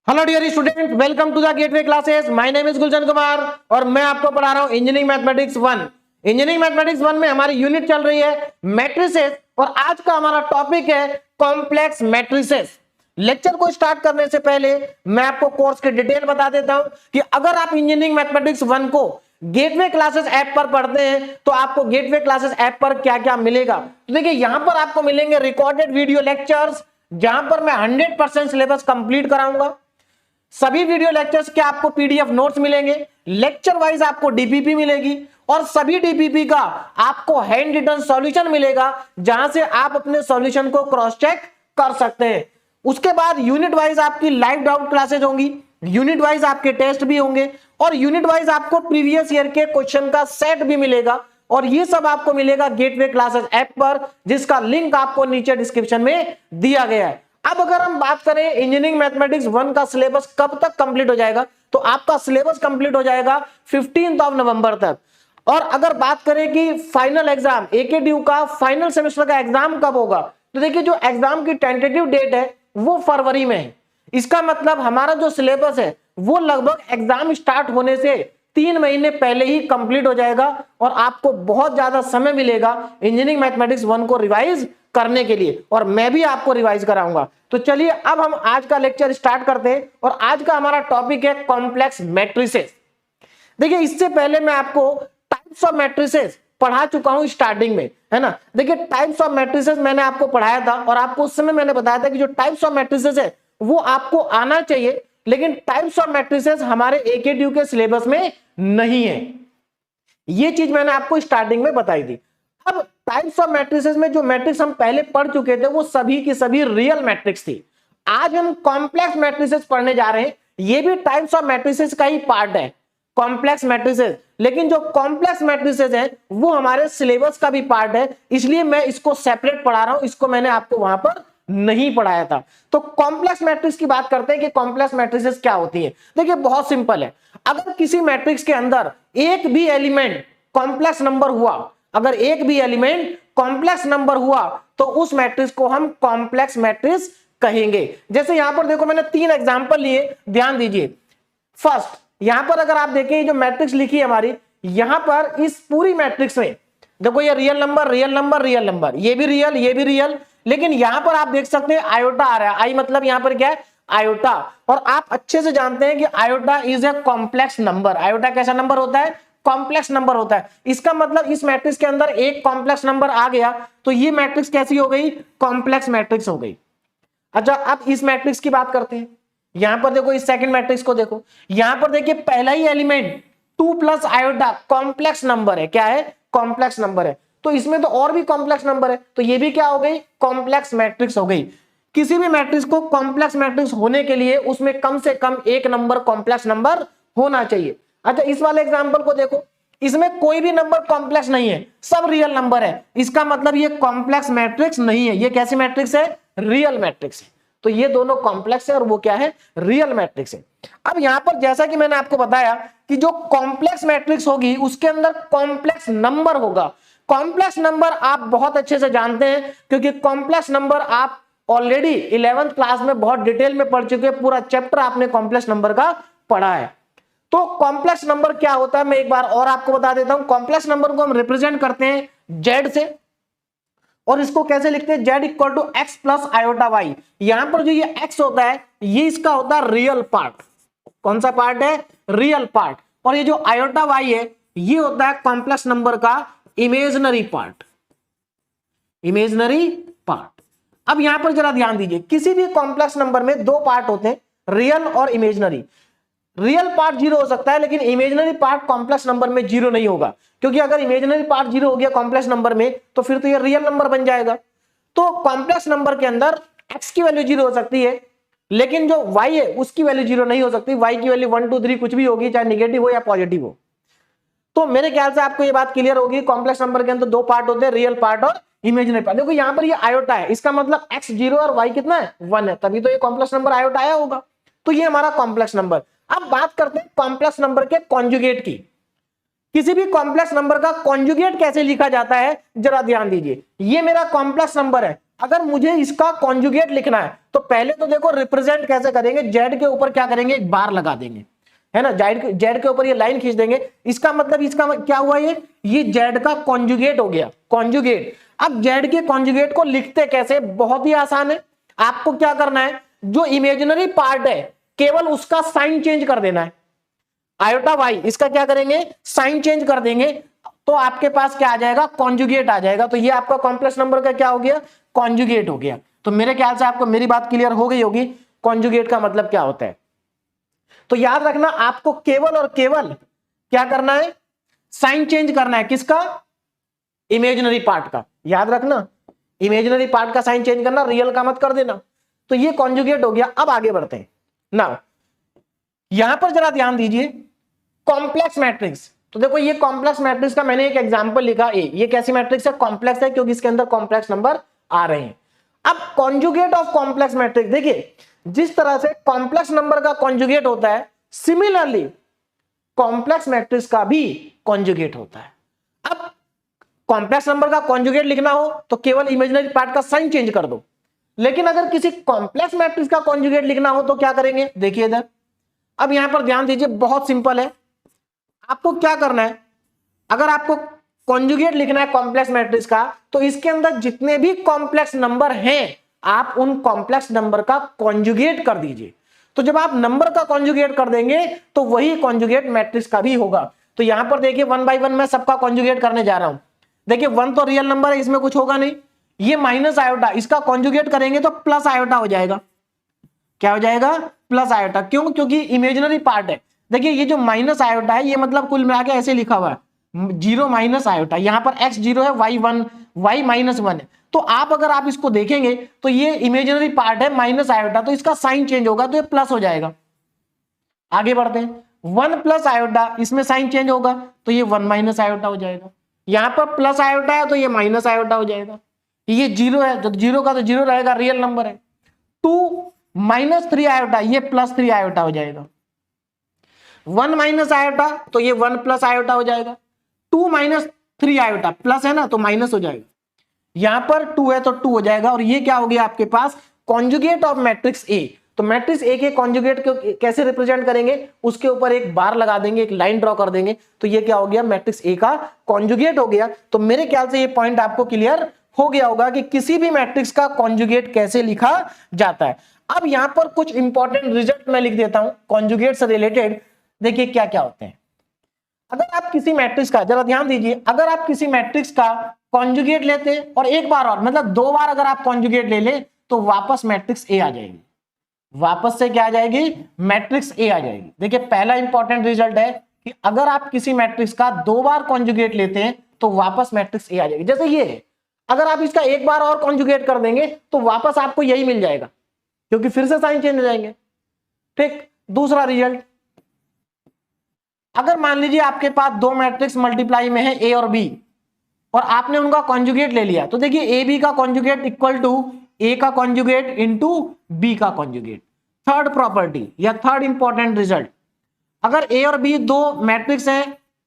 Hello dear student, welcome to the gateway classes. My name is Gulshan Kumar और मैं आपको पढ़ा रहा हूं इंजीनियरिंग मैथमेटिक्स 1। इंजीनियरिंग मैथमेटिक्स 1 में हमारी यूनिट चल रही है मैट्रिसेस और आज का हमारा टॉपिक है कॉम्प्लेक्स मैट्रिसेस। लेक्चर को स्टार्ट करने से पहले मैं आपको कोर्स की डिटेल बता देता हूं कि अगर आप इंजीनियरिंग मैथमेटिक्स 1 को गेटवे क्लासेस ऐप पर पढ़ते हैं तो आपको गेटवे क्लासेस ऐप पर क्या क्या मिलेगा। तो देखिए, यहां पर आपको मिलेंगे रिकॉर्डेड वीडियो लेक्चर्स जहां पर मैं 100% सिलेबस कंप्लीट कराऊंगा। सभी वीडियो लेक्चर्स के आपको पीडीएफ नोट्स मिलेंगे, लेक्चर वाइज आपको डीपीपी मिलेगी और सभी डीपीपी का आपको हैंड रिटन सॉल्यूशन मिलेगा जहां से आप अपने सॉल्यूशन को क्रॉस चेक कर सकते हैं। उसके बाद यूनिट वाइज आपकी लाइव डाउट क्लासेज होंगी, यूनिट वाइज आपके टेस्ट भी होंगे और यूनिट वाइज आपको प्रीवियस ईयर के क्वेश्चन का सेट भी मिलेगा और ये सब आपको मिलेगा गेटवे क्लासेस ऐप पर, जिसका लिंक आपको नीचे डिस्क्रिप्शन में दिया गया है। अब अगर हम बात करें इंजीनियरिंग मैथमेटिक्स 1 का सिलेबस कब तक कंप्लीट हो जाएगा, तो आपका सिलेबस कंप्लीट हो जाएगा 15 नवंबर तक। और अगर बात करें कि फाइनल एग्जाम एकेडीयू का फाइनल सेमेस्टर का एग्जाम कब होगा, तो देखिए जो एग्जाम की टेंटेटिव डेट है वो फरवरी में है। इसका मतलब हमारा जो सिलेबस है वो लगभग एग्जाम स्टार्ट होने से 3 महीने पहले ही कंप्लीट हो जाएगा और आपको बहुत ज्यादा समय मिलेगा इंजीनियरिंग मैथमेटिक्स 1 को रिवाइज करने के लिए और मैं भी आपको रिवाइज कराऊंगा। तो चलिए अब हम आज का लेक्चर स्टार्ट करते हैं और आज का हमारा टॉपिक है कॉम्प्लेक्स मैट्रिसेस। देखिए, इससे पहले मैं आपको टाइप्स ऑफ मैट्रिसेस पढ़ा चुका हूं स्टार्टिंग में, है ना। देखिए, टाइप्स ऑफ मैट्रिसेस मैंने आपको पढ़ाया था और आपको उस समय मैंने बताया था कि जो टाइप्स ऑफ मैट्रिसेस है वो आपको आना चाहिए, लेकिन टाइप्स ऑफ मैट्रिसेस हमारे एकेडीयू के सिलेबस में नहीं है। ये चीज मैंने आपको स्टार्टिंग में बताई थी। अब टाइप्स ऑफ मैट्रिसेस में जो मैट्रिक्स हम पहले पढ़ चुके थे वो सभी की सभी रियल मैट्रिक्स थी। आज हम कॉम्प्लेक्स मैट्रिसेस पढ़ने जा रहे हैं, ये भी टाइप्स ऑफ मैट्रिसेस का ही पार्ट है, कॉम्प्लेक्स मैट्रिसेस। लेकिन जो कॉम्प्लेक्स मैट्रिसेस है वो हमारे सिलेबस का भी पार्ट है, इसलिए मैं इसको सेपरेट पढ़ा रहा हूं, इसको मैंने आपको वहां पर नहीं पढ़ाया था। तो कॉम्प्लेक्स मैट्रिक्स की बात करते हैं कि कॉम्प्लेक्स मैट्रिसेस क्या होती है। देखिए, बहुत सिंपल है। अगर किसी मैट्रिक्स के अंदर एक भी एलिमेंट कॉम्प्लेक्स नंबर हुआ, अगर एक भी एलिमेंट कॉम्प्लेक्स नंबर हुआ तो उस मैट्रिक्स को हम कॉम्प्लेक्स मैट्रिक्स कहेंगे। जैसे यहां पर देखो, मैंने 3 एग्जांपल लिए, ध्यान दीजिए। फर्स्ट, यहां पर अगर आप देखें जो मैट्रिक्स लिखी है हमारी, यहां पर इस पूरी मैट्रिक्स में देखो ये real number real number real number, ये भी रियल ये भी रियल, लेकिन यहां पर आप देख सकते हैं आयोटा आ रहा है। आई मतलब यहां पर क्या है, आयोटा। और आप अच्छे से जानते हैं कि iota is a complex number. Iota कैसा नंबर होता है, कॉम्प्लेक्स नंबर होता है। इसका मतलब इस मैट्रिक्स के अंदर एक कॉम्प्लेक्स नंबर आ गया तो ये मैट्रिक्स कैसी हो गई, कॉम्प्लेक्स मैट्रिक्स हो गई। अच्छा, अब इस मैट्रिक्स की बात करते हैं। यहां पर देखो, इस सेकंड मैट्रिक्स को देखो, यहां पर देखिए पहला ही element 2 plus iota complex number है। क्या है, कॉम्प्लेक्स नंबर है। तो इसमें तो और भी कॉम्प्लेक्स नंबर है, तो ये भी क्या हो गई, कॉम्प्लेक्स मैट्रिक्स हो गई। किसी भी मैट्रिक्स को कॉम्प्लेक्स मैट्रिक्स होने के लिए उसमें कम से कम एक नंबर कॉम्प्लेक्स नंबर होना चाहिए। अच्छा, इस वाले एग्जांपल को देखो, इसमें कोई भी नंबर कॉम्प्लेक्स नहीं है, सब रियल नंबर है। इसका मतलब ये कॉम्प्लेक्स मैट्रिक्स नहीं है। ये कैसी मैट्रिक्स है, रियल मैट्रिक्स है। तो ये दोनों कॉम्प्लेक्स है और वो क्या है, रियल मैट्रिक्स है। अब यहां पर जैसा कि मैंने आपको बताया कि जो कॉम्प्लेक्स मैट्रिक्स होगी उसके अंदर कॉम्प्लेक्स नंबर होगा। कॉम्प्लेक्स नंबर आप बहुत अच्छे से जानते हैं क्योंकि कॉम्प्लेक्स नंबर आप ऑलरेडी 11th क्लास में बहुत डिटेल में पढ़ चुके हैं। पूरा चैप्टर आपने कॉम्प्लेक्स नंबर का पढ़ा है। तो कॉम्प्लेक्स नंबर क्या होता है मैं एक बार और आपको बता देता हूं। कॉम्प्लेक्स नंबर को हम रिप्रेजेंट करते हैं जेड से और इसको कैसे लिखते हैं, Z equal to X plus iota Y. यहां पर जो ये एक्स होता है ये इसका होता है रियल पार्ट। कौन सा पार्ट है, रियल पार्ट। और ये जो आयोटा वाई है ये होता है कॉम्प्लेक्स नंबर का इमेजिनरी पार्ट, इमेजिनरी पार्ट। अब यहां पर जरा ध्यान दीजिए, किसी भी कॉम्प्लेक्स नंबर में 2 पार्ट होते हैं, रियल और इमेजिनरी। रियल पार्ट 0 हो सकता है लेकिन इमेजिनरी पार्ट कॉम्प्लेक्स नंबर में 0 नहीं होगा, क्योंकि अगर इमेजिनरी पार्ट 0 हो गया कॉम्प्लेक्स नंबर में तो फिर तो ये रियल नंबर बन जाएगा। तो कॉम्प्लेक्स नंबर के अंदर x की वैल्यू 0 हो सकती है लेकिन जो y है उसकी वैल्यू 0 नहीं हो सकती। y की वैल्यू 1 2 3 कुछ भी होगी, चाहे निगेटिव हो या पॉजिटिव हो। तो मेरे ख्याल से आपको ये बात क्लियर होगी, कॉम्प्लेक्स नंबर के अंदर 2 पार्ट होते हैं, रियल पार्ट और इमेजिनरी पार्ट। देखो यहां पर ये आयोटा है, इसका मतलब x 0 और y कितना है, 1 है, तभी तो ये कॉम्प्लेक्स नंबर आयोटा आया होगा। तो ये हमारा कॉम्प्लेक्स नंबर। अब बात करते हैं कॉम्प्लेक्स नंबर के कॉन्जुगेट की। किसी भी कॉम्प्लेक्स नंबर का कॉन्जुगेट कैसे लिखा जाता है जरा ध्यान दीजिए। ये मेरा कॉम्प्लेक्स नंबर है, अगर मुझे इसका कॉन्जुगेट लिखना है तो पहले तो देखो रिप्रेजेंट कैसे करेंगे, जेड के ऊपर क्या करेंगे, एक बार लगा देंगे, है ना, जेड के ऊपर ये लाइन खींच देंगे। इसका मतलब इसका क्या हुआ, ये जेड का कॉन्जुगेट हो गया, कॉन्जुगेट। अब जेड के कॉन्जुगेट को लिखते कैसे, बहुत ही आसान है। आपको क्या करना है, जो इमेजिनरी पार्ट है केवल उसका साइन चेंज कर देना है, आयोटा वाई, इसका क्या करेंगे, साइन चेंज कर देंगे, तो आपके पास क्या आ जाएगा, कॉन्जुगेट आ जाएगा। तो ये आपका कॉम्प्लेक्स नंबर का क्या हो गया, कॉन्जुगेट हो गया। तो मेरे ख्याल से आपको मेरी बात क्लियर हो गई होगी, कॉन्जुगेट का मतलब क्या होता है। तो याद रखना आपको केवल और केवल क्या करना है, साइन चेंज करना है, किसका, इमेजिनरी पार्ट का। याद रखना इमेजिनरी पार्ट का साइन चेंज करना, रियल का मत कर देना। तो ये कॉन्जुगेट हो गया। अब आगे बढ़ते हैं ना, यहां पर जरा ध्यान दीजिए, कॉम्प्लेक्स मैट्रिक्स। तो देखो ये कॉम्प्लेक्स मैट्रिक्स का मैंने एक एग्जांपल लिखा ए, ये कैसी मैट्रिक्स है, कॉम्प्लेक्स है, क्योंकि इसके अंदर कॉम्प्लेक्स नंबर आ रहे हैं। अब कॉन्जुगेट ऑफ कॉम्प्लेक्स मैट्रिक्स, देखिए जिस तरह से कॉम्प्लेक्स नंबर का कॉन्जुगेट होता है, सिमिलरली कॉम्प्लेक्स मैट्रिक्स का भी कॉन्जुगेट होता है। अब कॉम्प्लेक्स नंबर का कॉन्जुगेट लिखना हो तो केवल इमेजिनरी पार्ट का साइन चेंज कर दो, लेकिन अगर किसी कॉम्प्लेक्स मैट्रिक्स का कॉन्जुगेट लिखना हो तो क्या करेंगे, देखिए इधर। अब यहां पर ध्यान दीजिए, बहुत सिंपल है। आपको क्या करना है, अगर आपको कॉन्जुगेट लिखना है कॉम्प्लेक्स मैट्रिक्स का, तो इसके अंदर जितने भी कॉम्प्लेक्स नंबर हैं आप उन कॉम्प्लेक्स नंबर का कॉन्जुगेट कर दीजिए। तो जब आप नंबर का कॉन्जुगेट कर देंगे तो वही कॉन्जुगेट मैट्रिक्स का भी होगा। तो यहां पर देखिए 1 बाय 1 मैं सबका कॉन्जुगेट करने जा रहा हूं। देखिए 1 तो रियल नंबर है, इसमें कुछ होगा नहीं। ये माइनस आयोटा, इसका कॉन्जुगेट करेंगे तो प्लस आयोटा हो जाएगा। क्या हो जाएगा, प्लस आयोटा। क्यों, क्योंकि इमेजिनरी पार्ट है। देखिए ये जो माइनस आयोटा है ये मतलब कुल मिला के ऐसे लिखा हुआ है, 0 माइनस आयोटा। यहां पर x 0 है, y 1, y माइनस 1 है। तो आप अगर आप इसको देखेंगे तो ये इमेजिनरी पार्ट है माइनस आयोटा, तो इसका साइन चेंज होगा तो ये प्लस हो जाएगा। आगे बढ़ते हैं, 1 प्लस आयोटा, इसमें साइन चेंज होगा तो ये 1 माइनस आयोटा हो जाएगा। यहां पर प्लस आयोटा है तो ये माइनस आयोटा हो जाएगा। ये 0 है तो 0 का तो 0 रहेगा, रियल नंबर है। 2 माइनस 3 आयोटा, ये प्लस 3 आयोटा हो जाएगा। 1 माइनस आयोटा तो ये 1 प्लस आयोटा हो जाएगा। 2 माइनस 3 आयोटा, प्लस है ना तो माइनस हो जाएगा। यहां पर 2 है तो 2 हो जाएगा। और ये क्या हो गया आपके पास, कॉन्जुगेट ऑफ मैट्रिक्स ए। तो मैट्रिक्स ए के कॉन्जुगेट को कैसे रिप्रेजेंट करेंगे, उसके ऊपर एक बार लगा देंगे, एक लाइन ड्रॉ कर देंगे, तो ये क्या हो गया, मैट्रिक्स ए का कॉन्जुगेट हो गया। तो मेरे ख्याल से ये पॉइंट आपको क्लियर हो गया होगा कि किसी भी मैट्रिक्स का कॉन्जुगेट कैसे लिखा जाता है। अब यहां पर कुछ इंपॉर्टेंट रिजल्ट मैं लिख देता हूं कॉन्जुगेट से रिलेटेड। देखिए क्या क्या होते हैं। अगर आप किसी मैट्रिक्स का, जरा ध्यान दीजिए, अगर आप किसी मैट्रिक्स का कॉन्जुगेट लेते और एक बार और मतलब 2 बार अगर आप कॉन्जुगेट ले ले तो वापस मैट्रिक्स ए आ जाएगी। वापस से क्या आ जाएगी, मैट्रिक्स ए आ जाएगी। देखिए पहला इंपॉर्टेंट रिजल्ट है कि अगर आप किसी मैट्रिक्स का 2 बार कॉन्जुगेट लेते हैं तो वापस मैट्रिक्स ए आ जाएगी। जैसे ये है, अगर आप इसका एक बार और कॉन्जुगेट कर देंगे तो वापस आपको यही मिल जाएगा, क्योंकि फिर से साइन चेंज हो जाएंगे। ठीक, दूसरा रिजल्ट, अगर मान लीजिए आपके पास 2 मैट्रिक्स मल्टीप्लाई में है ए और बी, और आपने उनका कॉन्जुगेट ले लिया, तो देखिए ए बी का कॉन्जुगेट इक्वल टू ए का कॉन्जुगेट इंटू बी का कॉन्जुगेट। थर्ड प्रॉपर्टी या थर्ड इंपॉर्टेंट रिजल्ट, अगर ए और बी 2 मैट्रिक्स है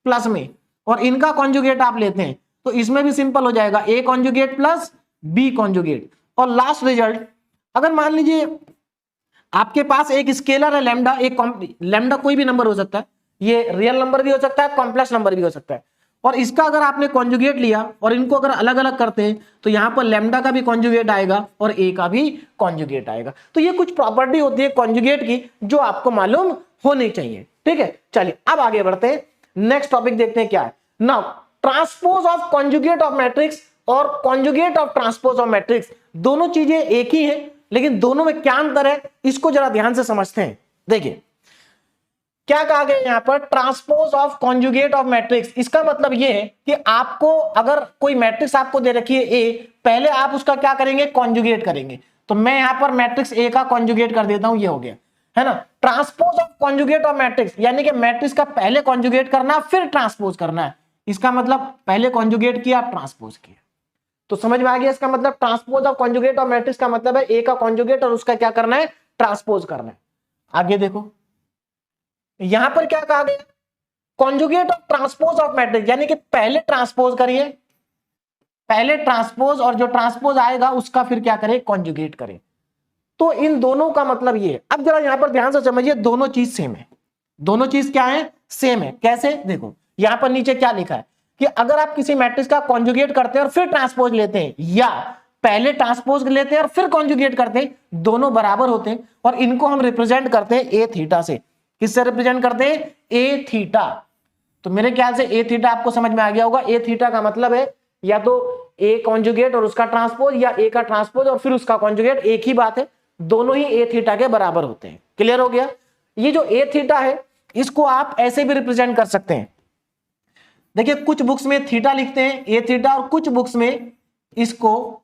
प्लस में और इनका कॉन्जुगेट आप लेते हैं तो इसमें भी सिंपल हो जाएगा, A conjugate plus B conjugate. और लास्ट रिजल्ट, अगर मान लीजिए आपके पास एक स्केलर है लैम्डा, एक लैम्डा कोई भी नंबर हो सकता है, ये रियल नंबर भी हो सकता है, कॉम्प्लेक्स नंबर भी हो सकता है, और इसका अगर आपने कॉन्जुगेट लिया और इनको अगर अलग अलग करते हैं तो यहां पर लैम्डा का भी कॉन्जुगेट आएगा और ए का भी कॉन्जुगेट आएगा। तो ये कुछ प्रॉपर्टी होती है कॉन्जुगेट की जो आपको मालूम होनी चाहिए। ठीक है, चलिए अब आगे बढ़ते हैं, नेक्स्ट टॉपिक देखते हैं क्या है। Now transpose of conjugate of matrix और conjugate of transpose of matrix, दोनों चीजें एक ही हैं, लेकिन दोनों में क्या अंतर है इसको जरा ध्यान से समझते हैं। देखिए क्या कहा गया यहां पर, transpose of conjugate of matrix. इसका मतलब यह है कि आपको अगर कोई मैट्रिक्स आपको दे रखी है ए, पहले आप उसका क्या करेंगे, कॉन्जुगेट करेंगे। तो मैं यहां पर मैट्रिक्स ए का कॉन्जुगेट कर देता हूं, ये हो गया, है ना। Transpose of conjugate of matrix यानी कि मैट्रिक्स का पहले कॉन्जुगेट करना फिर ट्रांसपोज करना है। इसका मतलब पहले कॉन्जुगेट किया ट्रांसपोज किया, तो समझ में आ गया इसका मतलब। Transpose of conjugate of matrix का मतलब है ए का कॉन्जुगेट और उसका क्या करना है, ट्रांसपोज करना है। आगे देखो यहां पर क्या कहा गया, conjugate of transpose of matrix यानी कि पहले ट्रांसपोज करिए पहले ट्रांसपोज और जो ट्रांसपोज आएगा उसका फिर क्या करें, कॉन्जुगेट करें। तो इन दोनों का मतलब ये है। अब जरा यहां पर ध्यान से समझिए, दोनों चीज सेम है, दोनों चीज क्या है, सेम है। कैसे, देखो यहां पर नीचे क्या लिखा है कि अगर आप किसी मैट्रिक्स का कॉन्जुगेट करते हैं और फिर ट्रांसपोज लेते हैं, या पहले ट्रांसपोज लेते हैं और फिर कॉन्जुगेट करते हैं, दोनों बराबर होते हैं और इनको हम रिप्रेजेंट करते हैं ए थीटा से। किससे रिप्रेजेंट करते हैं, ए थीटा। तो मेरे ख्याल से ए थीटा आपको समझ में आ गया होगा। ए थीटा का मतलब है या तो ए कॉन्जुगेट और उसका ट्रांसपोज, या ए का ट्रांसपोज और फिर उसका कॉन्जुगेट, एक ही बात है, दोनों ही ए थीटा के बराबर होते हैं। क्लियर हो गया। ये जो ए थीटा है इसको आप ऐसे भी रिप्रेजेंट कर सकते हैं। देखिए कुछ बुक्स में थीटा लिखते हैं ए थीटा, और कुछ बुक्स में इसको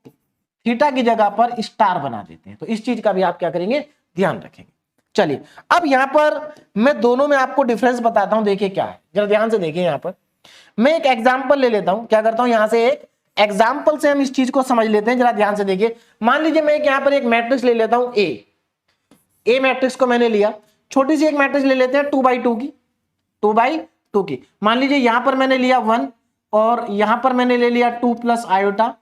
थीटा की जगह पर स्टार बना देते हैं। तो इस चीज का भी आप क्या करेंगे, ध्यान रखेंगे। चलिए अब यहां पर मैं दोनों में आपको डिफरेंस बताता हूं। देखिए क्या है, जरा ध्यान से देखिए। यहां पर मैं एक एग्जांपल ले लेता हूं। क्या करता हूं, यहां से एक एग्जांपल से हम इस चीज को समझ लेते हैं। जरा ध्यान से देखिए, मान लीजिए मैं यहां पर एक मैट्रिक्स ले लेता हूं ए मैट्रिक्स को मैंने लिया। छोटी सी एक मैट्रिक्स ले लेते हैं 2x2 की, 2x2 की। मान लीजिए यहां पर मैंने लिया 1, और यहां पर मैंने ले लिया 2 प्लस आयोटा,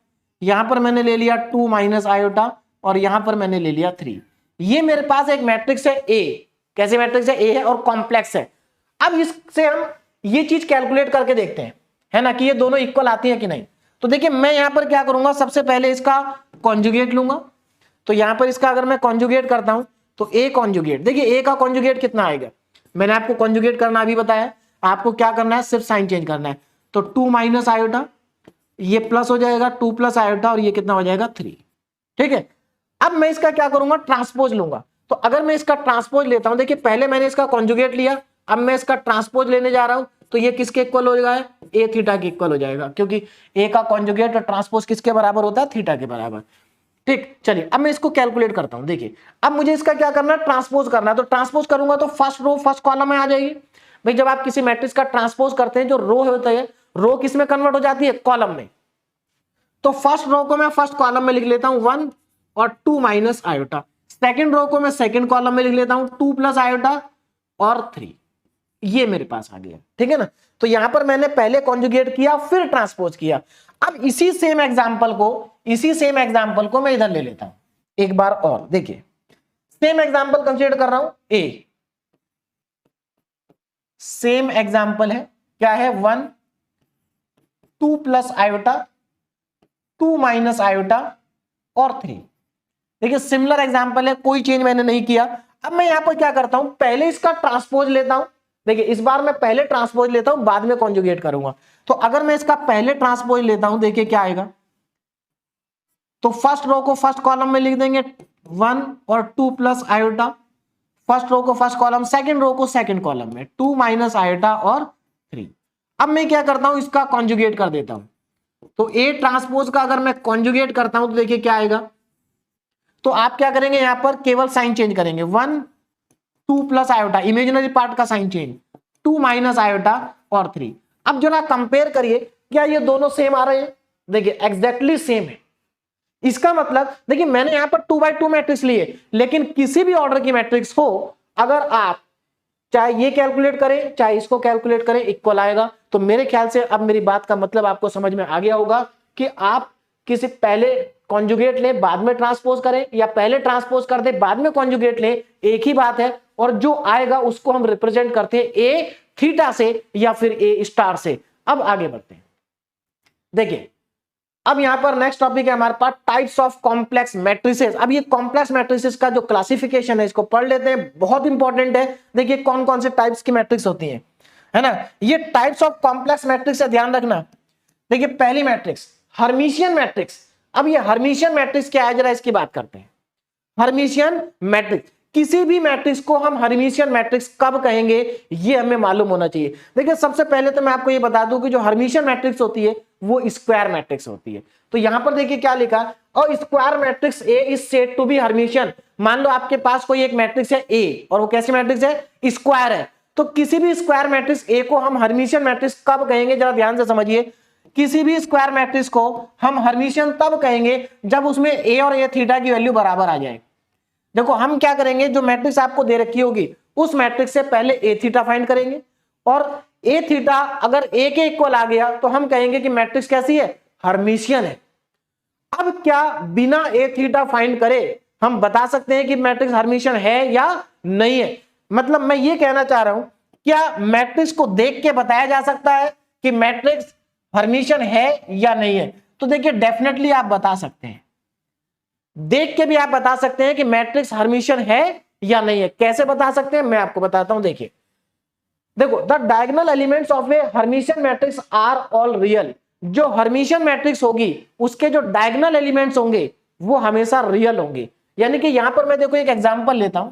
यहां पर मैंने ले लिया 2 माइनस आयोटा, और यहां पर मैंने ले लिया 3। ये मेरे पास एक मैट्रिक्स है ए। कैसे मैट्रिक्स है, ए है और कॉम्प्लेक्स है। अब इससे हम ये चीज कैलकुलेट करके देखते हैं, है ना, कि ये दोनों इक्वल आती है कि नहीं। तो देखिए मैं यहां पर क्या करूंगा, सबसे पहले इसका कॉन्जुगेट लूंगा। तो यहां पर इसका अगर मैं कॉन्जुगेट करता हूं तो ए कॉन्जुगेट, देखिए ए का कॉन्जुगेट कितना आएगा, मैंने आपको कॉन्जुगेट करना अभी बताया। आपको क्या करना है, सिर्फ साइन चेंज करना है। तो 2 माइनस आयोटा, ये प्लस हो जाएगा 2 प्लस आयोटा, और ये कितना हो जाएगा 3। ठीक है। अब मैं इसका क्या करूंगा, ट्रांसपोज लूंगा। तो अगर मैं इसका ट्रांसपोज लेता हूं, देखिए पहले मैंने इसका कॉन्जुगेट लिया, अब मैं इसका ट्रांसपोज लेने जा रहा हूं, तो ये किसके इक्वल हो जाएगा, ए थीटा के इक्वल हो जाएगा, क्योंकि ए का कॉन्जुगेट और ट्रांसपोज किसके बराबर होता है, थीटा के बराबर। ठीक, चलिए अब मैं इसको कैलकुलेट करता हूं। देखिए अब मुझे इसका क्या करना है, ट्रांसपोज करना है। तो ट्रांसपोज करूंगा तो फर्स्ट रो फर्स्ट कॉलम में आ जाएगी। भाई जब आप किसी मैट्रिक्स का ट्रांसपोज करते हैं, जो रो होता है, रो किस में कन्वर्ट हो जाती है, कॉलम में। तो फर्स्ट रो को मैं फर्स्ट कॉलम में लिख लेता हूं 1 और 2 माइनस आयोटा। सेकेंड रो को मैं सेकेंड कॉलम में लिख लेता हूं 2 प्लस आयोटा और 3। ये मेरे पास आ गया। ठीक है ना। तो यहां पर मैंने पहले कॉन्जुगेट किया फिर ट्रांसपोज किया। अब इसी सेम एग्जांपल को मैं इधर ले लेता हूं एक बार और। देखिए सेम एग्जांपल कंसीडर कर रहा हूं ए, सेम एग्जांपल है, क्या है 1 2 प्लस आयोटा 2 माइनस आयोटा और 3। देखिए सिमिलर एग्जांपल है, कोई चेंज मैंने नहीं किया। अब मैं यहां पर क्या करता हूं, पहले इसका ट्रांसपोज लेता हूं। देखिए इस बार मैं पहले ट्रांसपोज लेता हूं, बाद में कॉन्जुगेट करूंगा। तो अगर मैं इसका पहले ट्रांसपोज लेता हूं, देखिए क्या आएगा। तो फर्स्ट रो को फर्स्ट कॉलम में लिख देंगे 1 और 2 प्लस आयोटा, फर्स्ट रो को फर्स्ट कॉलम, सेकंड रो को सेकंड कॉलम में 2 माइनस आयोटा और 3। अब मैं क्या करता हूं, इसका कॉन्जुगेट कर देता हूं। तो ए ट्रांसपोज का अगर मैं कॉन्जुगेट करता हूं तो देखिए क्या आएगा। तो आप क्या करेंगे, यहां पर केवल साइन चेंज करेंगे, 1 2 प्लस आयोटा, इमेजिनरी पार्ट का साइन चेंज, 2 माइनस आयोटा और 3। अब जरा कंपेयर करिए, क्या ये दोनों सेम आ रहे हैं। देखिए एग्जैक्टली सेम है। इसका मतलब देखिए मैंने यहां पर 2x2 मैट्रिक्स लिए, लेकिन किसी भी ऑर्डर की मैट्रिक्स हो, अगर आप चाहे ये कैलकुलेट करें चाहे इसको कैलकुलेट करें, इक्वल आएगा। तो मेरे ख्याल से अब मेरी बात का मतलब आपको समझ में आ गया होगा कि आप किसी पहले कॉन्जुगेट ले बाद में ट्रांसपोज करें, या पहले ट्रांसपोज कर दे बाद में कॉन्जुगेट ले, एक ही बात है। और जो आएगा उसको हम रिप्रेजेंट करते हैं ए थीटा से या फिर ए स्टार से। अब आगे बढ़ते हैं। देखिए अब यहां पर नेक्स्ट टॉपिक है हमारे पास, टाइप्स ऑफ कॉम्प्लेक्स मैट्रिसेस। अब ये कॉम्प्लेक्स मैट्रिसेस का जो क्लासिफिकेशन है इसको पढ़ लेते हैं, बहुत इंपॉर्टेंट है। देखिए कौन कौन से टाइप्स की मैट्रिक्स होती हैं, है ना। ये टाइप्स ऑफ कॉम्प्लेक्स मैट्रिक्स है, ध्यान रखना। देखिए पहली मैट्रिक्स हर्मिशियन मैट्रिक्स। अब ये हर्मिशियन मैट्रिक्स क्या है, जरा इसकी बात करते हैं। हर्मिशियन मैट्रिक्स, किसी भी मैट्रिक्स को हम हर्मिशियन मैट्रिक्स कब कहेंगे ये हमें मालूम होना चाहिए। देखिए सबसे पहले तो मैं आपको ये बता दूं कि जो हर्मिशियन मैट्रिक्स होती है वो स्क्वायर मैट्रिक्स होती है। तो यहां पर देखिए क्या लिखा, और square matrix A is said to be Hermitian. मान लो आपके पास कोई एक मैट्रिक्स है ए, और वो कैसी मैट्रिक्स है, स्क्वायर है। तो किसी भी स्क्वायर मैट्रिक्स ए को हम हर्मिशियन मैट्रिक्स कब कहेंगे, जरा ध्यान से समझिए। किसी भी स्क्वायर मैट्रिक्स को हम हर्मिशियन तब कहेंगे जब उसमें ए और ए थीटा की वैल्यू बराबर आ जाए। देखो हम क्या करेंगे, जो मैट्रिक्स आपको दे रखी होगी उस मैट्रिक्स से पहले ए थीटा फाइंड करेंगे, और ए थीटा अगर ए के इक्वल आ गया तो हम कहेंगे कि मैट्रिक्स कैसी है, हर्मिशियन है। अब क्या बिना ए थीटा फाइंड करे हम बता सकते हैं कि मैट्रिक्स हर्मिशियन है या नहीं है? मतलब मैं ये कहना चाह रहा हूं, क्या मैट्रिक्स को देख के बताया जा सकता है कि मैट्रिक्स हर्मिशियन है या नहीं है? तो देखिए डेफिनेटली आप बता सकते हैं, देख के भी आप बता सकते हैं कि मैट्रिक्स हर्मिशियन है या नहीं है। कैसे बता सकते हैं मैं आपको बताता हूं। देखिए देखो, the diagonal elements of a Hermitian matrix are all real. जो हर्मिशियन मैट्रिक्स होगी उसके जो डायगोनल एलिमेंट्स होंगे वो हमेशा रियल होंगे। यानी कि यहां पर मैं देखो एक एग्जांपल लेता हूं,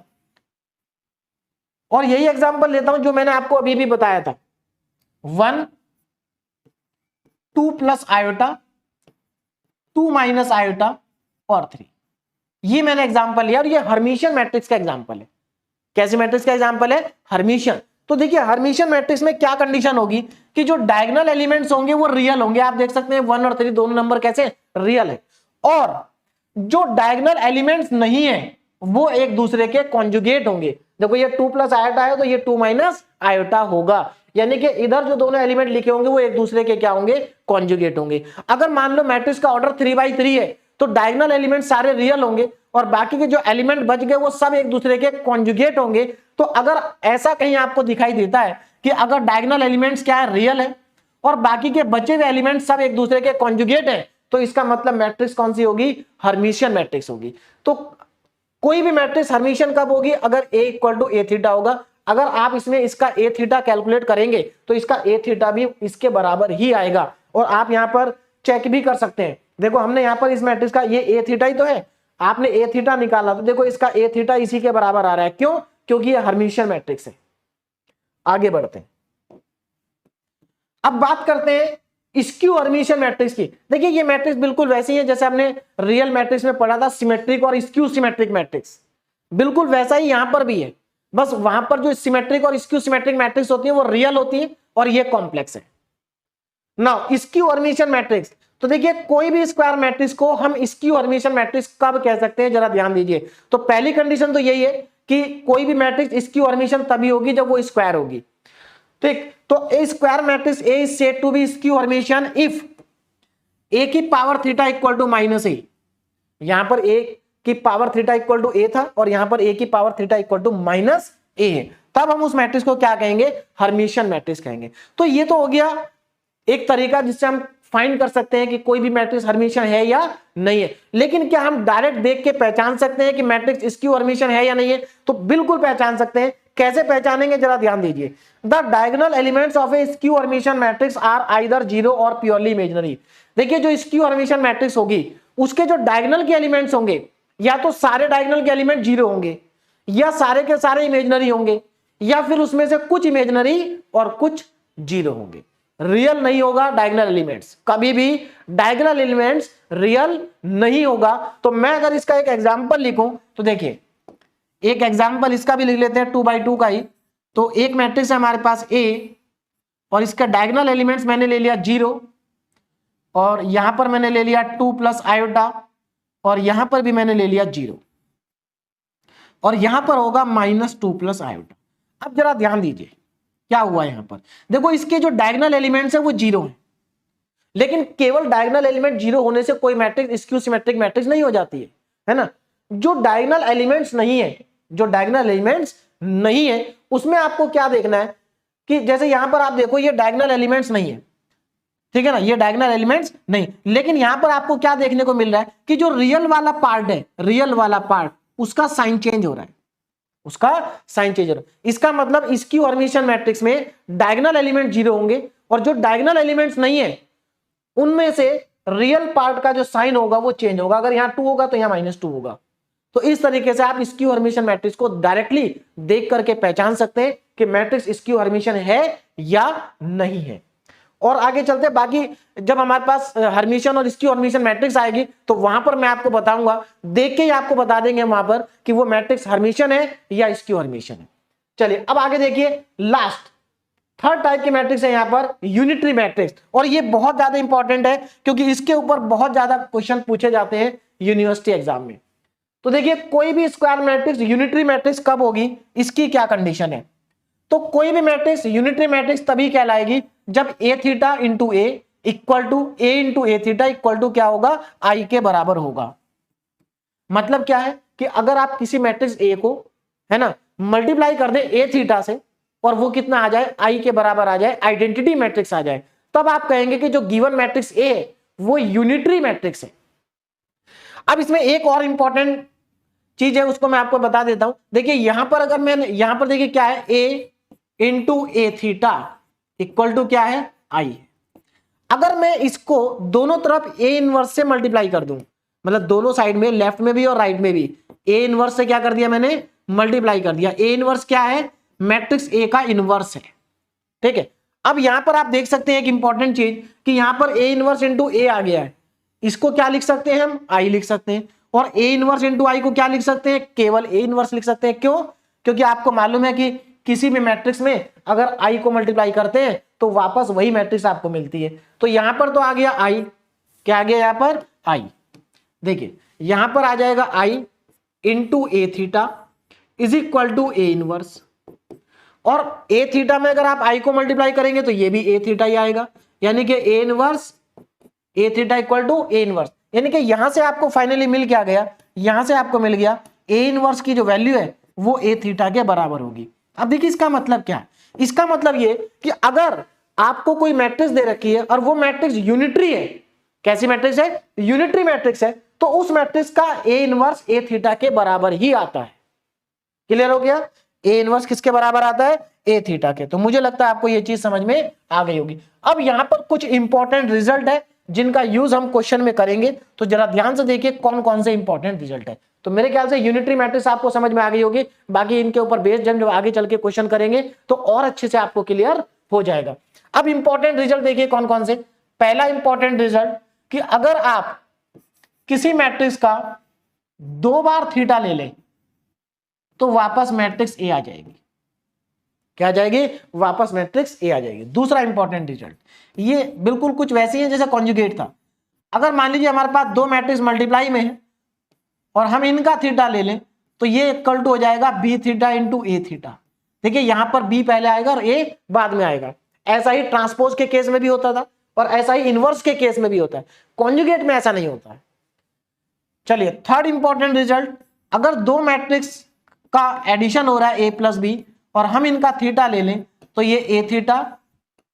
और यही एग्जांपल लेता हूं जो मैंने आपको अभी भी बताया था, 1 2 प्लस आयोटा 2 माइनस आयोटा और 3। ये मैंने एग्जांपल लिया और ये हर्मिशियन मैट्रिक्स का एग्जांपल है। कैसे मैट्रिक्स का एग्जांपल है? हर्मिशियन। तो देखिए हर्मिशियन मैट्रिक्स में क्या कंडीशन होगी कि जो डायगोनल एलिमेंट्स होंगे वो रियल होंगे। आप देख सकते हैं 1 और 3 दोनों नंबर कैसे रियल है, और जो डायगोनल एलिमेंट्स नहीं है वो एक दूसरे के कॉन्जुगेट होंगे। देखो ये 2 प्लस आयोटा है तो ये 2 माइनस आयोटा होगा, यानी कि इधर जो दोनों एलिमेंट लिखे होंगे वो एक दूसरे के क्या होंगे? कॉन्जुगेट होंगे। अगर मान लो मैट्रिक्स का ऑर्डर 3/3 है तो डायगोनल एलिमेंट सारे रियल होंगे और बाकी के जो एलिमेंट बच गए वो सब एक दूसरे के कॉन्जुगेट होंगे। तो अगर ऐसा कहीं आपको दिखाई देता है कि अगर डायगोनल एलिमेंट्स क्या है? रियल है, और बाकी के बचे हुए एलिमेंट सब एक दूसरे के कॉन्जुगेट है, तो इसका मतलब मैट्रिक्स कौन सी होगी? हर्मिशियन मैट्रिक्स होगी। तो कोई भी मैट्रिक्स हर्मिशियन कब होगी? अगर A equal to A theta होगा। अगर आप इसमें इसका ए थीटा कैलकुलेट करेंगे तो इसका ए थीटा भी इसके बराबर ही आएगा, और आप यहां पर चेक भी कर सकते हैं। देखो हमने यहां पर इस मैट्रिक्स का ये ए थीटा ही तो है, आपने ए थीटा निकाला तो देखो इसका ए थीटा इसी के बराबर आ रहा है। क्यों? क्योंकि ये हर्मिशियन मैट्रिक्स है। आगे बढ़ते हैं, अब बात करते हैं स्क्यू हर्मिशियन मैट्रिक्स की। देखिए ये मैट्रिक्स बिल्कुल वैसी है जैसे हमने रियल मैट्रिक्स में पढ़ा था, सिमेट्रिक और स्क्यू सिमेट्रिक मैट्रिक्स, बिल्कुल वैसा ही यहां पर भी है। बस वहां पर जो सिमेट्रिक और स्क्यू सिमेट्रिक मैट्रिक्स होती है वो रियल होती है और ये कॉम्प्लेक्स है। नाउ स्क्यू हर्मिशियन मैट्रिक्स, तो देखिए कोई भी स्क्वायर मैट्रिक्स को हम स्क्यू हर्मिशियन मैट्रिक्स कब कह सकते हैं, जरा ध्यान दीजिए। तो पहली कंडीशन तो यही है कि कोई भी मैट्रिक्स स्क्यू हर्मिशियन तभी होगी जब वो स्क्वायर होगी। ठीक, तो A square matrix A is said to be skew Hermitian if A की power theta equal to minus A. यहां पर ए की power theta equal to A था और यहां पर ए की power theta equal to minus A है, तब हम उस मैट्रिक्स को क्या कहेंगे? हर्मिशियन मैट्रिक्स कहेंगे। तो ये तो हो गया एक तरीका जिससे हम फाइंड कर सकते हैं कि कोई भी मैट्रिक्स हर्मिशियन है या नहीं है। लेकिन क्या हम डायरेक्ट देख के पहचान सकते हैं कि मैट्रिक्स स्क्यू हर्मिशियन है या नहीं है? तो बिल्कुल पहचान सकते हैं। कैसे पहचानेंगे जरा ध्यान दीजिए। The diagonal elements of a skew Hermitian matrix are either zero और प्योरली इमेजिनरी। देखिए जो स्क्यू हर्मिशियन मैट्रिक्स होगी उसके जो डायगोनल के एलिमेंट्स होंगे या तो सारे डायगोनल के एलिमेंट जीरो होंगे, या सारे के सारे इमेजिनरी होंगे, या फिर उसमें से कुछ इमेजिनरी और कुछ जीरो होंगे। रियल नहीं होगा डायगोनल एलिमेंट्स, कभी भी डायगोनल एलिमेंट्स रियल नहीं होगा। तो मैं अगर इसका एक एग्जांपल लिखूं तो देखिए एक एग्जांपल इसका भी लिख लेते हैं 2/2 का ही। तो एक मैट्रिक्स है हमारे पास A और इसका डायगोनल एलिमेंट्स मैंने ले लिया 0, और यहां पर मैंने ले लिया 2 प्लस आयोटा, और यहां पर भी मैंने ले लिया 0, और यहां पर होगा -2 प्लस आयोटा। अब जरा ध्यान दीजिए क्या हुआ यहां पर। देखो इसके जो डायगोनल एलिमेंट्स है वो 0 है, लेकिन केवल डायगोनल एलिमेंट 0 होने से कोई मैट्रिक्स स्क्यू सिमेट्रिक मैट्रिक्स नहीं हो जाती है ना। जो डायगोनल एलिमेंट्स नहीं है, जो डायगोनल एलिमेंट्स नहीं है उसमें आपको क्या देखना है कि जैसे यहां पर आप देखो ये डायगोनल एलिमेंट्स नहीं है, ठीक है ना, ये डायगोनल एलिमेंट्स नहीं, लेकिन यहां पर आपको क्या देखने को मिल रहा है कि जो रियल वाला पार्ट है, रियल वाला पार्ट उसका साइन चेंज हो रहा है, उसका साइन चेंज हो रहा है। इसका मतलब स्क्यू हर्मिशियन मैट्रिक्स में डायगोनल एलिमेंट 0 होंगे और जो डायगोनल एलिमेंट्स नहीं है उनमें से रियल पार्ट का जो साइन होगा वो चेंज होगा। अगर यहां 2 होगा तो यहां -2 होगा। तो इस तरीके से आप स्क्यू हर्मिशियन मैट्रिक्स को डायरेक्टली देख करके पहचान सकते हैं कि मैट्रिक्स स्क्यू हर्मिशियन है या नहीं है। और आगे चलते बाकी जब हमारे पास हर्मिशियन और स्क्यू हर्मिशियन मैट्रिक्स आएगी तो वहां पर मैं आपको बताऊंगा, देख के ही आपको बता देंगे वहां पर कि वो मैट्रिक्स हर्मिशियन है या स्क्यू हर्मिशियन है। चलिए अब आगे देखिए, लास्ट थर्ड टाइप की मैट्रिक्स है यहां पर यूनिटरी मैट्रिक्स, और ये बहुत ज्यादा इंपॉर्टेंट है क्योंकि इसके ऊपर बहुत ज्यादा क्वेश्चन पूछे जाते हैं यूनिवर्सिटी एग्जाम में। तो देखिए कोई भी स्क्वायर मैट्रिक्स यूनिटरी मैट्रिक्स कब होगी, इसकी क्या कंडीशन है। तो कोई भी मैट्रिक्स यूनिटरी मैट्रिक्स तभी कहलाएगी जब A theta into A equal to A into A theta equal to क्या होगा, आई के बराबर होगा। मतलब क्या है कि अगर आप किसी मैट्रिक्स ए को, है ना, मल्टीप्लाई कर दे ए थीटा से और वो कितना आ जाए, आई के बराबर आ जाए, आइडेंटिटी मैट्रिक्स आ जाए, तब आप कहेंगे कि जो गिवन मैट्रिक्स ए है वो यूनिटरी मैट्रिक्स है। अब इसमें एक और इंपॉर्टेंट चीज है, उसको मैं आपको बता देता हूं। देखिए यहां पर अगर मैंने यहां पर देखिए क्या है, A into A theta equal to क्या है, आई। अगर मैं इसको दोनों तरफ ए इनवर्स से मल्टीप्लाई कर दूं, मतलब दोनों साइड में, लेफ्ट में भी और राइट में भी, ए इनवर्स से क्या कर दिया मैंने, मल्टीप्लाई कर दिया। ए इनवर्स क्या है, मैट्रिक्स ए का इनवर्स है, ठीक है। अब यहां पर आप देख सकते हैं एक इंपॉर्टेंट चीज कि यहां पर ए इनवर्स इंटू ए आ गया है, इसको क्या लिख सकते हैं हम, आई लिख सकते हैं। और ए इनवर्स इंटू आई को क्या लिख सकते हैं, केवल ए इनवर्स लिख सकते हैं। क्यों, क्योंकि आपको मालूम है कि किसी भी मैट्रिक्स में अगर आई को मल्टीप्लाई करते हैं तो वापस वही मैट्रिक्स आपको मिलती है। तो यहां पर तो आ गया आई, क्या आ गया यहां पर, आई। देखिए यहां पर आ जाएगा I into A theta is equal to A inverse, और ए थीटा में अगर आप आई को मल्टीप्लाई करेंगे तो ये भी ए थीटा ही आएगा, यानी कि A inverse A theta equal to A inverse. यानी कि यहां से आपको फाइनली मिल क्या गया, यहां से आपको मिल गया ए इनवर्स की जो वैल्यू है वो ए थीटा के बराबर होगी। अब देखिए इसका मतलब क्या है, इसका मतलब ये कि अगर आपको कोई मैट्रिक्स दे रखी है और वो मैट्रिक्स यूनिटरी है, कैसी मैट्रिक्स है, यूनिटरी मैट्रिक्स है, तो उस मैट्रिक्स का ए इनवर्स ए थीटा के बराबर ही आता है। क्लियर हो गया, ए इनवर्स किसके बराबर आता है, ए थीटा के। तो मुझे लगता है आपको ये चीज समझ में आ गई होगी। अब यहां पर कुछ इंपॉर्टेंट रिजल्ट है जिनका यूज हम क्वेश्चन में करेंगे, तो जरा ध्यान से देखिए कौन कौन से इंपॉर्टेंट रिजल्ट है। तो मेरे ख्याल से यूनिटरी मैट्रिक्स आपको समझ में आ गई होगी, बाकी इनके ऊपर बेस्ड जब आगे चल के क्वेश्चन करेंगे तो और अच्छे से आपको क्लियर हो जाएगा। अब इंपॉर्टेंट रिजल्ट देखिए कौन कौन से। पहला इंपॉर्टेंट रिजल्ट कि अगर आप किसी मैट्रिक्स का 2 बार थीटा ले लें तो वापस मैट्रिक्स ए आ जाएगी, क्या आ जाएगी, वापस मैट्रिक्स ए आ जाएगी। दूसरा इंपॉर्टेंट रिजल्ट, ये बिल्कुल कुछ वैसे ही है जैसे कॉन्जुगेट था। अगर मान लीजिए हमारे पास 2 मैट्रिक्स मल्टीप्लाई में है और हम इनका थीटा ले लें तो ये इक्वल टू हो जाएगा B theta into A theta. देखिए यहां पर बी पहले आएगा और ए बाद में आएगा। ऐसा ही ट्रांसपोज के केस में भी होता था और ऐसा ही इनवर्स के केस में भी होता है, कॉन्जुगेट में ऐसा नहीं होता है। चलिए थर्ड इंपॉर्टेंट रिजल्ट, अगर 2 मैट्रिक्स का एडिशन हो रहा है ए प्लस बी और हम इनका थीटा ले लें तो ये A theta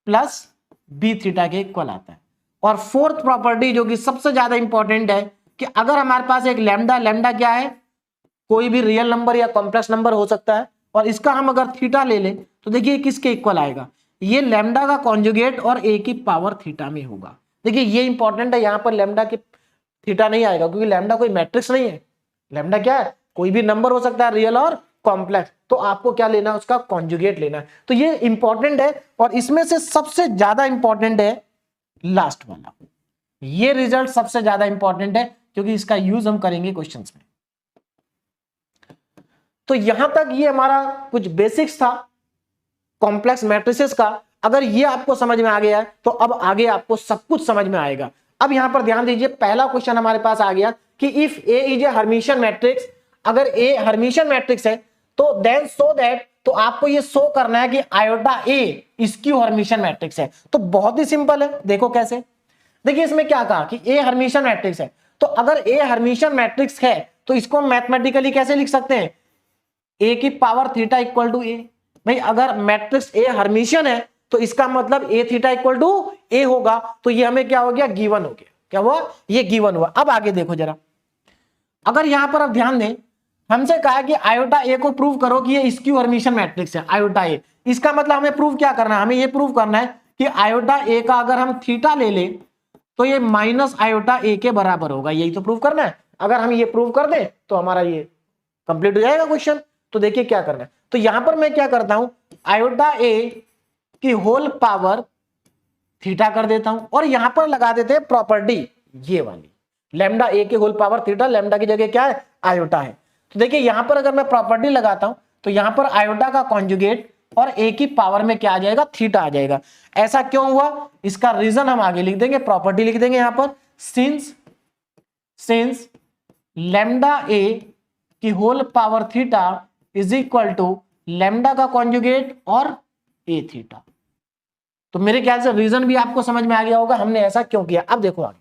plus B theta के इक्वल आता है। और फोर्थ प्रॉपर्टी जो कि सबसे ज्यादा इंपॉर्टेंट है कि अगर हमारे पास एक लैम्डा, लैम्डा क्या है, कोई भी रियल नंबर या कॉम्प्लेक्स नंबर हो सकता है, और इसका हम अगर थीटा ले लें तो देखिए किसके इक्वल आएगा, ये लैम्डा का कॉन्जुगेट और ए की पावर थीटा में होगा। देखिए ये इंपॉर्टेंट है, यहां पर लैम्डा की थीटा नहीं आएगा क्योंकि लैम्डा कोई मैट्रिक्स नहीं है। लैम्डा क्या है, कोई भी नंबर हो सकता है रियल और कॉम्प्लेक्स, तो आपको क्या लेना है, उसका कॉन्जुगेट लेना है। तो ये इंपॉर्टेंट है और इसमें से सबसे ज्यादा इंपॉर्टेंट है लास्ट वाला। ये रिजल्ट सबसे ज्यादा इंपॉर्टेंट है क्योंकि इसका यूज हम करेंगे क्वेश्चंस में। तो यहां तक ये हमारा कुछ बेसिक्स था कॉम्प्लेक्स मैट्रिसेस का। अगर ये आपको समझ में आ गया है तो अब आगे आपको सब कुछ समझ में आएगा। अब यहां पर ध्यान दीजिए, पहला क्वेश्चन हमारे पास आ गया कि if A is a Hermitian matrix, अगर ए हर्मिशियन मैट्रिक्स है तो देन सो दैट, तो आपको ये शो करना है कि आयोटा ए स्क्यू हर्मिशियन मैट्रिक्स है। तो बहुत ही सिंपल है, देखो कैसे। देखिए इसमें क्या कहा कि ए हर्मिशियन मैट्रिक्स है, तो अगर ए हर्मिशियन मैट्रिक्स है तो इसको मैथमेटिकली कैसे लिख सकते हैं, ए की पावर थीटा इक्वल टू ए। भाई अगर मैट्रिक्स ए हर्मिशियन है तो इसका मतलब ए थीटा इक्वल टू ए होगा, तो ये हमें क्या हो गया, गिवन हो गया। क्या हुआ, ये गिवन हुआ। अब आगे देखो जरा, अगर यहां पर आप ध्यान दें, हमसे कहा कि आयोटा ए को प्रूव करो कि ये स्क्यू हर्मिशियन मैट्रिक्स है आयोटा ए। इसका मतलब हमें प्रूव क्या करना है, हमें ये प्रूव करना है कि आयोटा ए का अगर हम थीटा ले लें तो ये माइनस आयोटा ए के बराबर होगा। यही तो प्रूव करना है। अगर हम ये प्रूव कर दें तो हमारा ये कंप्लीट हो जाएगा क्वेश्चन। तो देखिए क्या करना है, तो यहां पर मैं क्या करता हूं, आयोटा ए की होल पावर थीटा कर देता हूं और यहां पर लगा देते हैं प्रॉपर्टी ये वाली, लैम्डा ए के होल पावर थीटा, लैम्डा की जगह क्या है, आयोटा है। तो देखिए यहां पर अगर मैं प्रॉपर्टी लगाता हूं तो यहां पर आयोटा का कॉन्जुगेट और ए की पावर में क्या आ जाएगा, थीटा आ जाएगा। ऐसा क्यों हुआ, इसका रीजन हम आगे लिख देंगे, प्रॉपर्टी लिख देंगे यहां पर, सिंस लैम्डा ए की whole power theta is equal to lambda का कॉन्जुगेट और ए थीटा। तो मेरे ख्याल से रीजन भी आपको समझ में आ गया होगा हमने ऐसा क्यों किया। अब देखो आगे,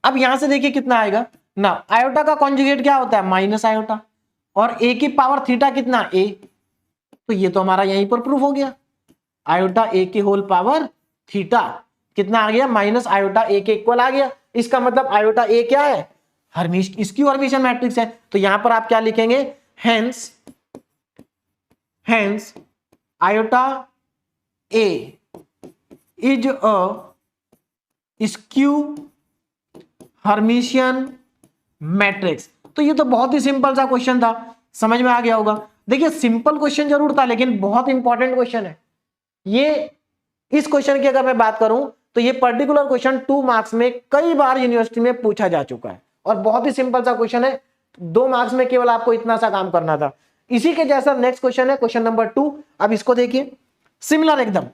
अब यहां से देखिए कितना आएगा ना, आयोटा का कॉन्जुगेट क्या होता है माइनस आयोटा, और ए की पावर थीटा कितना ए, तो ये तो हमारा यहीं पर प्रूफ हो गया, आयोटा ए की होल पावर थीटा कितना आ गया माइनस आयोटा ए के इक्वल आ गया। इसका मतलब आयोटा ए क्या है स्क्यू हर्मिटियन मैट्रिक्स है। तो यहां पर आप क्या लिखेंगे, hence iota A is a skew Hermitian matrix. तो ये तो बहुत ही सिंपल सा क्वेश्चन था, समझ में आ गया होगा। देखिए सिंपल क्वेश्चन जरूर था लेकिन बहुत इंपॉर्टेंट क्वेश्चन है ये। इस क्वेश्चन की अगर मैं बात करूं तो ये पर्टिकुलर क्वेश्चन 2 मार्क्स में कई बार यूनिवर्सिटी में पूछा जा चुका है और बहुत ही सिंपल सा क्वेश्चन है, 2 मार्क्स में केवल आपको इतना सा काम करना था। इसी के जैसा नेक्स्ट क्वेश्चन है क्वेश्चन नंबर 2। अब इसको देखिए, सिमिलर एकदम।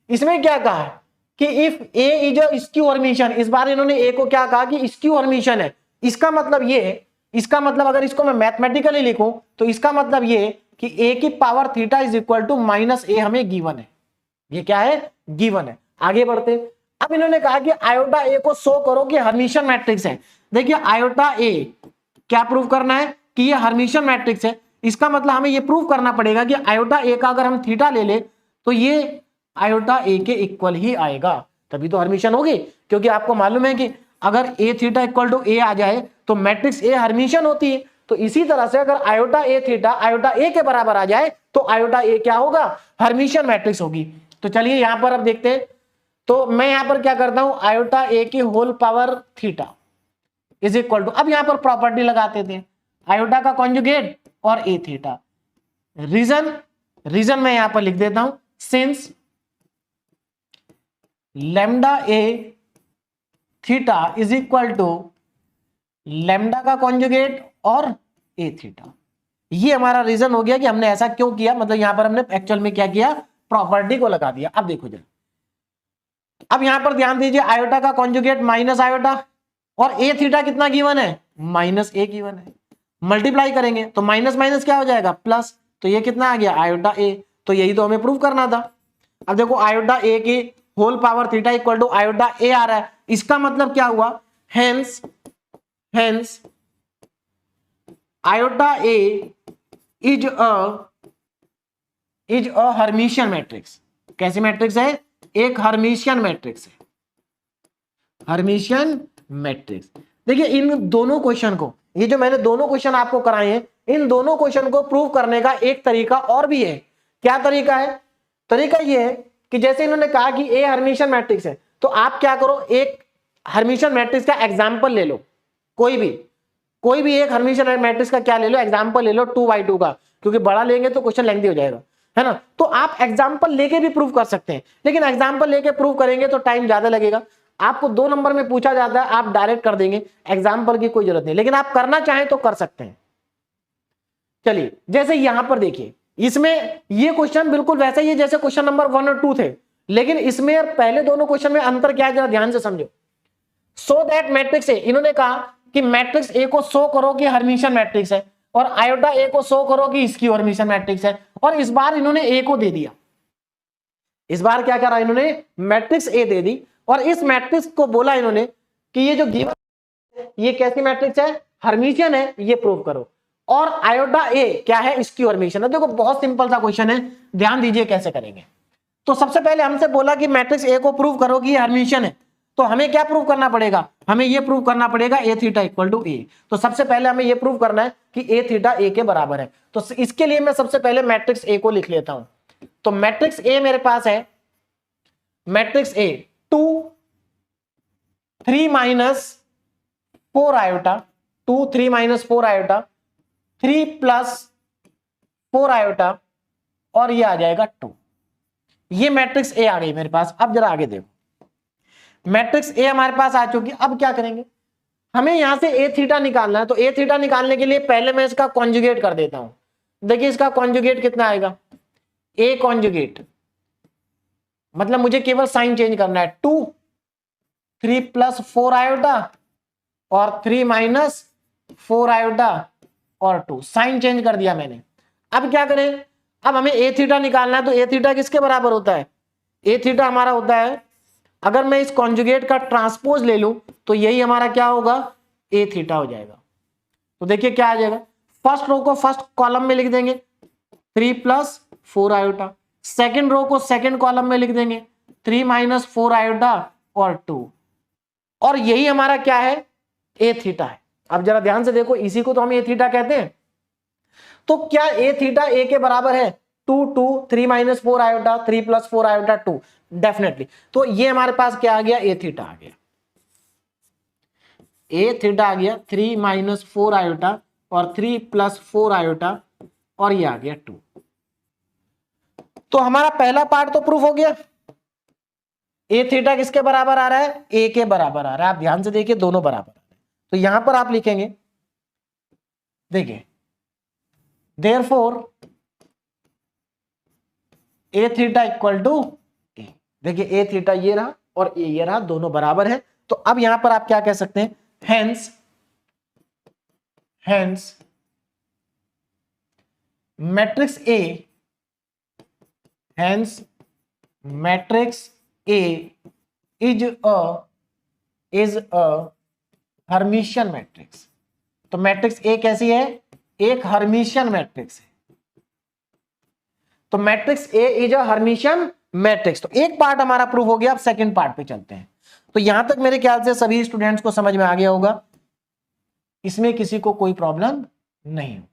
इसमें क्या कहा है कि if A is a skew Hermitian, इस बार इन्होंने ए को क्या कहा कि स्क्यू हर्मिटियन है। इसका मतलब ये है, इसका मतलब अगर इसको मैं मैथमेटिकली लिखूं तो इसका मतलब ये कि ए की power theta is equal to minus A हमें गिवन है। ये क्या है, गिवन है। आगे बढ़ते, अब इन्होंने कहा कि आयोटा ए को शो करो कि हर्मिटियन मैट्रिक्स है। देखिए आयोटा ए क्या प्रूव करना है कि ये हर्मिटियन मैट्रिक्स है। इसका मतलब हमें ये प्रूव करना पड़ेगा कि आयोटा ए का अगर हम थीटा ले ले तो ये आयोटा ए के इक्वल ही आएगा, तभी तो हर्मिटियन होगी। क्योंकि आपको मालूम है कि अगर ए थीटा इक्वल टू ए आ जाए तो मैट्रिक्स ए हर्मिटियन होती है। तो इसी तरह से अगर आयोटा ए थीटा आयोटा ए के बराबर आ जाए तो आयोटा ए क्या होगा, हर्मिटियन मैट्रिक्स होगी। तो चलिए यहां पर अब देखते हैं। तो मैं यहां पर क्या करता हूं, आयोटा ए की whole power theta is equal to, अब यहां पर प्रॉपर्टी लगाते थे आयोटा का कॉन्जुगेट और ए थीटा। रीजन मैं यहां पर लिख देता हूं, since lambda A theta is equal to lambda का कॉन्जुगेट और ए थीटा। ये हमारा रीजन हो गया कि हमने ऐसा क्यों किया, मतलब यहां पर हमने एक्चुअल में क्या किया, प्रॉपर्टी को लगा दिया। अब देखो जरा, अब यहां पर ध्यान दीजिए, आयोटा का कॉन्जुगेट माइनस आयोटा और ए थीटा कितना गिवन है, माइनस ए गिवन है। मल्टीप्लाई करेंगे तो माइनस माइनस क्या हो जाएगा, प्लस। तो ये कितना आ गया, आयोटा ए। तो यही तो हमें प्रूव करना था। अब देखो आयोटा ए की whole power theta equal to iota A आ रहा है। इसका मतलब क्या हुआ, hence iota A is a Hermitian matrix. कैसी मैट्रिक्स है, एक हर्मिटियन मैट्रिक्स है, हर्मिटियन मैट्रिक्स। देखिए इन दोनों क्वेश्चन को, ये जो मैंने दोनों क्वेश्चन आपको कराए हैं, इन दोनों क्वेश्चन को प्रूव करने का एक तरीका और भी है। क्या तरीका है, तरीका ये है कि जैसे इन्होंने कहा कि ए हर्मिटियन मैट्रिक्स है, तो आप क्या करो, एक हर्मिटियन मैट्रिक्स का एग्जांपल ले लो, कोई भी एक हर्मिटियन मैट्रिक्स का क्या ले लो, एग्जांपल ले लो 2x2 का, क्योंकि बड़ा लेंगे तो क्वेश्चन लेंथी हो जाएगा, है ना। तो आप एग्जांपल लेके भी प्रूव कर सकते हैं, लेकिन एग्जांपल लेके प्रूव करेंगे तो टाइम ज्यादा लगेगा। आपको 2 नंबर में पूछा जाता है, आप डायरेक्ट कर देंगे, एग्जांपल की कोई जरूरत नहीं, लेकिन आप करना चाहें तो कर सकते हैं। चलिए जैसे यहां पर देखिए, इसमें ये क्वेश्चन बिल्कुल वैसा ही है जैसे क्वेश्चन नंबर 1 और 2 थे, लेकिन इसमें पहले दोनों क्वेश्चन में अंतर क्या है जरा ध्यान से समझो। सो दैट मैट्रिक्स ए, इन्होंने कहा कि मैट्रिक्स ए को शो करो कि हर्मिटियन मैट्रिक्स है, और आयोटा ए को शो करो कि स्क्यू हर्मिटियन मैट्रिक्स है। और इस बार इन्होंने ए को दे दिया, इस बार क्या करा इन्होंने, मैट्रिक्स ए दे दी, और इस मैट्रिक्स को बोला इन्होंने कि ये जो गिवन, ये कैसी मैट्रिक्स है, हर्मिटियन है, ये प्रूव करो। और आयोटा ए क्या है, स्क्यू हर्मिटियन है। देखो बहुत सिंपल सा क्वेश्चन है, ध्यान दीजिए कैसे करेंगे। तो सबसे पहले हमसे बोला कि मैट्रिक्स ए को प्रूव करो कि ये हर्मिटियन है, तो हमें क्या प्रूव करना पड़ेगा, हमें ये प्रूव करना पड़ेगा ए थीटा इक्वल टू ए। तो सबसे पहले हमें ये प्रूव करना है कि ए थीटा ए के बराबर है। तो इसके लिए मैं सबसे पहले मैट्रिक्स ए को लिख लेता हूं। तो मैट्रिक्स ए मेरे पास है, matrix A 2 3 minus 4 iota, 2 3 minus 4 iota, 3 plus 4 iota, और ये आ जाएगा 2। ये मैट्रिक्स ए आ गई मेरे पास। अब जरा आगे देखो, मैट्रिक्स ए हमारे पास आ चुकी। अब क्या करेंगे, हमें यहां से ए थीटा निकालना है। तो ए थीटा निकालने के लिए पहले मैं इसका कॉन्जुगेट कर देता हूं। देखिए इसका कॉन्जुगेट कितना आएगा, ए कॉन्जुगेट, मतलब मुझे केवल साइन चेंज करना है, 2 3 प्लस 4 आयोटा और 3 माइनस 4 आयोटा और 2, साइन चेंज कर दिया मैंने। अब क्या करें, अब हमें ए थीटा निकालना है। तो ए थीटा किसके बराबर होता है, ए थीटा हमारा होता है, अगर मैं इस कॉन्जुगेट का ट्रांसपोज ले लूं तो यही हमारा क्या होगा, ए थीटा हो जाएगा। तो देखिए क्या आ जाएगा, फर्स्ट रो को फर्स्ट कॉलम में लिख देंगे 3 + 4 आयोटा, सेकेंड रो को सेकेंड कॉलम में लिख देंगे 3 - 4 आयोटा और 2, और यही हमारा क्या है, ए थीटा है। अब जरा ध्यान से देखो, इसी को तो हम ए थीटा कहते हैं। तो क्या ए थीटा ए के बराबर है 2 2 3 - 4 आयोटा 3 + 4 आयोटा 2, डेफिनेटली। तो ये हमारे पास क्या आ गया, ए थीटा आ गया, ए थीटा आ गया 3 - 4 आयोटा और 3 + 4 आयोटा, और ये आ गया 2। तो हमारा पहला पार्ट तो प्रूफ हो गया, ए थीटा किसके बराबर आ रहा है, ए के बराबर आ रहा है। आप ध्यान से देखिए, दोनों बराबर आ रहे हैं। तो यहां पर आप लिखेंगे, देखिए therefore A theta equal to A, देखिए ए थीटा ये रहा और ए ये रहा, दोनों बराबर है। तो अब यहां पर आप क्या कह सकते हैं, hence matrix A, hence matrix A is a Hermitian matrix. तो मैट्रिक्स ए कैसी है, एक हर्मिशियन मैट्रिक्स है। तो matrix A is a Hermitian matrix. तो एक पार्ट हमारा प्रूव हो गया, अब सेकंड पार्ट पे चलते हैं। तो यहां तक मेरे ख्याल से सभी स्टूडेंट्स को समझ में आ गया होगा, इसमें किसी को कोई प्रॉब्लम नहीं होगी।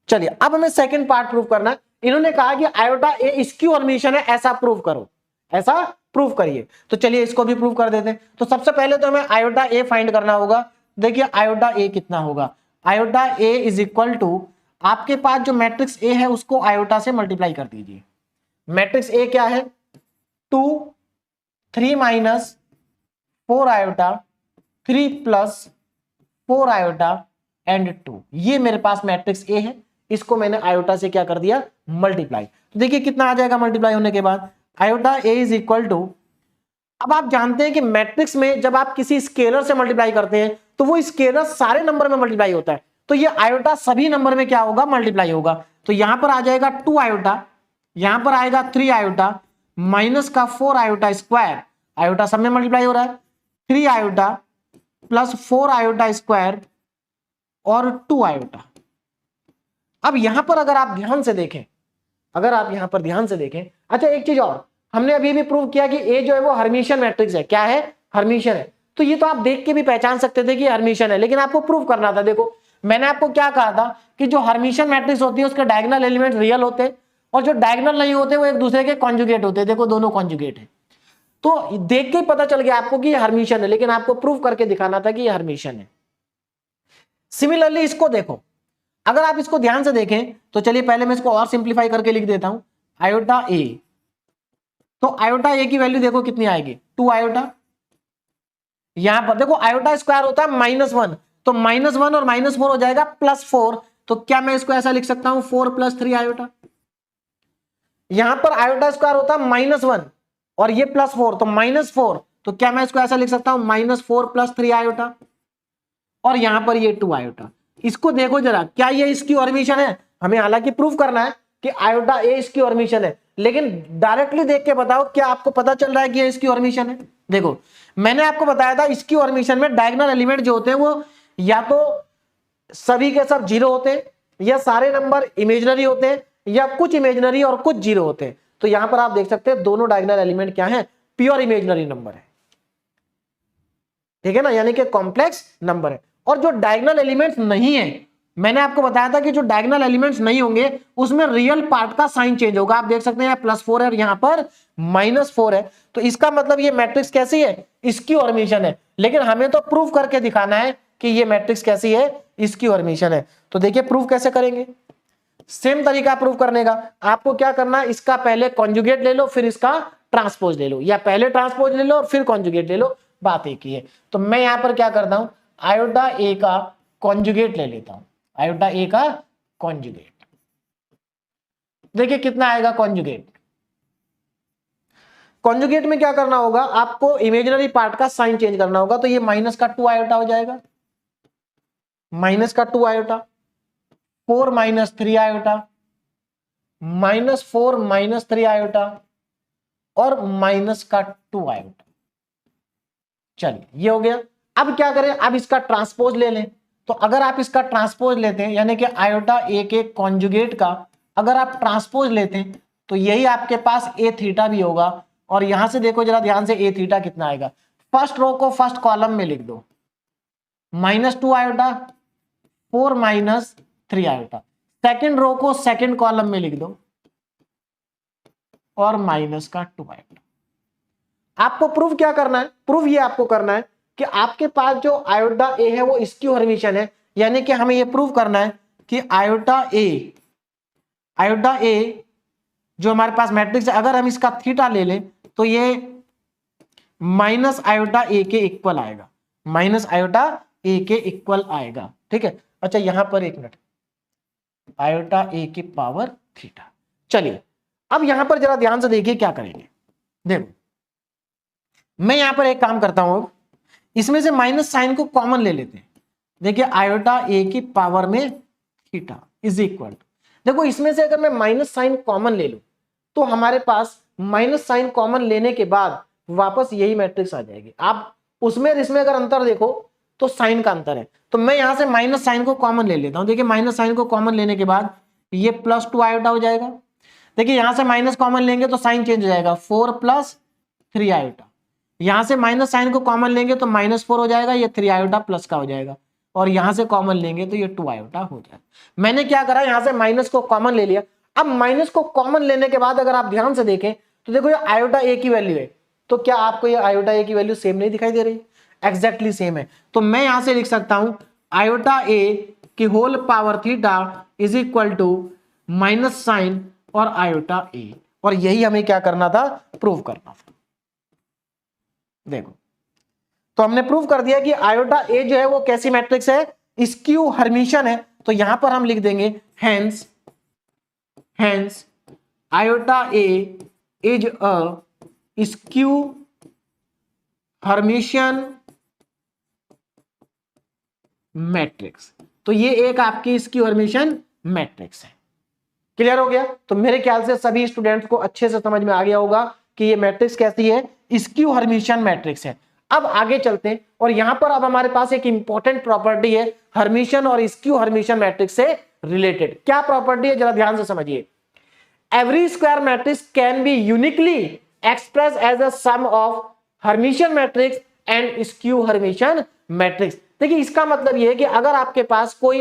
चलिए अब हमें सेकंड पार्ट प्रूव करना है। इन्होंने कहा कि आयोटा ए इसकी हर्मिशियन है, ऐसा प्रूव करो, ऐसा प्रूव करिए। तो चलिए इसको भी प्रूव कर देते हैं। तो सबसे पहले तो हमें आयोटा ए फाइंड करना होगा। देखिए आयोटा ए कितना होगा, iota A is equal to, आपके पास जो मैट्रिक्स ए है उसको आयोटा से मल्टीप्लाई कर दीजिए। मैट्रिक्स ए क्या है, 2 3 - 4 आयोटा 3 + 4 आयोटा एंड 2, ये मेरे पास मैट्रिक्स ए है। इसको मैंने आयोटा से क्या कर दिया, मल्टीप्लाई। तो देखिए कितना आ जाएगा मल्टीप्लाई होने के बाद, iota A is equal to, अब आप जानते हैं कि मैट्रिक्स में जब आप किसी स्केलर से मल्टीप्लाई करते हैं तो वो स्केलर सारे नंबर में मल्टीप्लाई होता है। तो ये आयोटा सभी नंबर में क्या होगा, मल्टीप्लाई होगा। तो यहां पर आ जाएगा 2 आयोटा, यहां पर आएगा 3 आयोटा माइनस का 4 आयोटा स्क्वायर, आयोटा सब में मल्टीप्लाई हो रहा है, 3 आयोटा प्लस 4 आयोटा स्क्वायर और 2 आयोटा। अब यहां पर अगर आप ध्यान से देखें, अगर आप यहां पर ध्यान से देखें, अच्छा एक चीज और, हमने अभी भी प्रूव किया कि ए जो है वो हर्मिशियन मैट्रिक्स है। क्या है, हर्मिशियन है। तो ये तो आप देख के भी पहचान सकते थे कि हर्मिशियन है, लेकिन आपको प्रूव करना था। देखो मैंने आपको क्या कहा था कि जो हर्मिशियन मैट्रिक्स होती है उसके डायगोनल एलिमेंट रियल होते हैं, और जो डायगोनल नहीं होते वो एक दूसरे के कॉन्जुगेट होते हैं। देखो दोनों कॉन्जुगेट है। तो देख के ही पता चल गया आपको कि ये हर्मिशियन है, लेकिन आपको प्रूव करके दिखाना था कि ये हर्मिशियन है। सिमिलरली इसको देखो, अगर आप इसको ध्यान से देखें तो चलिए पहले मैं इसको और सिंप्लीफाई करके लिख देता हूं, आयोटा ए। तो आयोटा ए की वैल्यू देखो कितनी आएगी, 2 आयोटा। यहां पर देखो आयोटा स्क्वायर होता है -1, तो -1 और -4 हो जाएगा +4। तो क्या मैं इसको ऐसा लिख सकता हूं 4 + 3 आयोटा। यहां पर आयोटा स्क्वायर होता है -1 और ये +4, तो -4। तो क्या मैं इसको ऐसा लिख सकता हूं -4 + 3 आयोटा, और यहां पर ये 2 आयोटा। इसको देखो जरा, क्या ये इसकी हर्मिशियन है। हमें हालांकि प्रूफ करना है कि आयोटा ए इसकी हर्मिशियन है, लेकिन डायरेक्टली देख के बताओ क्या आपको पता चल रहा है कि ये इसकी हर्मिशियन है। देखो मैंने आपको बताया था इसकी हर्मिशियन में डायगोनल एलिमेंट जो होते हैं वो या तो सभी के सब 0 होते हैं, या सारे नंबर इमेजिनरी होते हैं, या कुछ इमेजिनरी और कुछ 0 होते हैं। तो यहां पर आप देख सकते हैं दोनों डायगोनल एलिमेंट क्या है, प्योर इमेजिनरी नंबर है, ठीक है ना, यानी कि कॉम्प्लेक्स नंबर है। और जो डायगोनल एलिमेंट्स नहीं है, मैंने आपको बताया था कि जो डायगोनल एलिमेंट्स नहीं होंगे उसमें रियल पार्ट का साइन चेंज होगा। आप देख सकते हैं यहाँ +4 है और यहाँ पर -4 है। तो इसका मतलब ये मैट्रिक्स कैसी है, इसकी हर्मिशियन है। लेकिन हमें तो प्रूव करके दिखाना है कि ये मैट्रिक्स कैसी है, इसकी हर्मिशियन है। तो देखिए प्रूव कैसे करेंगे, सेम तरीका प्रूव करने का। आपको क्या करना है, इसका पहले कॉन्जुगेट ले लो फिर इसका ट्रांसपोज ले लो, या पहले ट्रांसपोज ले लो और फिर कॉन्जुगेट ले लो, बात एक ही है। तो मैं यहां पर क्या करता हूं, आयोटा ए का कॉन्जुगेट ले लेता हूं, आयोटा ए का कॉन्जुगेट। देखिए कितना आएगा कॉन्जुगेट। कॉन्जुगेट में क्या करना होगा, आपको इमेजिनरी पार्ट का साइन चेंज करना होगा। तो ये माइनस का 2 आयोटा हो जाएगा, माइनस का 2 आयोटा, 4 - 3 आयोटा, -4 - 3 आयोटा, और माइनस का 2 आयोटा। चलिए ये हो गया। अब क्या करें, अब इसका ट्रांसपोज ले लें। तो अगर आप इसका ट्रांसपोज लेते हैं यानी कि आयोटा ए के कॉन्जुगेट का अगर आप ट्रांसपोज लेते हैं तो यही आपके पास ए थीटा भी होगा। और यहां से देखो जरा ध्यान से ए थीटा कितना आएगा। फर्स्ट रो को फर्स्ट कॉलम में लिख दो, -2 आयोटा 4 - 3 आयोटा। सेकेंड रो को सेकेंड कॉलम में लिख दो और माइनस का 2 आयोटा। आपको प्रूफ क्या करना है, प्रूफ ये आपको करना है कि आपके पास जो आयोटा ए है वो स्क्यू हर्मिशन है। यानी कि हमें ये प्रूफ करना है कि आयोटा ए जो हमारे पास मैट्रिक्स है, अगर हम इसका थीटा ले लें तो ये माइनस आयोटा ए के इक्वल आएगा, माइनस आयोटा ए के इक्वल आएगा। ठीक है, अच्छा यहां पर एक मिनट, आयोटा ए की पावर थीटा। चलिए अब यहां पर जरा ध्यान से देखिए क्या करेंगे। देखो मैं यहां पर एक काम करता हूं, इसमें से माइनस साइन को कॉमन ले लेते हैं। देखिए आयोटा ए की पावर में थीटा इज इक्वल, देखो इसमें से अगर मैं माइनस साइन कॉमन ले लूं तो हमारे पास माइनस साइन कॉमन लेने के बाद वापस यही मैट्रिक्स आ जाएगी। आप उसमें इसमें अगर अंतर देखो तो साइन का अंतर है। तो मैं यहां से माइनस साइन को कॉमन ले लेता हूं। देखिए माइनस साइन को कॉमन लेने के बाद ये +2 आयोटा हो जाएगा। देखिए यहां से माइनस कॉमन लेंगे तो साइन चेंज हो जाएगा, 4 + 3 आयोटा। यहां से माइनस साइन को कॉमन लेंगे तो -4 हो जाएगा, ये 3 आयोटा प्लस का हो जाएगा। और यहां से कॉमन लेंगे तो ये 2 आयोटा हो जाएगा। मैंने क्या करा, यहां से माइनस को कॉमन ले लिया। अब माइनस को कॉमन लेने के बाद अगर आप ध्यान से देखें तो देखो ये आयोटा ए की वैल्यू है, तो क्या आपको ये आयोटा ए की वैल्यू सेम नहीं दिखाई दे रही? एग्जैक्टली सेम है। तो मैं यहां से लिख सकता हूं आयोटा ए की whole power theta is equal to minus sine और आयोटा ए। और यही हमें क्या करना था, प्रूव करना था। देखो तो हमने प्रूव कर दिया कि आयोटा ए जो है वो कैसी मैट्रिक्स है, स्क्यू हर्मिशन है। तो यहां पर हम लिख देंगे hence iota A is a skew Hermitian matrix. तो ये एक आपकी स्क्यू हर्मिशन मैट्रिक्स है। क्लियर हो गया? तो मेरे ख्याल से सभी स्टूडेंट्स को अच्छे से समझ में आ गया होगा कि ये मैट्रिक्स कैसी है, स्क्यू हर्मिशन मैट्रिक्स है। अब आगे चलते हैं और यहां पर अब हमारे पास एक इंपॉर्टेंट प्रॉपर्टी है हर्मिशन और स्क्यू हर्मिशन मैट्रिक्स से रिलेटेड। क्या प्रॉपर्टी है, जरा ध्यान से समझिए। Every square matrix can be uniquely express as a sum of Hermitian matrix and skew Hermitian matrix. देखिए इसका मतलब यह है कि अगर आपके पास कोई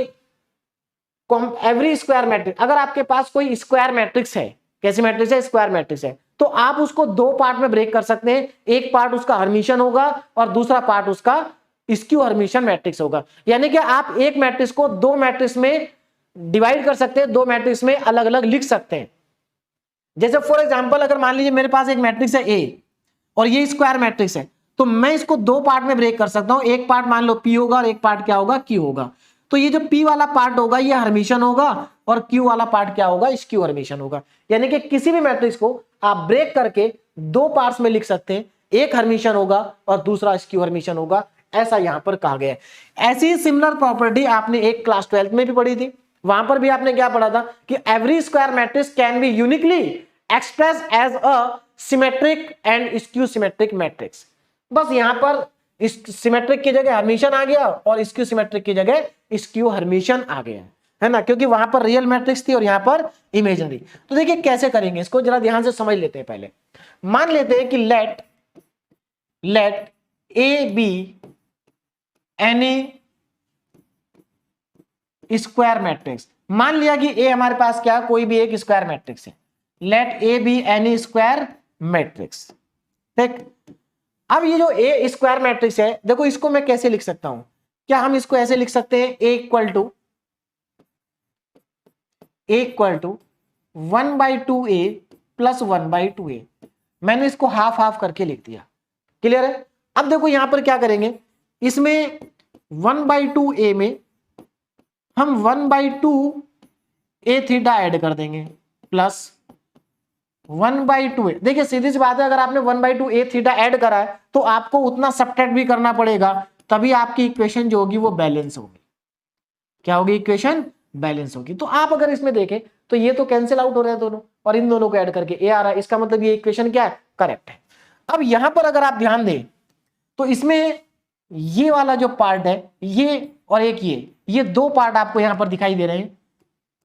एवरी स्क्वायर मैट्रिक्स, अगर आपके पास कोई स्क्वायर मैट्रिक्स है, कैसी मैट्रिक्स है, स्क्वायर मैट्रिक्स है, तो आप उसको दो पार्ट में ब्रेक कर सकते हैं। एक पार्ट उसका हर्मिशन होगा और दूसरा पार्ट उसका स्क्यू हर्मिशन मैट्रिक्स होगा। यानी कि आप एक मैट्रिक्स को दो मैट्रिक्स में डिवाइड कर सकते हैं, दो मैट्रिक्स में अलग अलग लिख सकते हैं। जैसे फॉर एग्जांपल अगर मान लीजिए मेरे पास एक मैट्रिक्स है ए और ये स्क्वायर मैट्रिक्स है, तो मैं इसको दो पार्ट में ब्रेक कर सकता हूं। एक पार्ट मान लो पी होगा और एक पार्ट क्या होगा, क्यू होगा। तो ये जो पी वाला पार्ट होगा ये हर्मिशन होगा और क्यू वाला पार्ट क्या होगा, स्क्यू हर्मिशन होगा। यानी कि किसी भी मैट्रिक्स को आप ब्रेक करके दो पार्ट्स में लिख सकते हैं, एक हर्मिशन होगा और दूसरा स्क्यू हर्मिशन होगा, ऐसा यहां पर कहा गया है। ऐसी सिमिलर प्रॉपर्टी आपने एक क्लास 12th में भी पढ़ी थी। वहां पर भी आपने क्या पढ़ा था कि every square matrix can be uniquely express as a symmetric and skew symmetric matrix. बस यहां पर सिमेट्रिक की जगह हर्मिशन आ गया और स्क्यू सिमेट्रिक की जगह स्क्यू हर्मिशन आ गया है ना, क्योंकि वहां पर रियल मैट्रिक्स थी और यहां पर इमेजिनरी। तो देखिए कैसे करेंगे इसको, जरा ध्यान से समझ लेते हैं। पहले मान लेते हैं कि let A be any square matrix. मान लिया कि ए हमारे पास क्या, कोई भी एक स्क्वायर मैट्रिक्स है। Let A be any square matrix. ठीक, अब ये जो ए स्क्वायर मैट्रिक्स है, देखो इसको मैं कैसे लिख सकता हूं। क्या हम इसको ऐसे लिख सकते हैं, ए equal to 1/2a plus 1/2a। मैंने इसको हाफ हाफ करके लिख दिया। क्लियर है? अब देखो यहां पर क्या करेंगे, इसमें 1/2a में हम 1/2a थीटा ऐड कर देंगे प्लस 1/2a। देखिए सीधी सी बात है, अगर आपने 1/2a थीटा ऐड करा है तो आपको उतना सब्ट्रैक्ट भी करना पड़ेगा, तभी आपकी इक्वेशन जो होगी वो बैलेंस होगी। क्या होगी, इक्वेशन बैलेंस होगी। तो आप अगर इसमें देखें तो ये तो कैंसिल आउट हो रहे हैं दोनों, और इन दोनों को ऐड करके ए आ रहा है। इसका मतलब ये इक्वेशन क्या है, करेक्ट है। अब यहां पर अगर आप ध्यान दें तो इसमें ये वाला जो पार्ट है ये और एक ये दो पार्ट आपको यहां पर दिखाई दे रहे हैं,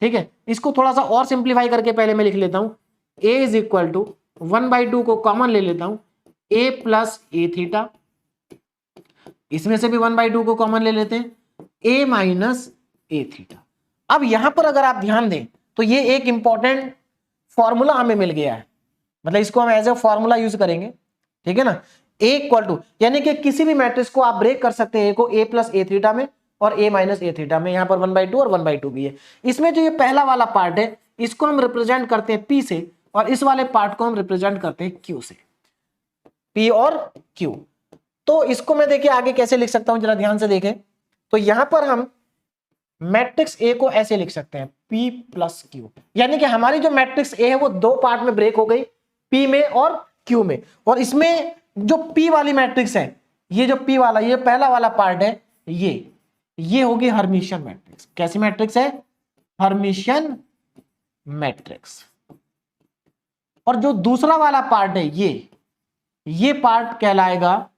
ठीक है। इसको थोड़ा सा और सिंप्लीफाई करके पहले मैं लिख लेता हूं, a इज इक्वल टू 1/2 को कॉमन ले लेता हूं, a प्लस ए थीटा, इसमें से भी 1/2 को कॉमन ले लेते हैं, a माइनस ए थीटा। अब यहां पर अगर आप ध्यान दें तो ये एक इंपॉर्टेंट फॉर्मूला हमें मिल गया है, मतलब इसको हम एज ए फॉर्मूला यूज करेंगे, ठीक है ना। a इक्वल टू यानी कि किसी भी मैट्रिक्स को आप ब्रेक कर सकते हैं, a को a प्लस ए थीटा में और a माइनस ए थीटा में, यहां पर 1/2 और 1/2 भी है। इसमें जो ये पहला वाला पार्ट है इसको हम रिप्रेजेंट करते हैं p से और इस वाले पार्ट को हम रिप्रेजेंट करते हैं q से, p और q। तो इसको मैं देखिए आगे कैसे लिख सकता हूं, जरा ध्यान से देखें। तो यहां पर हम मैट्रिक्स ए को ऐसे लिख सकते हैं p प्लस क्यू, यानी कि हमारी जो मैट्रिक्स ए है वो दो पार्ट में ब्रेक हो गई, p में और q में। और इसमें जो p वाली मैट्रिक्स है, ये जो p वाला ये पहला वाला पार्ट है, ये होगी हर्मिशियन मैट्रिक्स। कैसी मैट्रिक्स है? Hermitian matrix. और जो दूसरा वाला पार्ट है ये पार्ट कहलाएगा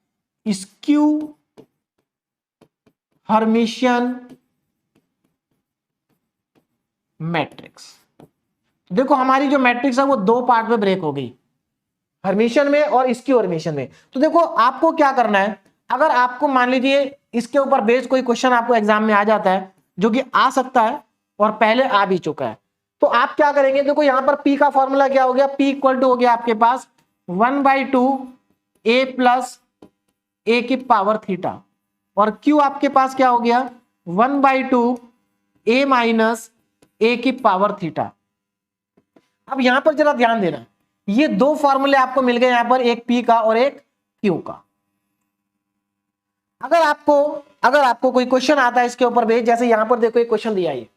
स्क्यू हर्मिशियन मैट्रिक्स। देखो हमारी जो मैट्रिक्स है वो दो पार्ट में ब्रेक हो गई, हर्मिशियन में और स्क्यू हर्मिशियन में। तो देखो आपको क्या करना है, अगर आपको मान लीजिए इसके ऊपर बेस्ड कोई क्वेश्चन आपको एग्जाम में आ जाता है, जो कि आ सकता है और पहले आ भी चुका है, तो आप क्या करेंगे, देखो यहां पर p का फॉर्मूला क्या हो गया, p इक्वल टू हो गया आपके पास 1/2 a प्लस ए की पावर थीटा, और q आपके पास क्या हो गया 1/2 a माइनस ए की पावर थीटा। अब यहां पर जरा ध्यान देना, ये दो फॉर्मूले आपको मिल गए यहां पर, एक p का और एक q का। अगर आपको कोई क्वेश्चन आता है इसके ऊपर बेस, जैसे यहां पर देखो एक क्वेश्चन दिया है,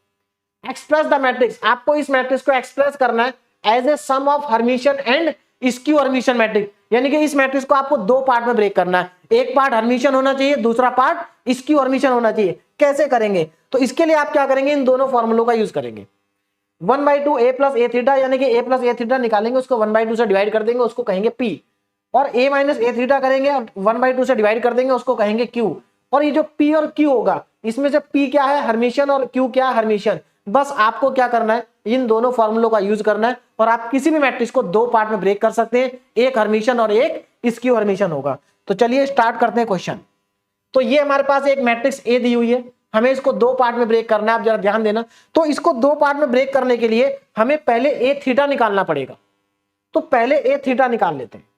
एक्सप्रेस द मैट्रिक्स, आपको इस मैट्रिक्स को एक्सप्रेस करना है as a sum of Hermitian and skew Hermitian matrix, यानी कि इस मैट्रिक्स को आपको दो पार्ट में ब्रेक करना है, एक पार्ट हर्मिशियन होना चाहिए, दूसरा पार्ट स्क्यू हर्मिशियन होना चाहिए। कैसे करेंगे? तो इसके लिए आप क्या करेंगे, इन दोनों फॉर्मूलों का यूज करेंगे। 1/2 a प्लस ए थीटा, यानी कि a प्लस ए थीटा निकालेंगे, उसको 1/2 से डिवाइड कर देंगे, उसको कहेंगे p, और a माइनस ए थीटा करेंगे 1/2 से डिवाइड कर देंगे, उसको कहेंगे q। और ये जो p और q होगा, इसमें से p क्या है हर्मिशियन और q क्या है हर्मिशियन। बस आपको क्या करना है, इन दोनों फॉर्मूलों का यूज करना है और आप किसी भी मैट्रिक्स को दो पार्ट में ब्रेक कर सकते हैं, एक हर्मिशियन और एक स्क्यू हर्मिशियन होगा। तो चलिए स्टार्ट करते हैं क्वेश्चन। तो ये हमारे पास एक मैट्रिक्स ए दी हुई है, हमें इसको दो पार्ट में ब्रेक करना है। आप जरा ध्यान देना, तो इसको दो पार्ट में ब्रेक करने के लिए हमें पहले ए थीटा निकालना पड़ेगा। तो पहले ए थीटा निकाल लेते हैं।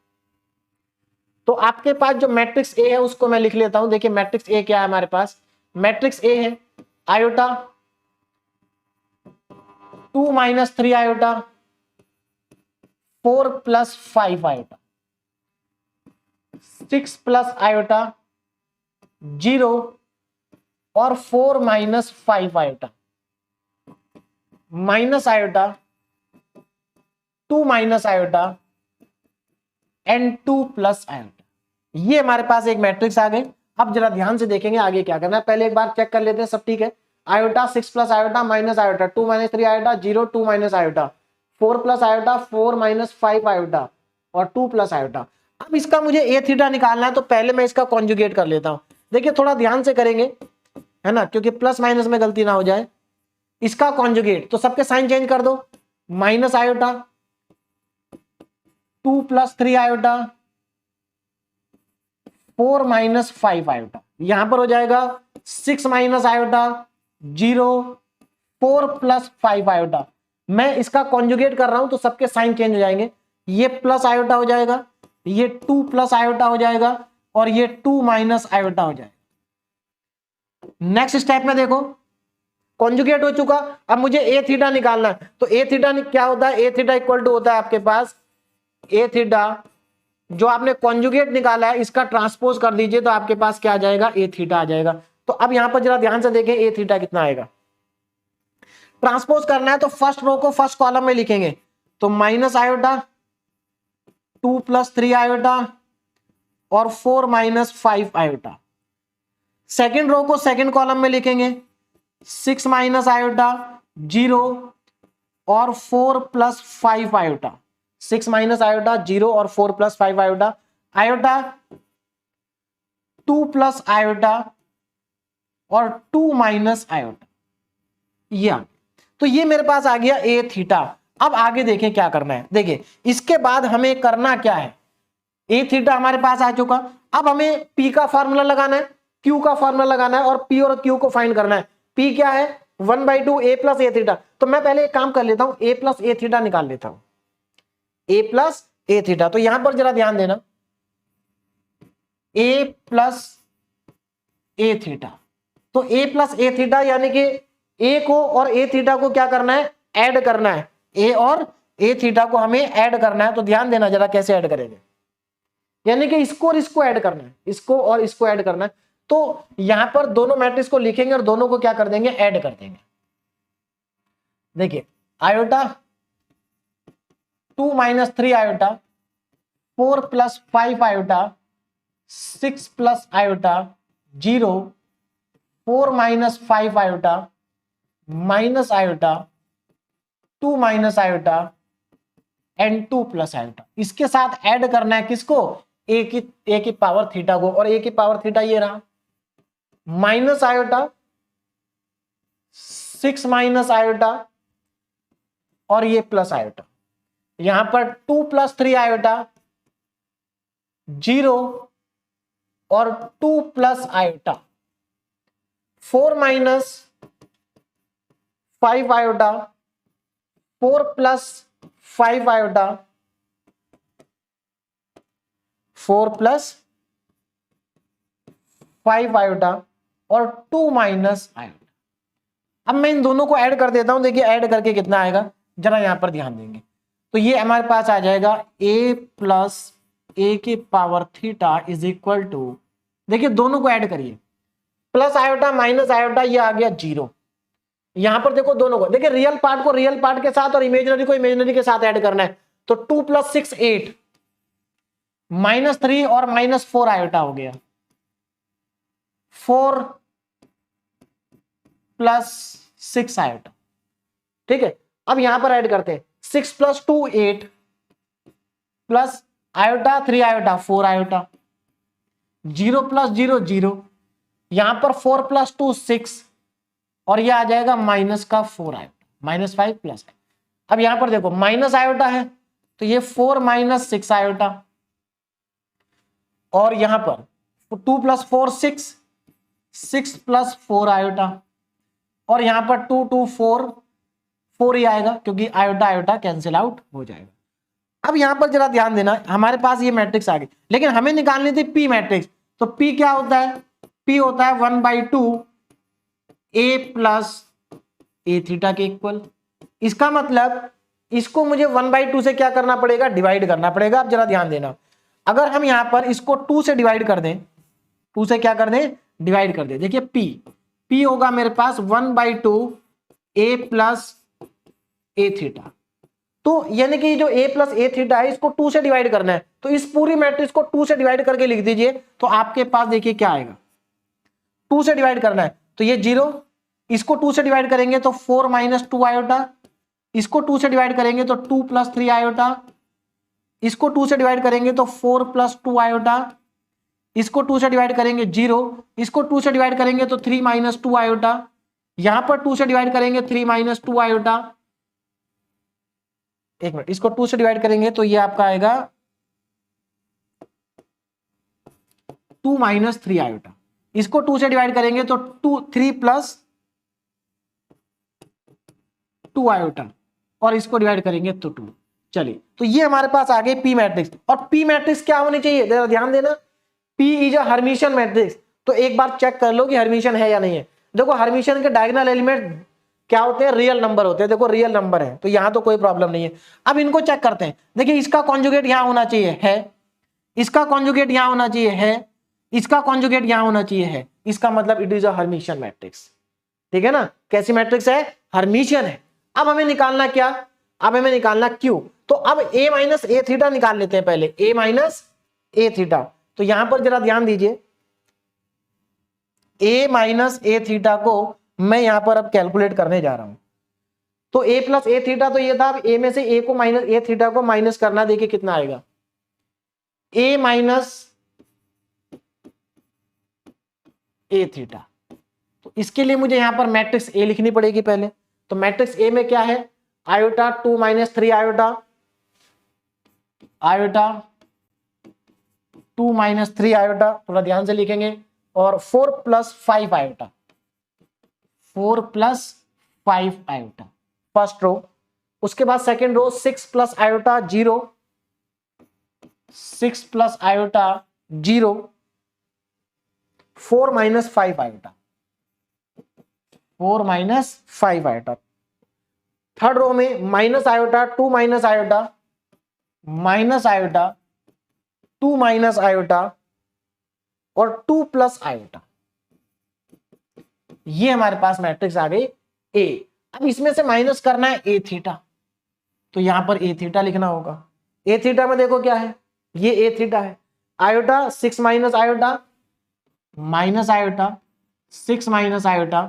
तो आपके पास जो मैट्रिक्स ए है उसको मैं लिख लेता हूं। देखिए मैट्रिक्स ए क्या है हमारे पास, मैट्रिक्स ए है iota 2 minus 3 iota 4 plus 5 iota 6 plus iota 0 और 4 minus 5 iota minus iota 2 minus iota and 2 plus iota. ये हमारे पास एक मैट्रिक्स आ गई। अब जरा ध्यान से देखेंगे आगे क्या करना है, पहले एक बार चेक कर लेते हैं सब ठीक है। Iota 6 plus iota minus iota 2 minus 3 iota 0 2 minus iota 4 plus iota 4 minus 5 iota और 2 प्लस आयोटा। अब इसका मुझे ए थीटा निकालना है, तो पहले मैं इसका कॉन्जुगेट कर लेता हूं। देखिए थोड़ा ध्यान से करेंगे, है ना, क्योंकि प्लस माइनस में गलती ना हो जाए। इसका कॉन्जुगेट, तो सबके साइन चेंज कर दो, minus iota 2 plus 3 iota 4 minus 5 iota, यहां पर हो जाएगा 6 माइनस आयोटा 0 4 प्लस 5 आयोटा। मैं इसका कॉन्जुगेट कर रहा हूं तो सबके साइन चेंज हो जाएंगे, ये प्लस आयोटा हो जाएगा, ये 2 प्लस आयोटा हो जाएगा और ये 2 माइनस आयोटा हो जाएगा। नेक्स्ट स्टेप में देखो कॉन्जुगेट हो चुका, अब मुझे ए थीटा निकालना है। तो ए थीटा क्या होता है, ए थीटा इक्वल टू होता है आपके पास ए थीटा, जो आपने कॉन्जुगेट निकाला है इसका ट्रांसपोज कर दीजिए तो आपके पास क्या आ जाएगा, ए थीटा आ जाएगा। तो अब यहां पर जरा ध्यान से देखें ए थीटा कितना आएगा। ट्रांसपोज करना है तो फर्स्ट रो को फर्स्ट कॉलम में लिखेंगे, तो माइनस आयोटा 2 प्लस 3 आयोटा और 4 माइनस 5 आयोटा। सेकेंड रो को सेकेंड कॉलम में लिखेंगे, 6 माइनस आयोटा 0 और 4 प्लस 5 आयोटा। 6 माइनस आयोटा 0 और 4 plus 5 iota, iota 2 plus iota और 2 माइनस आयोटा, ये तो ये मेरे पास आ गया ए थीटा। अब आगे देखें क्या करना है। देखिए इसके बाद हमें करना क्या है, ए थीटा हमारे पास आ चुका, अब हमें पी का फॉर्मूला लगाना है, क्यू का फॉर्मूला लगाना है और पी और क्यू को फाइंड करना है। पी क्या है 1/2 ए प्लस ए थीटा। तो मैं पहले एक काम कर लेता हूं, ए प्लस ए थीटा निकाल लेता हूं, ए प्लस ए थीटा। तो यहां पर जरा ध्यान देना, ए प्लस ए थीटा, तो ए प्लस ए थीटा यानी कि ए को और ए थीटा को क्या करना है, ऐड करना है। ए और ए थीटा को हमें ऐड करना है। तो ध्यान देना जरा कैसे ऐड करेंगे, यानी कि इसको और इसको ऐड करना है, इसको और इसको ऐड करना है। तो यहां पर दोनों मैट्रिक्स को लिखेंगे और दोनों को क्या कर देंगे, ऐड कर देंगे। देखिए iota 2 minus 3 iota, 4 plus 5 iota, 6 plus iota, 0, 4 minus 5 iota, minus iota, 2 minus iota and 2 plus iota. इसके साथ ऐड करना है किसको, ए की पावर थीटा को, और ए की पावर थीटा ये रहा, माइनस आयोटा, 6 माइनस आयोटा और ये प्लस आयोटा। यहां पर 2 प्लस 3 आयोटा, 0 और 2 plus iota, 4 minus 5 iota, 4 plus 5 iota, 4 plus 5 iota और 2 माइनस आयोटा। अब मैं इन दोनों को ऐड कर देता हूं। देखिए ऐड करके कितना आएगा, जरा यहां पर ध्यान देंगे। तो ये हमारे पास आ जाएगा a प्लस ए की power theta is equal to, देखिए दोनों को ऐड करिए, प्लस आयोटा माइनस आयोटा, ये आ गया 0। यहां पर देखो दोनों को, देखिए रियल पार्ट को रियल पार्ट के साथ और इमेजिनरी को इमेजिनरी के साथ ऐड करना है। तो 2 प्लस 6 8, माइनस 3 और माइनस 4 आयोटा हो गया, 4 प्लस 6 आयोटा। ठीक है, अब यहां पर ऐड करते हैं, 6 plus 2 8 plus iota 3 iota 4 iota, 0 plus 0 0, यहां पर 4 प्लस 2 6 और यह आ जाएगा माइनस का 4 आयोटा, माइनस 5 प्लस। अब यहां पर देखो माइनस आयोटा है तो ये 4 माइनस 6 आयोटा, और यहां पर 2 प्लस 4 6, 6 प्लस 4 आयोटा, और यहां पर 2 2 4 4 ही आएगा क्योंकि आयोटा आयोटा कैंसिल आउट हो जाएगा। अब यहां पर जरा ध्यान देना, हमारे पास ये मैट्रिक्स आ गई, लेकिन हमें निकालनी थी पी मैट्रिक्स। तो पी क्या होता है, पी होता है 1/2 ए प्लस ए थीटा के इक्वल। इसका मतलब इसको मुझे 1/2 से क्या करना पड़ेगा, डिवाइड करना पड़ेगा। अब जरा ध्यान देना, अगर हम यहां पर इसको 2 से डिवाइड कर दें, 2 से क्या कर दें, डिवाइड कर दें। देखिए पी होगा मेरे पास 1/2 ए प्लस ए थीटा। तो यानी कि जो a प्लस ए थीटा है इसको 2 से डिवाइड करना है, तो इस पूरी मैट्रिक्स को 2 से डिवाइड करके लिख दीजिए। तो आपके पास देखिए क्या आएगा, 2 से डिवाइड करना है तो ये 0, इसको 2 से डिवाइड करेंगे तो 4 माइनस 2 आयोटा, इसको 2 से डिवाइड करेंगे तो 2 प्लस 3 आयोटा, इसको 2 से डिवाइड करेंगे तो 4 प्लस 2 आयोटा, इसको 2 से डिवाइड करेंगे 0, इसको 2 से डिवाइड करेंगे तो 3 माइनस 2 आयोटा, यहां पर 2 से डिवाइड करेंगे 3 माइनस 2 आयोटा, एक मिनट, इसको 2 से डिवाइड करेंगे तो ये आपका आएगा 2 माइनस 3 आयोटा, इसको 2 से डिवाइड करेंगे तो 3 प्लस 2 आयोटा, और इसको डिवाइड करेंगे तो 2। चलिए, तो ये हमारे पास आ गए पी मैट्रिक्स। और पी मैट्रिक्स क्या होनी चाहिए, जरा ध्यान देना, P is a Hermitian matrix. तो एक बार चेक कर लो कि हर्मिशियन है या नहीं है। देखो हर्मिशियन के डायगोनल एलिमेंट क्या होते हैं, रियल नंबर होते हैं। देखो रियल नंबर है तो यहां तो कोई प्रॉब्लम नहीं है। अब इनको चेक करते हैं। देखिए इसका कॉन्जुगेट यहां होना चाहिए है, इसका कॉन्जुगेट यहां होना चाहिए है, इसका कॉन्जुगेट यहां होना चाहिए है। इसका मतलब it is a Hermitian matrix. ठीक है ना, कैसी मैट्रिक्स है, हर्मिशियन है। अब हमें निकालना क्या, अब हमें निकालना क्यू। तो अब a माइनस ए थीटा निकाल लेते हैं पहले, a माइनस ए थीटा। तो यहां पर जरा ध्यान दीजिए, a माइनस ए थीटा को मैं यहां पर अब कैलकुलेट करने जा रहा हूं। तो a प्लस ए थीटा तो ये था। अब a में से a को माइनस ए थीटा को माइनस करना, देखिए कितना आएगा, a माइनस ए थीटा। तो इसके लिए मुझे यहां पर मैट्रिक्स a लिखनी पड़ेगी पहले। तो मैट्रिक्स a में क्या है, iota 2 minus 3 iota, iota 2 minus 3 iota, थोड़ा ध्यान से लिखेंगे, और 4 plus 5 iota, 4 plus 5 iota first row. उसके बाद second row 6 plus iota 0, 6 plus iota 0, 4 minus 5 iota, 4 minus 5 iota. Third row में minus iota 2 minus iota, minus iota 2 minus iota और 2 plus iota. ये हमारे पास मैट्रिक्स आ गई ए। अब इसमें से माइनस करना है ए थीटा, तो यहां पर ए थीटा लिखना होगा। ए थीटा में देखो क्या है, ये ए थीटा है, iota 6 minus iota, minus iota 6 minus iota,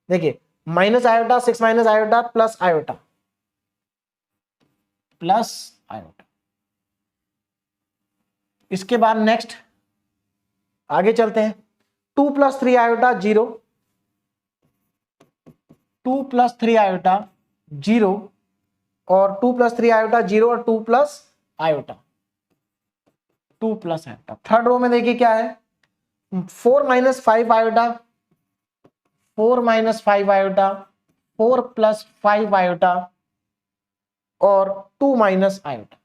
देखिए minus iota 6 minus iota plus iota, plus iota. इसके बाद नेक्स्ट आगे चलते हैं, 2 प्लस 3 आयोटा 0, 2 प्लस 3 आयोटा 0 और 2 प्लस 3 आयोटा 0 और 2 plus iota, 2 plus iota. Third row में देखिए क्या है, 4 minus 5 iota, 4 minus 5 iota, 4 plus 5 iota और 2 माइनस आयोटा।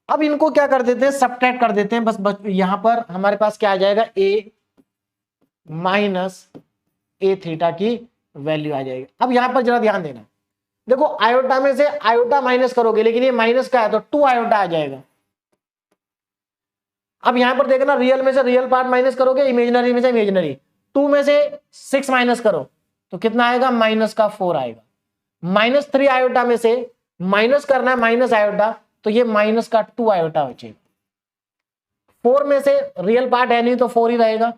अब इनको क्या कर देते हैं, सब्ट्रैक्ट कर देते हैं। बस यहां पर हमारे पास क्या आ जाएगा, a माइनस ए थीटा की वैल्यू आ जाएगी। अब यहां पर जरा ध्यान देना, देखो आयोटा में से आयोटा माइनस करोगे, लेकिन ये माइनस का है तो 2 आयोटा आ जाएगा। अब यहां पर देखना, रियल में से रियल पार्ट माइनस करोगे, इमेजिनरी में से इमेजिनरी, 2 में से 6 माइनस करो तो कितना आएगा, माइनस का 4 आएगा। माइनस 3 आयोटा में से माइनस करना है माइनस आयोटा, तो ये माइनस का 2 आयोटा हो जाएगा। 4 में से रियल पार्ट है नहीं तो 4 ही रहेगा,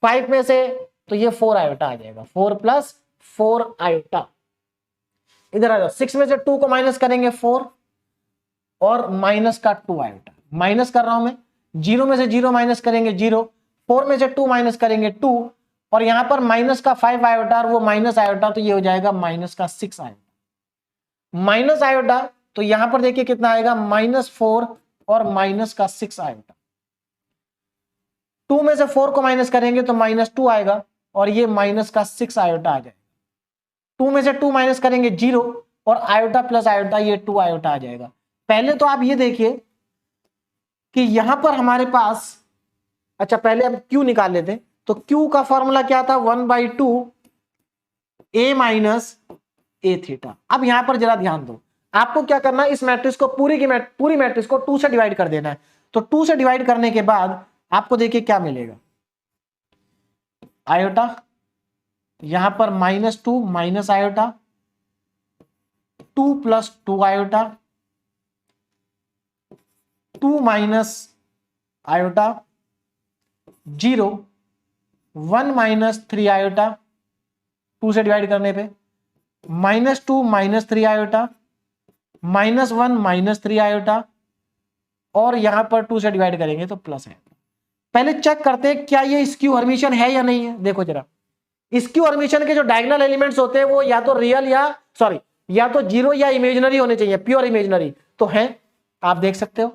5 में से तो ये 4 आयोटा आ जाएगा, 4 प्लस 4 आयोटा। इधर आ जाओ, 6 में से 2 को माइनस करेंगे 4 और माइनस का 2 आयोटा, माइनस कर रहा हूं मैं। 0 में से 0 माइनस करेंगे 0, 4 में से 2 माइनस करेंगे 2 और यहां पर माइनस का 5 आयोटा और वो माइनस आयोटा, तो ये हो जाएगा माइनस का 6 आयोटा। माइनस आयोटा तो यहां पर देखिए कितना आएगा, -4 और माइनस का 6 आयोटा। 2 में से 4 को माइनस करेंगे तो -2 आएगा और ये माइनस का 6 आयोटा आ जाएगा। 2 में से 2 माइनस करेंगे 0 और आयोटा प्लस आयोटा, ये 2 आयोटा आ जाएगा। पहले तो आप ये देखिए कि यहां पर हमारे पास, अच्छा पहले हम Q निकाल लेते हैं। तो Q का फॉर्मूला क्या था, 1/2 a माइनस ए थीटा। अब यहां पर जरा ध्यान दो, आपको क्या करना है, इस मैट्रिक्स को पूरी मैट्रिक्स को 2 से डिवाइड कर देना है। तो 2 से डिवाइड करने के बाद आपको देखिए क्या मिलेगा, आयोटा, यहां पर -2 minus iota, 2 plus 2 iota, 2 minus iota, 0, 1 minus 3 iota, 2 से डिवाइड करने पे, -2 माइनस 3 आयोटा, -1 माइनस 3 आयोटा और यहां पर 2 से डिवाइड करेंगे तो प्लस है। पहले चेक करते हैं क्या ये स्क्यू हर्मिशियन है या नहीं है। देखो जरा, स्क्यू हर्मिशियन के जो डायगोनल एलिमेंट्स होते हैं वो या तो रियल या तो जीरो या इमेजिनरी होने चाहिए, प्योर इमेजिनरी तो है, आप देख सकते हो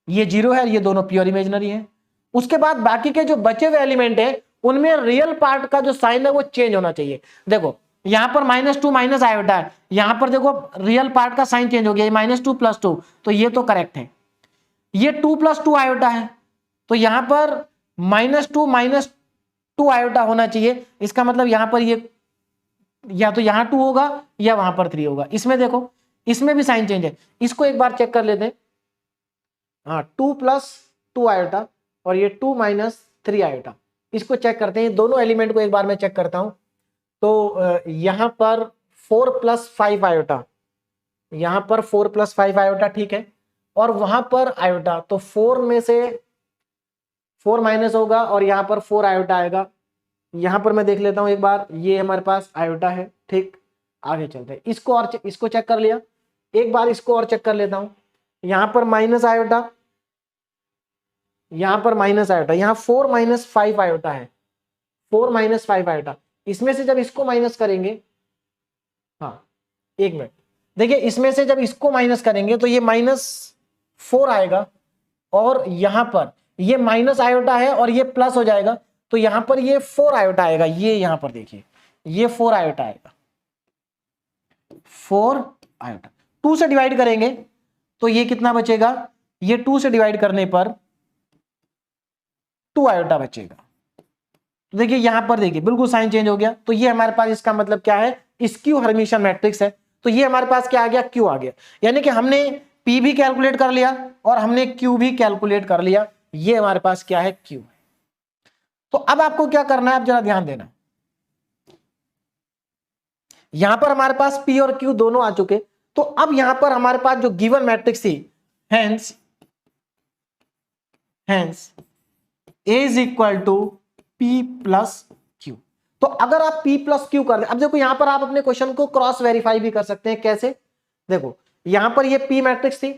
ये 0 है, ये दोनों प्योर इमेजिनरी है। उसके बाद बाकी के जो बचे हुए एलिमेंट है उनमें रियल पार्ट का जो साइन है वो चेंज होना चाहिए। देखो यहां पर -2 माइनस आयोटा है, यहां पर देखो रियल पार्ट का साइन चेंज हो गया, -2 प्लस 2, तो ये तो करेक्ट है। ये 2 प्लस 2 आयोटा है तो यहां पर -2 माइनस 2 आयोटा होना चाहिए। इसका मतलब यहां पर ये या तो यहां 2 होगा या वहां पर 3 होगा। इसमें देखो, इसमें भी साइन चेंज है, इसको एक बार चेक कर लेते हैं। हाँ, 2 प्लस 2 आयोटा और ये 2 माइनस 3 आयोटा, इसको चेक करते हैं। दोनों एलिमेंट को एक बार मैं चेक करता हूं। तो यहां पर 4 प्लस 5 आयोटा, यहां पर 4 प्लस 5 आयोटा ठीक है, और वहां पर आयोटा, तो 4 में से 4 माइनस होगा और यहां पर 4 आयोटा आएगा, यहां पर मैं देख लेता हूं एक बार, ये हमारे पास आयोटा है, ठीक। आगे चलते हैं, इसको और इसको चेक कर लिया, एक बार इसको और चेक कर लेता हूं। यहां पर माइनस आयोटा, यहां पर माइनस आयोटा, यहां 4 माइनस 5 आयोटा है, 4 माइनस 5 आयोटा। इसमें से जब इसको माइनस करेंगे, हाँ एक मिनट, देखिए इसमें से जब इसको माइनस करेंगे तो ये -4 आएगा, और यहां पर ये माइनस आयोटा है और ये प्लस हो जाएगा, तो यहां पर ये 4 आयोटा आएगा, ये यहां पर देखिए ये 4 आयोटा आएगा, 4 आयोटा। 2 से डिवाइड करेंगे तो ये कितना बचेगा, ये 2 से डिवाइड करने पर 2 आयोटा बचेगा। तो देखिए यहां पर देखिए बिल्कुल साइन चेंज हो गया, तो ये हमारे पास इसका मतलब क्या है, स्क्यू हर्मिटियन मैट्रिक्स है। तो ये हमारे पास क्या आ गया, क्यू आ गया, यानी कि हमने पी भी कैलकुलेट कर लिया और हमने क्यू भी कैलकुलेट कर लिया, ये हमारे पास क्या है, क्यू है। तो अब आपको क्या करना है, आप जरा ध्यान देना, यहां पर हमारे पास पी और क्यू दोनों आ चुके, तो अब यहां पर हमारे पास जो गिवन मैट्रिक्स थी, hence A is equal to P plus Q. तो अगर आप P प्लस क्यू कर दे, अब देखो यहां पर आप अपने क्वेश्चन को क्रॉस वेरीफाई भी कर सकते हैं, कैसे, देखो यहां पर ये P मैट्रिक्स थी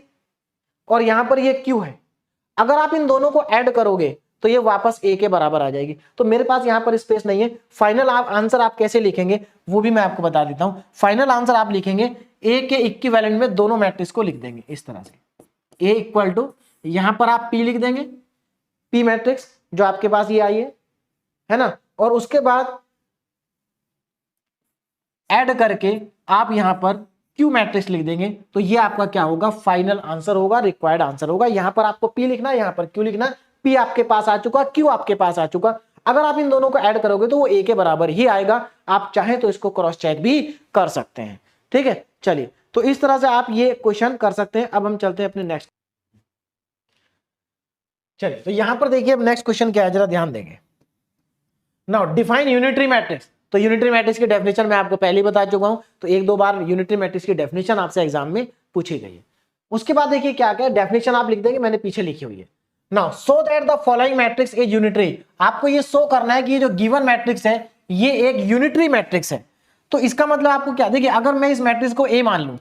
और यहां पर ये Q है, अगर आप इन दोनों को ऐड करोगे तो ये वापस A के बराबर आ जाएगी। तो मेरे पास यहां पर स्पेस नहीं है, फाइनल आंसर आप कैसे लिखेंगे वो भी मैं आपको बता देता हूं। फाइनल आंसर आप लिखेंगे A के इक्विवेलेंट में दोनों मैट्रिक्स को लिख देंगे इस तरह से, A इक्वल टू, यहां पर आप P लिख देंगे, P मैट्रिक्स जो आपके पास ये आई है ना, और उसके बाद ऐड करके आप यहां पर क्यू मैट्रिक्स लिख देंगे, तो ये आपका क्या होगा, फाइनल आंसर होगा, रिक्वायर्ड आंसर होगा। यहां पर आपको P लिखना है, यहां पर Q लिखना है, P आपके पास आ चुका, Q आपके पास आ चुका। अगर आप इन दोनों को ऐड करोगे तो वो A के बराबर ही आएगा, आप चाहें तो इसको क्रॉस चेक भी कर सकते हैं, ठीक है। चलिए, तो इस तरह से आप ये क्वेश्चन कर सकते हैं। अब हम चलते हैं अपने नेक्स्ट, चलिए तो यहां पर देखिए अब नेक्स्ट क्वेश्चन क्या है, जरा ध्यान देंगे। Now define unitary matrix. तो यूनिटरी मैट्रिक्स की डेफिनेशन मैं आपको पहले ही बता चुका हूं, तो एक दो बार यूनिटरी मैट्रिक्स की डेफिनेशन आपसे एग्जाम में पूछी गई है। उसके बाद देखिए क्या क्या डेफिनेशन आप लिख देंगे, मैंने पीछे लिखी हुई है। Now so that the following matrix is unitary, आपको ये शो करना है कि ये जो गिवन मैट्रिक्स है ये एक यूनिटरी मैट्रिक्स है। तो इसका मतलब आपको क्या, देखिए अगर मैं इस मैट्रिक्स को ए मान लूं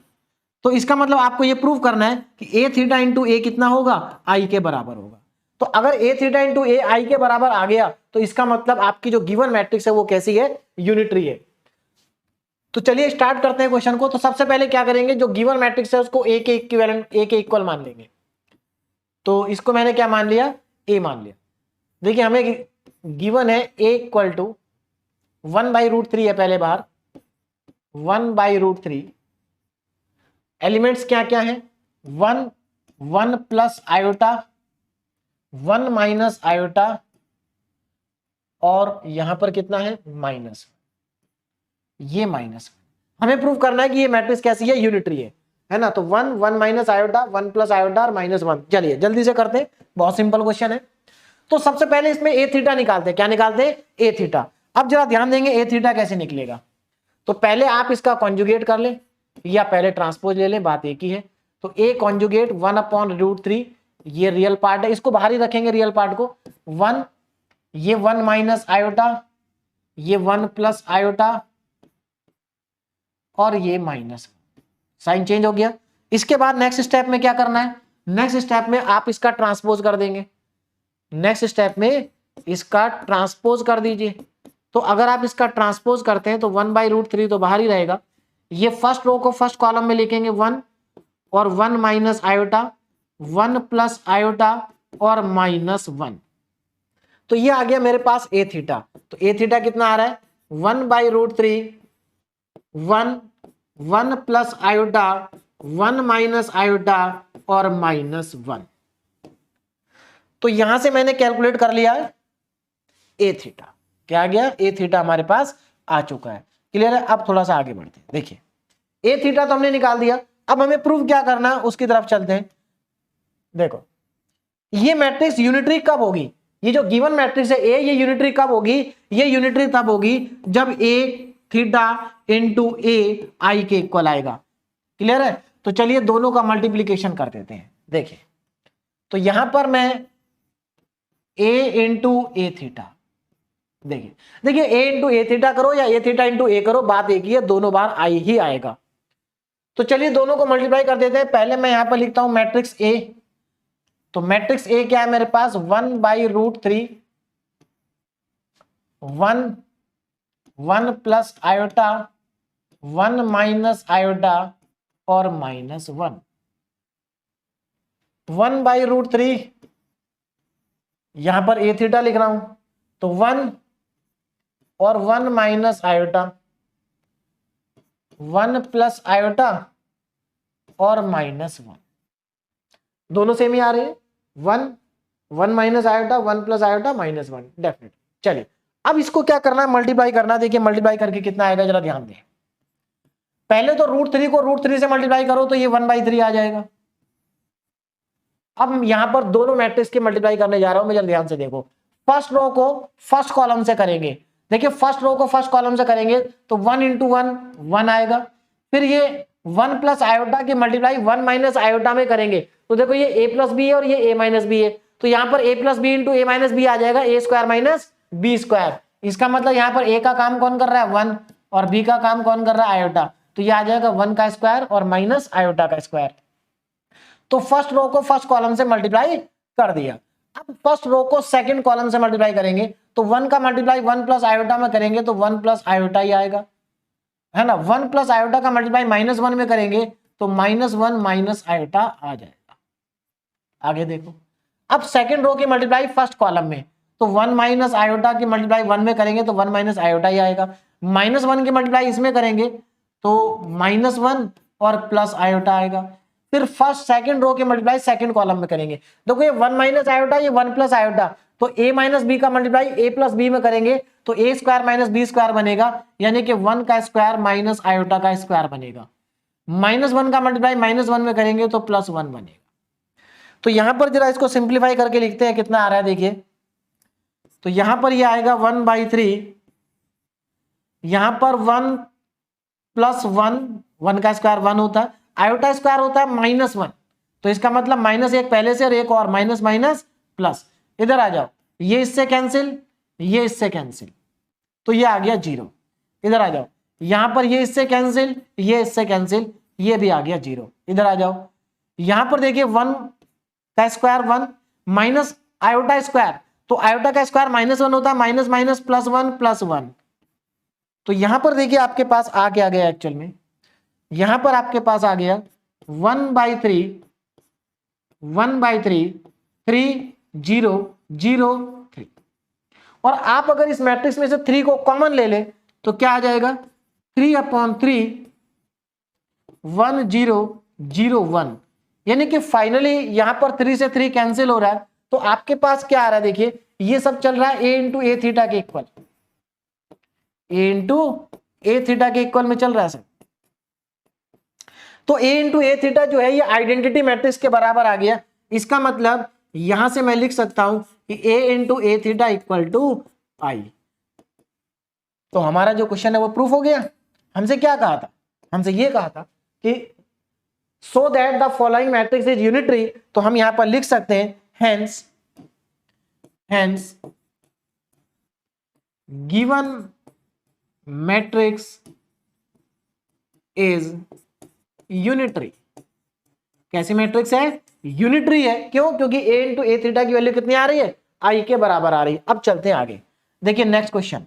तो इसका मतलब आपको ये प्रूव करना है कि ए थीटा इंटू ए कितना होगा, आई के बराबर होगा। तो अगर ए थीटा इंटू ए आई के बराबर आ गया तो इसका मतलब आपकी जो गिवन मैट्रिक्स है वो कैसी है, यूनिटरी है। तो चलिए स्टार्ट करते हैं क्वेश्चन को। तो सबसे पहले क्या करेंगे, जो गिवन मैट्रिक्स है उसको ए के इक्विवेलेंट, ए के इक्वल मान लेंगे। तो इसको मैंने क्या मान लिया, ए मान लिया। देखिए हमें गिवन है ए इक्वल टू 1/√3 है, पहले बार 1/√3। एलिमेंट्स क्या क्या है, 1 1 प्लस आयोटा, 1 माइनस आयोटा, और यहां पर कितना है, माइनस, ये माइनस। हमें प्रूव करना है कि ये मैट्रिक्स कैसी है, यूनिटरी है ना। तो 1 1 माइनस आयोटा, 1 प्लस आयोटा और -1। चलिए जल्दी से करते हैं, बहुत सिंपल क्वेश्चन है। तो सबसे पहले इसमें ए थीटा निकालते हैं, क्या निकालते हैं, ए थीटा। अब जरा ध्यान देंगे ए थीटा कैसे निकलेगा। तो पहले आप इसका कॉन्जुगेट कर ले या पहले ट्रांसपोज ले लें, बात एक ही है। तो ए कॉन्जुगेट 1/√3, ये रियल पार्ट है, इसको बाहर ही रखेंगे रियल पार्ट को। 1, ये 1 माइनस आयोटा, ये 1 प्लस आयोटा और ये माइनस, साइन चेंज हो गया। इसके बाद नेक्स्ट स्टेप में क्या करना है, नेक्स्ट स्टेप में आप इसका ट्रांसपोज कर देंगे, नेक्स्ट स्टेप में इसका ट्रांसपोज कर दीजिए। तो अगर आप इसका ट्रांसपोज करते हैं तो 1/√3 तो बाहर ही रहेगा। ये फर्स्ट रो को फर्स्ट कॉलम में लिखेंगे 1 और 1 माइनस आयोटा, 1 प्लस आयोटा और -1। तो ये आ गया मेरे पास ए थीटा। तो ए थीटा कितना आ रहा है, 1/√3, 1 प्लस आयोटा, 1 माइनस आयोटा और -1। तो यहां से मैंने कैलकुलेट कर लिया है ए थीटा, क्या आ गया, ए थीटा हमारे पास आ चुका है। क्लियर है। अब थोड़ा सा आगे बढ़ते हैं। देखिए ए थीटा तो हमने निकाल दिया, अब हमें प्रूफ क्या करना है उसकी तरफ चलते हैं। देखो ये मैट्रिक्स यूनिटरी कब होगी, ये जो गिवन मैट्रिक्स है ए, ये यूनिटरी कब होगी, ये यूनिटरी तब होगी जब ए थीटा इंटू ए आई के इक्वल आएगा। क्लियर है। तो चलिए दोनों का मल्टीप्लीकेशन कर देते हैं। देखिए तो यहां पर मैं ए इंटू ए थीटा देखिए देखिए ए इंटू ए थीटा करो या ए थीटा इंटू ए करो, बात एक ही है, दोनों बार आई ही आएगा। तो चलिए दोनों को मल्टीप्लाई कर देते हैं। पहले मैं यहां पर लिखता हूं मैट्रिक्स ए। तो मैट्रिक्स ए क्या है मेरे पास, 1/√3, 1 प्लस आयोटा, 1 माइनस आयोटा और -1, 1/√3, यहां पर ए थीटा लिख रहा हूं, तो 1 और 1 माइनस आयोटा, 1 प्लस आयोटा और -1, दोनों सेम ही आ रहे हैं। 1 minus iota, 1 plus iota, -1 definite. चलिए अब इसको क्या करना है, मल्टीप्लाई करना है। देखिए मल्टीप्लाई करके कितना आएगा जरा ध्यान दें। पहले तो √3 को √3 से मल्टीप्लाई करो तो ये 1/3 आ जाएगा। अब यहां पर दोनों मैट्रिक्स के मल्टीप्लाई करने जा रहा हूं मैं, जरा ध्यान से देखो। फर्स्ट रो को फर्स्ट कॉलम से करेंगे। देखिए फर्स्ट रो को फर्स्ट कॉलम से करेंगे तो 1 इंटू 1 1 आएगा। फिर ये 1 प्लस आयोटा की मल्टीप्लाई 1 माइनस आयोटा में करेंगे तो देखो ये a प्लस बी है और ये a माइनस बी है, तो यहां पर a plus B into a minus B आ जाएगा, a square minus B square. इसका मतलब यहां पर a का काम कौन कर रहा है 1 और b का काम कौन कर रहा है आयोटा, तो ये आ जाएगा 1 का स्क्वायर और माइनस आयोटा का स्क्वायर। तो फर्स्ट रो को फर्स्ट कॉलम से मल्टीप्लाई कर दिया। अब फर्स्ट रो को सेकंड कॉलम से मल्टीप्लाई करेंगे तो 1 का मल्टीप्लाई 1 प्लस आयोटा में करेंगे तो 1 प्लस आयोटा ही आएगा, है ना। 1 प्लस आयोटा का मल्टीप्लाई -1 में करेंगे तो -1 माइनस आयोटा आ जाएगा। आगे देखो, अब सेकंड रो की मल्टीप्लाई फर्स्ट कॉलम में, तो 1 माइनस आयोटा की मल्टीप्लाई 1 में करेंगे तो 1 माइनस आयोटा ही आएगा। -1 की मल्टीप्लाई इसमें करेंगे तो -1 और प्लस आयोटा आएगा। फिर फर्स्ट सेकंड रो की मल्टीप्लाई सेकंड कॉलम में करेंगे, देखो ये 1 माइनस आयोटा, ये 1 प्लस आयोटा, तो a माइनस बी का मल्टीप्लाई a प्लस बी में करेंगे तो a square minus B square बनेगा, यानी कि 1 का स्क्वायर माइनस आयोटा का स्क्वायर बनेगा। -1 का मल्टीप्लाई -1 में करेंगे तो +1 बनेगा। तो यहां पर जरा इसको सिंप्लीफाई करके लिखते हैं, कितना आ रहा है देखिए। तो यहां पर ये आएगा 1/3, यहां पर 1 प्लस 1, 1 का स्क्वायर 1 होता है, आयोटा स्क्वायर होता है -1, तो इसका मतलब -1 पहले से और एक और माइनस माइनस प्लस। इधर आ जाओ, ये इससे कैंसिल, ये इससे कैंसिल, तो ये आ गया 0। इधर आ जाओ, यहां पर ये इससे कैंसिल, ये इससे कैंसिल, ये भी आ गया 0। इधर आ जाओ, यहां पर देखिए 1 का स्क्वायर 1 माइनस आयोटा स्क्वायर, तो आयोटा का स्क्वायर -1 होता है, माइनस माइनस +1 +1, तो यहां पर देखिए आपके पास आ गया एक्चुअल में, यहां पर आपके पास आ गया 1/3 3 0 0 3। और आप अगर इस मैट्रिक्स में से 3 को कॉमन ले ले तो क्या आ जाएगा 3/3 1 0 0 1, यानी कि फाइनली यहां पर 3 से 3 कैंसिल हो रहा है, तो आपके पास क्या आ रहा है देखिए, ये सब चल रहा है a इंटू ए थीटा के equal, a into A theta के इक्वल में चल रहा है सर। तो a इंटू ए थीटा जो है ये आइडेंटिटी मैट्रिक्स के बराबर आ गया। इसका मतलब यहां से मैं लिख सकता हूं कि a into A theta equal to I. तो हमारा जो क्वेश्चन है वो प्रूफ हो गया। हमसे क्या कहा था, हमसे ये कहा था कि so that the following matrix is unitary, तो हम यहां पर लिख सकते हैं hence given matrix is unitary. कैसी मैट्रिक्स है, यूनिटरी है। क्यों, क्योंकि a इंटू ए थीटा की वैल्यू कितनी आ रही है, i के बराबर आ रही है। अब चलते हैं आगे, देखिए next question.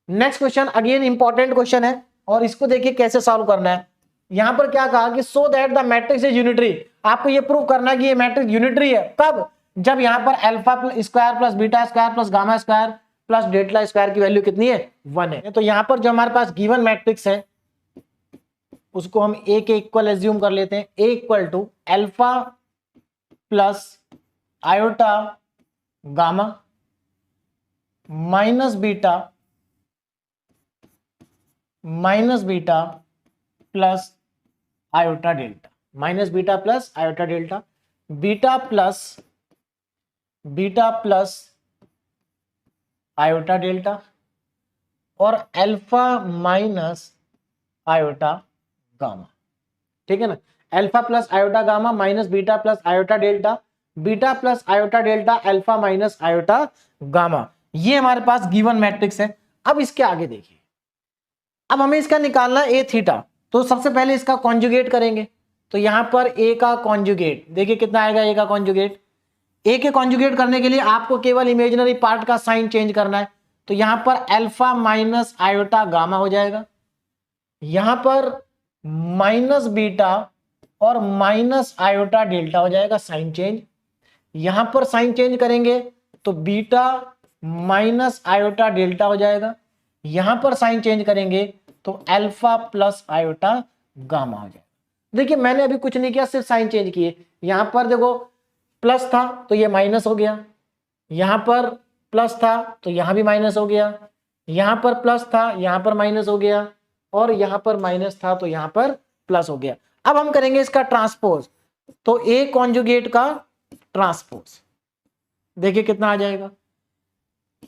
Next question again important question है और इसको देखिए कैसे सॉल्व करना है। यहां पर क्या कहा कि so that the matrix is unitary, आपको ये प्रूव करना है कि ये मैट्रिक्स यूनिटरी है। कब, जब यहां पर alpha square plus beta square plus gamma square plus delta square की वैल्यू कितनी है 1 है। तो यहां पर जो हमारे पास गिवन मैट्रिक्स है उसको हम a के इक्वल एज्यूम कर लेते हैं, a equal to alpha plus iota gamma minus beta plus iota delta, minus beta plus iota delta, beta plus iota delta और अल्फा माइनस आयोटा गामा। ठीक है ना, alpha plus iota gamma minus beta plus iota delta, beta plus iota delta, alpha minus iota gamma. ये हमारे पास given matrix है। अब इसके आगे देखिए, अब हमें इसका निकालना ए थीटा, तो सबसे पहले इसका कॉन्जुगेट करेंगे। तो यहां पर ए का कॉन्जुगेट देखिए कितना आएगा, ए का कॉन्जुगेट। ए के कॉन्जुगेट करने के लिए आपको केवल इमेजिनरी पार्ट का साइन चेंज करना है। तो यहां पर अल्फा माइनस आयोटा गामा हो जाएगा, यहां पर माइनस बीटा और माइनस आयोटा डेल्टा हो जाएगा, साइन चेंज। यहां पर साइन चेंज करेंगे तो बीटा माइनस आयोटा डेल्टा हो जाएगा, यहां पर साइन चेंज करेंगे तो अल्फा प्लस आयोटा गामा हो जाएगा। देखिए मैंने अभी कुछ नहीं किया, सिर्फ साइन चेंज किए। यहां पर देखो प्लस था तो ये माइनस हो गया, यहां पर प्लस था तो यहां भी माइनस हो गया, यहां पर प्लस था यहां पर माइनस हो गया, और यहां पर माइनस था तो यहां पर प्लस हो गया। अब हम करेंगे इसका ट्रांसपोज, तो ए कॉन्जुगेट का ट्रांसपोज देखिए कितना आ जाएगा,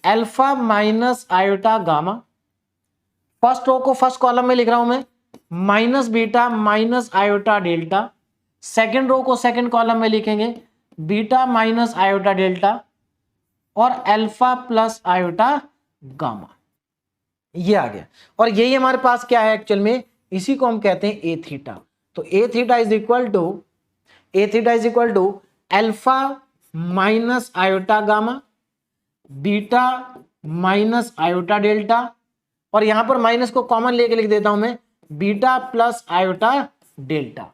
alpha minus iota gamma, first row को फर्स्ट कॉलम में लिख रहा हूं मैं, minus beta minus iota delta. Second row को सेकंड कॉलम में लिखेंगे, बीटा माइनस आयोटा डेल्टा और अल्फा प्लस आयोटा गामा। ये आ गया, और यही हमारे पास क्या है एक्चुअल में, इसी को हम कहते हैं ए थीटा। तो A theta is equal to alpha minus iota gamma, beta minus iota delta, और यहां पर माइनस को कॉमन लेके लिख देता हूं मैं, बीटा प्लस आयोटा डेल्टा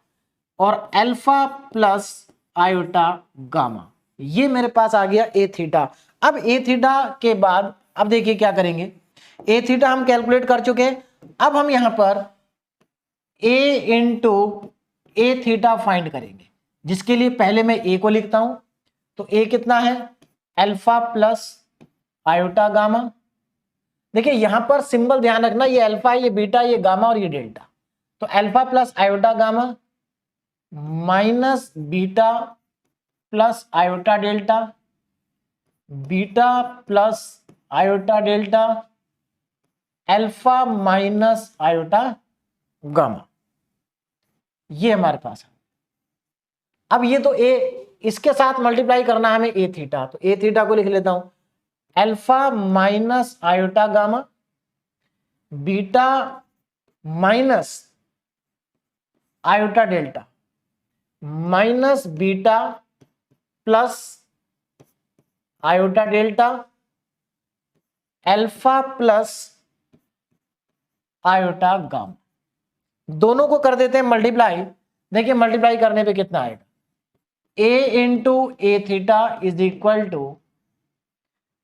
और अल्फा प्लस आयोटा गामा। ये मेरे पास आ गया ए थीटा। अब ए थीटा के बाद अब देखिए क्या करेंगे, ए थीटा हम कैलकुलेट कर चुके हैं। अब हम यहां पर ए इंटू ए थीटा फाइंड करेंगे, जिसके लिए पहले मैं ए को लिखता हूं। तो ए कितना है, अल्फा प्लस आयोटा गामा। देखिए यहां पर सिंबल ध्यान रखना, ये अल्फा, ये बीटा, ये गामा और ये डेल्टा। तो alpha plus iota gamma minus beta plus iota delta, beta plus iota delta, alpha minus iota gamma. ये हमारे पास है। अब ये तो ए, इसके साथ मल्टीप्लाई करना है हमें ए थीटा, तो ए थीटा को लिख लेता हूं, alpha minus iota gamma, beta minus iota delta, minus beta plus iota delta, alpha plus iota gamma. दोनों को कर देते हैं मल्टीप्लाई। देखिए मल्टीप्लाई करने पे कितना आएगा, A into A theta is equal to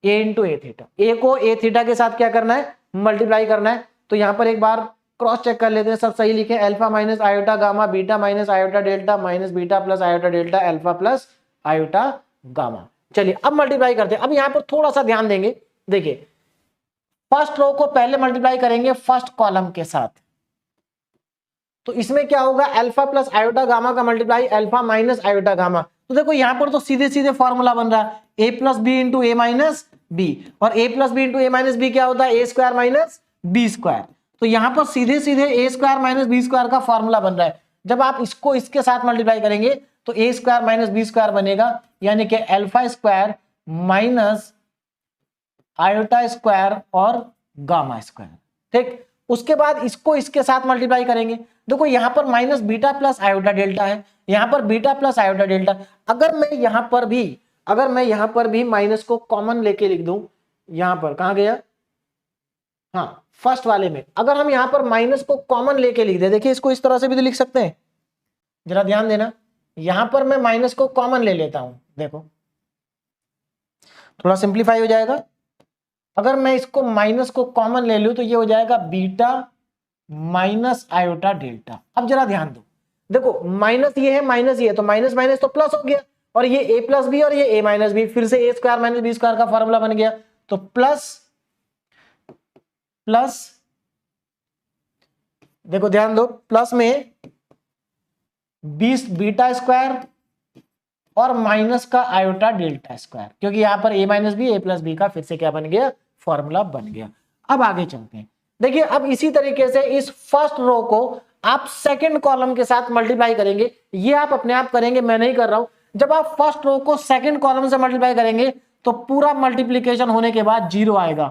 A into A theta. A को ए थीटा के साथ क्या करना है, मल्टीप्लाई करना है। तो यहां पर एक बार क्रॉस चेक कर लेते हैं, सब सही लिखे, alpha minus iota gamma, beta minus iota delta, minus beta plus iota delta, alpha plus iota gamma. चलिए अब मल्टीप्लाई करते हैं। अब यहां पर थोड़ा सा ध्यान देंगे, देखिए फर्स्ट रो को पहले मल्टीप्लाई करेंगे फर्स्ट कॉलम के साथ, तो इसमें क्या होगा, अल्फा प्लस आयोटा गामा का multiply alpha minus iota gamma. तो देखो यहां पर तो सीधे सीधे फॉर्मूला बन रहा है, ए प्लस बी इंटू ए माइनस बी, और ए प्लस बी इंटू ए माइनस बी क्या होता है, ए स्क्वायर माइनस बी स्क्वायर। तो यहां पर सीधे सीधे ए स्क्वायर माइनस बी स्क्वायर का फॉर्मूला बन रहा है। जब आप इसको इसके साथ मल्टीप्लाई करेंगे तो A square minus B square बनेगा, यानी कि alpha square minus iota square और गामा स्क्वायर। ठीक, उसके बाद इसको इसके साथ मल्टीप्लाई करेंगे। देखो यहां पर minus beta plus iota delta है, यहां पर बीटा प्लस आयोटा डेल्टा। अगर मैं यहां पर भी माइनस को कॉमन लेके लिख दूं, यहां पर कहां गया, हाँ फर्स्ट वाले में, अगर हम यहां पर माइनस को कॉमन लेके लिख दे, देखिए इसको इस तरह से भी तो लिख सकते हैं, जरा ध्यान देना। यहां पर मैं माइनस को कॉमन ले लेता हूं, देखो थोड़ा सिंप्लीफाई हो जाएगा। अगर मैं इसको माइनस को कॉमन ले लूं तो ये हो जाएगा बीटा माइनस आयोटा डेल्टा। अब जरा ध्यान दो, देखो माइनस ये है, माइनस ये है, तो माइनस माइनस तो प्लस हो गया, और ये ए प्लस बी और ये ए माइनस बी, फिर से ए स्क्वायर माइनस बी स्क्वायर का फॉर्मूला बन गया। तो प्लस प्लस, देखो ध्यान दो, प्लस में 20 बीटा स्क्वायर और माइनस का आयोटा डेल्टा स्क्वायर, क्योंकि यहां पर ए माइनस बी ए प्लस बी का फिर से क्या बन गया, फॉर्मूला बन गया। अब आगे चलते हैं। देखिए अब इसी तरीके से इस फर्स्ट रो को आप सेकंड कॉलम के साथ मल्टीप्लाई करेंगे। ये आप अपने आप करेंगे, मैं नहीं कर रहा हूं। जब आप फर्स्ट रो को सेकंड कॉलम से मल्टीप्लाई करेंगे तो पूरा मल्टीप्लीकेशन होने के बाद 0 आएगा।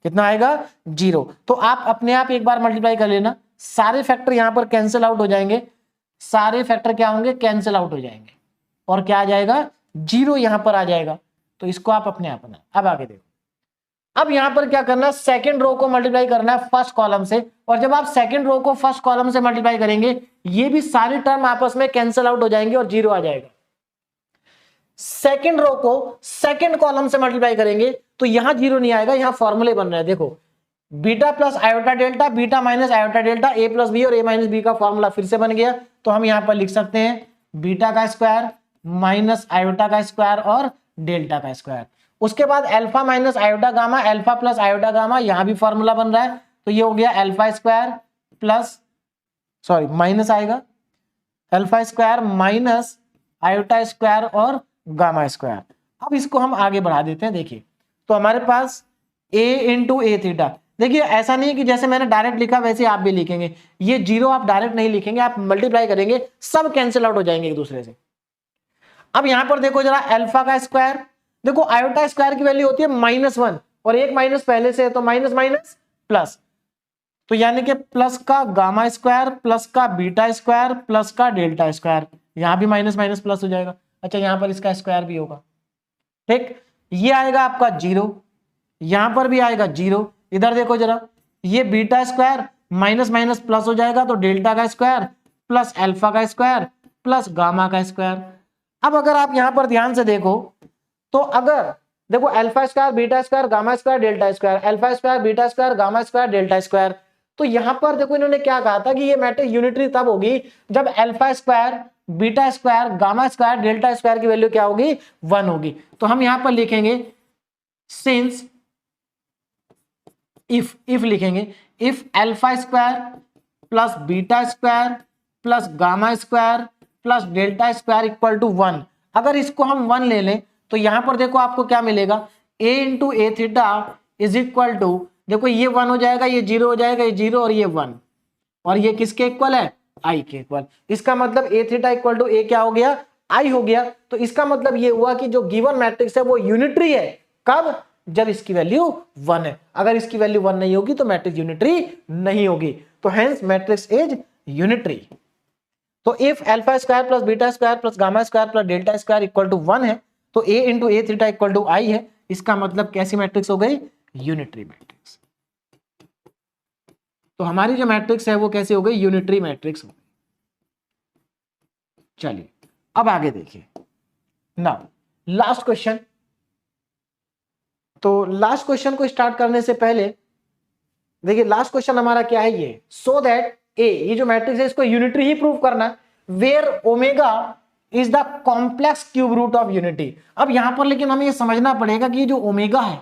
कितना आएगा? 0। तो आप अपने आप एक बार मल्टीप्लाई कर लेना, सारे फैक्टर यहां पर कैंसिल आउट हो जाएंगे, सारे फैक्टर क्या होंगे? कैंसिल आउट हो जाएंगे, और क्या आ जाएगा? 0 यहां पर आ जाएगा। तो इसको आप अपने आप बना। अब आगे देखो, अब यहां पर क्या करना है? सेकंड रो को मल्टीप्लाई करना है फर्स्ट कॉलम से, और जब आप सेकंड रो को फर्स्ट कॉलम से मल्टीप्लाई करेंगे, ये भी सारी टर्म आपस में कैंसिल आउट हो जाएंगे और 0 आ जाएगा। सेकंड रो को सेकंड कॉलम से मल्टीप्लाई करेंगे तो यहां 0 नहीं आएगा, यहां फॉर्मूले बन रहे हैं। देखो, beta plus iota delta, beta minus iota delta, A plus B और ए माइनस बी का फॉर्मूला फिर से बन गया। तो हम यहां पर लिख सकते हैं बीटा का स्क्वायर माइनस आयोटा का स्क्वायर और डेल्टा का स्क्वायर। उसके बाद alpha minus iota gamma, alpha plus iota gamma, यहां भी फॉर्मूला बन रहा है। तो ये हो गया alpha square plus, sorry minus आएगा, alpha square minus iota square और गामा स्क्वायर। अब इसको हम आगे बढ़ा देते हैं। देखिए, तो हमारे पास a इंटू ए थीटा, देखिए ऐसा नहीं है कि जैसे मैंने डायरेक्ट लिखा वैसे आप भी लिखेंगे। ये 0 आप डायरेक्ट नहीं लिखेंगे, आप मल्टीप्लाई करेंगे, सब कैंसिल आउट हो जाएंगे एक दूसरे से। अब यहां पर देखो जरा, अल्फा का स्क्वायर, देखो आयोटा स्क्वायर की वैल्यू होती है -1 और एक माइनस पहले से है, तो माइनस माइनस प्लस, तो यानी कि प्लस का गामा स्क्वायर प्लस का बीटा स्क्वायर प्लस का डेल्टा स्क्वायर, यहां भी माइनस माइनस प्लस हो जाएगा। अच्छा, यहां पर इसका स्क्वायर भी होगा, ठीक। ये आएगा आपका 0, यहां पर भी आएगा 0। इधर देखो जरा, ये beta square minus minus plus हो जाएगा, तो डेल्टा का स्क्वायर प्लस अल्फा का स्क्वायर प्लस गामा का स्क्वायर। अब अगर आप यहां पर ध्यान से देखो, तो अगर देखो alpha square beta square gamma square delta square, alpha square beta square gamma square delta square, तो यहां पर देखो इन्होंने क्या कहा था कि ये मैट्रिक्स यूनिटरी तब होगी जब alpha square beta square gamma square delta square की वैल्यू क्या होगी? 1 होगी। तो हम यहां पर लिखेंगे सिंस इफ लिखेंगे, if alpha square plus beta square plus gamma square plus delta square equal to 1, अगर इसको हम 1 ले लें तो यहां पर देखो आपको क्या मिलेगा? a into A theta is equal to, देखो ये 1 हो जाएगा, ये 0 हो जाएगा, ये 0 और ये 1, और ये किसके इक्वल है? i के इक्वल। इसका मतलब a theta equal to a क्या हो गया? i हो गया। तो इसका मतलब ये हुआ कि जो गिवन मैट्रिक्स है वो यूनिटरी है। कब? जब इसकी वैल्यू 1 है। अगर इसकी वैल्यू 1 नहीं होगी तो मैट्रिक्स यूनिटरी नहीं होगी। तो हेंस मैट्रिक्स इज यूनिटरी। तो if alpha square plus beta square plus gamma square plus delta square equal to 1 है, तो a into A theta equal to i है। इसका मतलब कैसी मैट्रिक्स हो गई? Unitary matrix. तो हमारी जो मैट्रिक्स है वो कैसी हो गई? यूनिटरी मैट्रिक्स हो गई। चलिए अब आगे देखिए, नाउ लास्ट क्वेश्चन। तो लास्ट क्वेश्चन को स्टार्ट करने से पहले देखिए, लास्ट क्वेश्चन हमारा क्या है? ये सो दैट ए, ये जो मैट्रिक्स है इसको यूनिटरी ही प्रूव करना है, where omega is the complex cube root of unity. अब यहां पर लेकिन हमें ये समझना पड़ेगा कि ये जो ओमेगा है,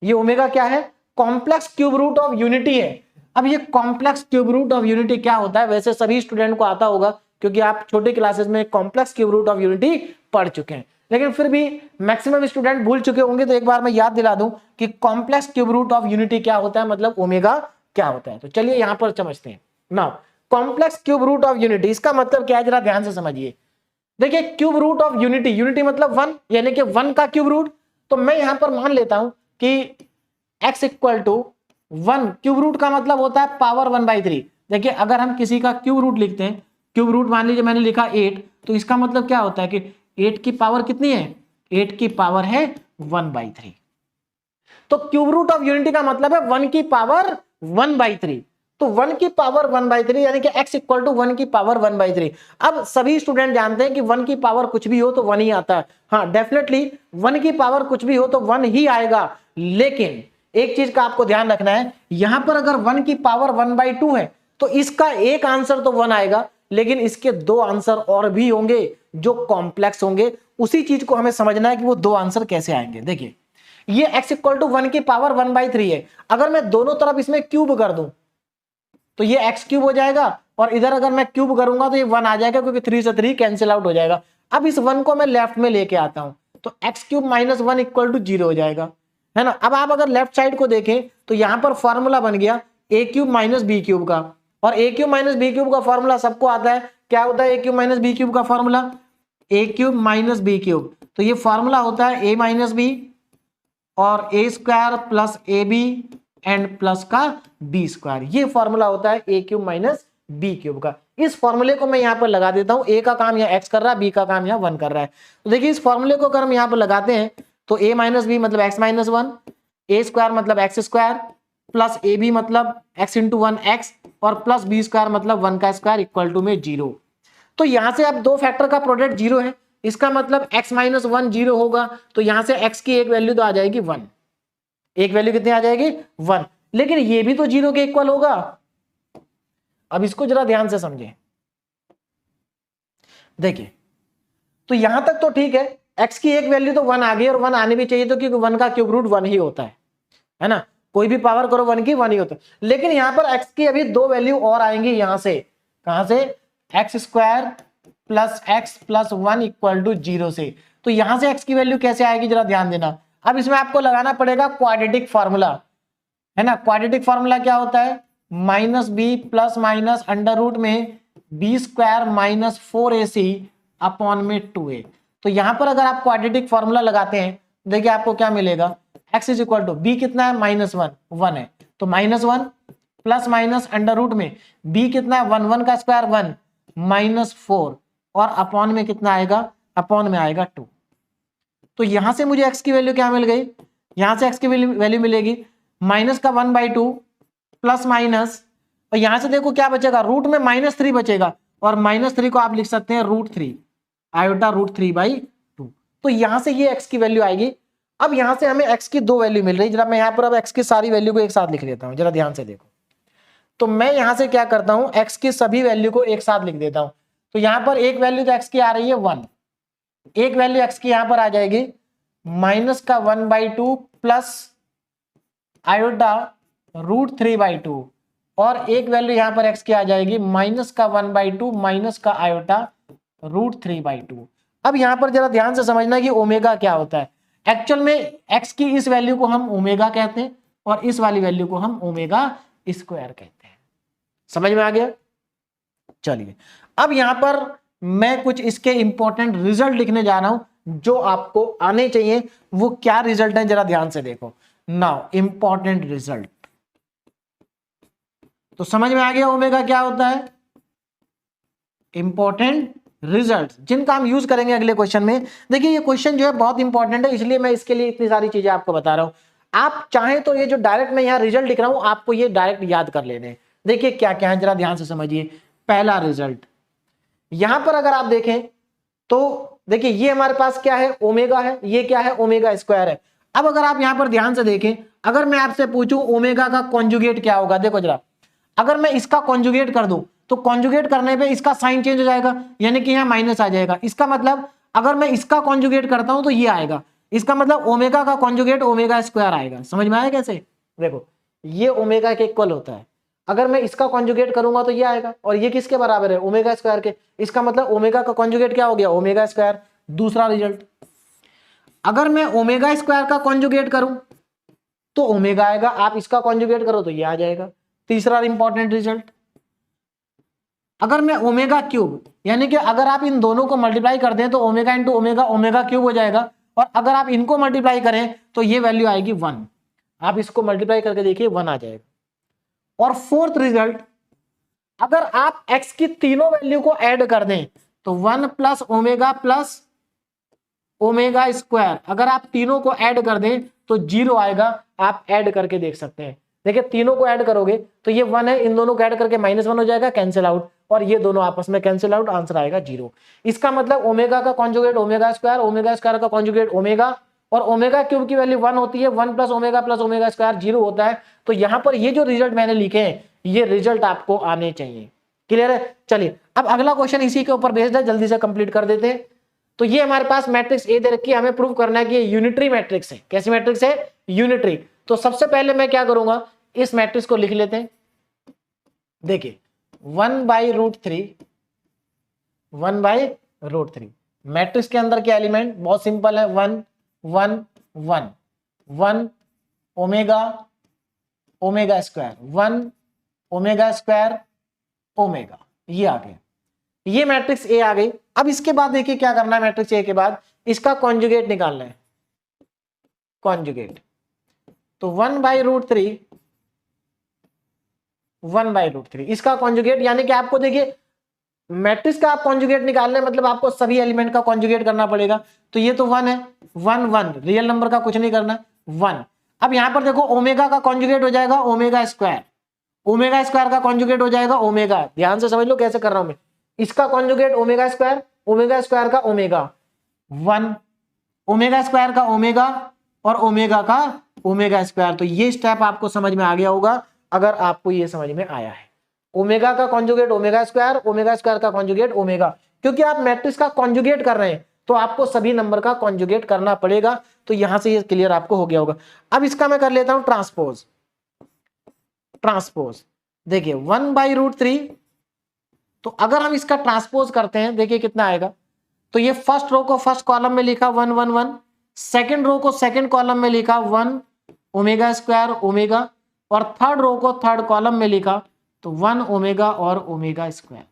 ये ओमेगा क्या है? Complex cube root of unity है। अब ये complex cube root of unity क्या होता है? वैसे सभी स्टूडेंट को आता होगा क्योंकि आप छोटे क्लासेस में complex cube root of unity पढ़ चुके हैं, लेकिन फिर भी मैक्सिमम स्टूडेंट भूल चुके होंगे। तो एक बार मैं याद दिला दूं कि complex cube root of unity क्या होता है, मतलब ओमेगा क्या होता है। तो चलिए यहां पर समझते हैं। Now complex cube root of unity, इसका मतलब क्या है जरा ध्यान से समझिए। देखिए, cube root of unity, unity मतलब 1, यानी कि 1 का क्यूब रूट। तो मैं यहां पर मान लेता हूं कि x equal to 1, cube root का मतलब होता है पावर 1/3। देखिए, अगर हम किसी का क्यूब रूट लिखते हैं, क्यूब रूट मान लीजिए मैंने लिखा 8, तो इसका मतलब क्या होता है कि 8 की पावर कितनी है? 8 की पावर है 1/3। तो क्यूब रूट ऑफ यूनिटी का मतलब है 1 की पावर 1/3। तो 1 की पावर 1/3 यानी कि x इक्वल टू 1 की पावर 1/3। अब सभी स्टूडेंट जानते हैं कि 1 की पावर कुछ भी हो तो 1 ही आता है। हाँ, डेफिनेटली 1 की पावर कुछ भी हो तो 1 ही आएगा, लेकिन एक चीज का आपको ध्यान रखना है, यहां पर अगर 1 की पावर 1/2 है तो इसका एक आंसर तो 1 आएगा, लेकिन इसके 2 आंसर और भी होंगे जो कॉम्प्लेक्स होंगे। उसी चीज को हमें समझना है कि वो 2 आंसर कैसे आएंगे। देखिए, ये x इक्वल टू 1 की पावर 1/3 है। अगर मैं दोनों तरफ इसमें क्यूब कर दूं तो ये x क्यूब हो जाएगा, और इधर अगर मैं क्यूब करूंगा तो ये 1 आ जाएगा, क्योंकि 3 से 3 कैंसिल आउट हो जाएगा। अब इस 1 को मैं लेफ्ट में लेके आता हूं तो x cube minus 1 equal to 0 हो जाएगा, है ना। अब आप अगर लेफ्ट साइड को देखें तो यहां पर फॉर्मूला बन गया a cube minus B cube का, और a cube minus B cube का फॉर्मूला सबको आता है। क्या होता है a cube minus B cube का formula? a cube minus B cube, तो ये फॉर्मूला होता है ए माइनस बी और A square plus A B and plus का बी स्क्वायर, ये फॉर्मूला होता है A cube minus B cube का। इस फॉर्मूले को मैं यहाँ पर लगा देता हूं, ए का काम यहाँ एक्स कर रहा है, बी का काम यहाँ 1 कर रहा है। तो देखिए इस फॉर्मूले को अगर हम यहाँ पर लगाते हैं तो ए माइनस बी मतलब एक्स माइनस 1, ए स्क्वायर मतलब x square plus A B मतलब एक्स इंटू 1 एक्स और प्लस बी स्क्वायर मतलब 1 का स्क्वायर इक्वल टू में 0। तो यहां से अब दो फैक्टर का प्रोडक्ट 0 है, इसका मतलब x माइनस 1 0 होगा, तो यहां से x की एक वैल्यू तो आ जाएगी 1, एक वैल्यू कितनी आ जाएगी 1, लेकिन ये भी तो 0 के इक्वल होगा। अब इसको जरा ध्यान से समझें, देखिए तो यहां तक तो ठीक है, x की एक वैल्यू तो 1 आ गई और 1 आने भी चाहिए, तो क्योंकि 1 का क्यूब रूट 1 ही होता है ना, कोई भी पावर करो 1 की 1 ही होता है। लेकिन यहां पर x की अभी दो वैल्यू और आएंगी, यहां से कहां से, x square plus x plus 1 equal to 0 से। तो यहां से x की वैल्यू कैसे आएगी जरा ध्यान देना। अब इसमें आपको लगाना पड़ेगा क्वाड्रेटिक फार्मूला, है ना। क्वाड्रेटिक फार्मूला क्या होता है, minus B plus minus under root में B square minus 4ac upon में 2a। तो यहां पर अगर आप क्वाड्रेटिक फार्मूला लगाते हैं, देखिए आपको क्या मिलेगा, x is equal to B कितना है माइनस 1 है, तो minus 1 plus minus under root में b कितना है 1 1 का स्क्वायर 1 माइनस 4 और अपॉन में कितना आएगा, अपॉन में आएगा 2। तो यहां से मुझे x की वैल्यू क्या मिल गई, यहां से x की वैल्यू मिलेगी माइनस का 1/2 प्लस माइनस, और यहां से देखो क्या बचेगा, रूट में -3 बचेगा और -3 को आप लिख सकते हैं √3 आयोटा √3/2। तो यहां से ये x की वैल्यू आएगी। अब यहां से हमें x की दो वैल्यू मिल रही है, जरा मैं यहां पर अब x की सारी वैल्यू को एक साथ लिख लेता हूं, जरा ध्यान से देखो। तो मैं यहां से क्या करता हूं, x की सभी वैल्यू को एक साथ लिख देता हूं। तो यहां पर एक वैल्यू तो x की आ रही है 1, एक वैल्यू x की यहां पर आ जाएगी माइनस का 1/2 प्लस आयोटा √3/2 और एक वैल्यू यहां पर x की आ जाएगी माइनस का 1/2 माइनस का आयोटा √3/2। अब यहां पर जरा ध्यान से समझना कि ओमेगा क्या होता है। एक्चुअल में x की इस वैल्यू को हम ओमेगा कहते हैं और इस वाली वैल्यू को हम ओमेगा स्क्वायर कहते हैं। समझ में आ गया। चलिए अब यहां पर मैं कुछ इसके इंपॉर्टेंट रिजल्ट लिखने जा रहा हूं जो आपको आने चाहिए। वो क्या रिजल्ट है जरा ध्यान से देखो। नाउ इंपॉर्टेंट रिजल्ट, तो समझ में आ गया ओमेगा क्या होता है। इंपॉर्टेंट रिजल्ट जिनका हम यूज करेंगे अगले क्वेश्चन में। देखिए ये क्वेश्चन जो है बहुत इंपॉर्टेंट है, इसलिए मैं इसके लिए इतनी सारी चीजें आपको बता रहा हूं। आप चाहें तो ये जो डायरेक्ट मैं यहाँ रिजल्ट लिख रहा हूं आपको ये डायरेक्ट याद कर लेने। देखिए क्या क्या है जरा ध्यान से समझिए। पहला रिजल्ट यहां पर अगर आप देखें तो देखिए ये हमारे पास क्या है, ओमेगा है, ये क्या है, ओमेगा स्क्वायर है। अब अगर आप यहां पर ध्यान से देखें, अगर मैं आपसे पूछूं ओमेगा का कॉन्जुगेट क्या होगा, देखो जरा, अगर मैं इसका कॉन्जुगेट कर दूं तो कॉन्जुगेट करने पे इसका साइन चेंज हो जाएगा, यानी कि यहाँ माइनस आ जाएगा। इसका मतलब अगर मैं इसका कॉन्जुगेट करता हूं तो ये आएगा, इसका मतलब ओमेगा का कॉन्जुगेट ओमेगा स्क्वायर आएगा। समझ में आया कैसे, देखो ये ओमेगा के इक्वल होता है, अगर मैं इसका कॉन्जुगेट करूंगा तो ये आएगा, और ये किसके बराबर है, ओमेगा स्क्वायर के। इसका मतलब ओमेगा का कॉन्जुगेट क्या हो गया, ओमेगा स्क्वायर। दूसरा रिजल्ट, अगर मैं ओमेगा स्क्वायर का कॉन्जुगेट करूं तो ओमेगा आएगा, आप इसका कॉन्जुगेट करो तो ये आ जाएगा। तीसरा इंपॉर्टेंट रिजल्ट, अगर मैं ओमेगा क्यूब, यानी कि अगर आप इन दोनों को मल्टीप्लाई कर दें तो omega into omega omega cube हो जाएगा, और अगर आप इनको मल्टीप्लाई करें तो ये वैल्यू आएगी 1। आप इसको मल्टीप्लाई करके देखिए 1 आ जाएगा। और फोर्थ रिजल्ट, अगर आप x की तीनों वैल्यू को ऐड कर दें तो 1 प्लस ओमेगा स्क्वायर, अगर आप तीनों को ऐड कर दें तो 0 आएगा। आप ऐड करके देख सकते हैं, देखिए तीनों को ऐड करोगे तो ये 1 है, इन दोनों को ऐड करके -1 हो जाएगा, कैंसिल आउट, और ये दोनों आपस में कैंसिल आउट, आंसर आएगा 0। इसका मतलब ओमेगा का कॉन्जुगेट ओमेगा स्क्वायर का कॉन्जुगेट ओमेगा, और ओमेगा क्यूब की वैल्यू 1 होती है, 1 प्लस ओमेगा स्क्वायर 0 होता है। तो यहां पर ये जो रिजल्ट मैंने लिखे हैं ये रिजल्ट आपको आने चाहिए। क्लियर है। चलिए अब अगला क्वेश्चन इसी के ऊपर बेस्ड है, जल्दी से कंप्लीट कर देते हैं। तो ये हमारे पास मैट्रिक्स ए दे रखी है, हमें प्रूव करना है कि ये यूनिटरी मैट्रिक्स है। कैसी मैट्रिक्स है, यूनिटरी। तो सबसे पहले मैं क्या करूंगा, इस मैट्रिक्स को लिख लेते हैं। देखिए 1/√3 मैट्रिक्स के अंदर क्या एलिमेंट, बहुत सिंपल है, 1 1 1 1 omega square 1 omega square omega, ये आ गया, ये मैट्रिक्स ए आ गई। अब इसके बाद देखिए क्या करना है, मैट्रिक्स ए के बाद इसका कॉन्जुगेट निकालना है, कॉन्जुगेट। तो 1/√3, 1/√3 इसका कॉन्जुगेट, यानी कि आपको देखिए मैट्रिक्स का आप कॉन्जुगेट निकालना है मतलब आपको सभी एलिमेंट का कॉन्जुगेट करना पड़ेगा। तो ये तो 1 है, 1 1 रियल नंबर का कुछ नहीं करना, 1। अब यहां पर देखो ओमेगा का कॉन्जुगेट हो जाएगा ओमेगा स्क्वायर, ओमेगा स्क्वायर का कॉन्जुगेट हो जाएगा ओमेगा। ध्यान से समझ लो कैसे कर रहा हूं मैं। इसका conjugate omega square, omega square का ओमेगा 1, ओमेगा स्क्वायर का ओमेगा और ओमेगा का ओमेगा स्क्वायर। तो ये स्टेप आपको समझ में आ गया होगा अगर आपको ये समझ में आया है। ओमेगा का conjugate omega square, omega square का कॉन्जुगेट ओमेगा। क्योंकि आप मैट्रिक्स का कॉन्जुगेट कर रहे हैं तो आपको सभी नंबर का कॉन्जुगेट करना पड़ेगा। तो यहां से ये क्लियर आपको हो गया होगा। अब इसका मैं कर लेता हूं ट्रांसपोज। ट्रांसपोज देखिए 1/√3, तो अगर हम इसका ट्रांसपोज करते हैं देखिए कितना आएगा। तो ये फर्स्ट रो को फर्स्ट कॉलम में लिखा 1 1 1, सेकंड रो को सेकंड कॉलम में लिखा 1 ओमेगा स्क्वायर ओमेगा, और थर्ड रो को थर्ड कॉलम में लिखा तो 1 ओमेगा और ओमेगा स्क्वायर।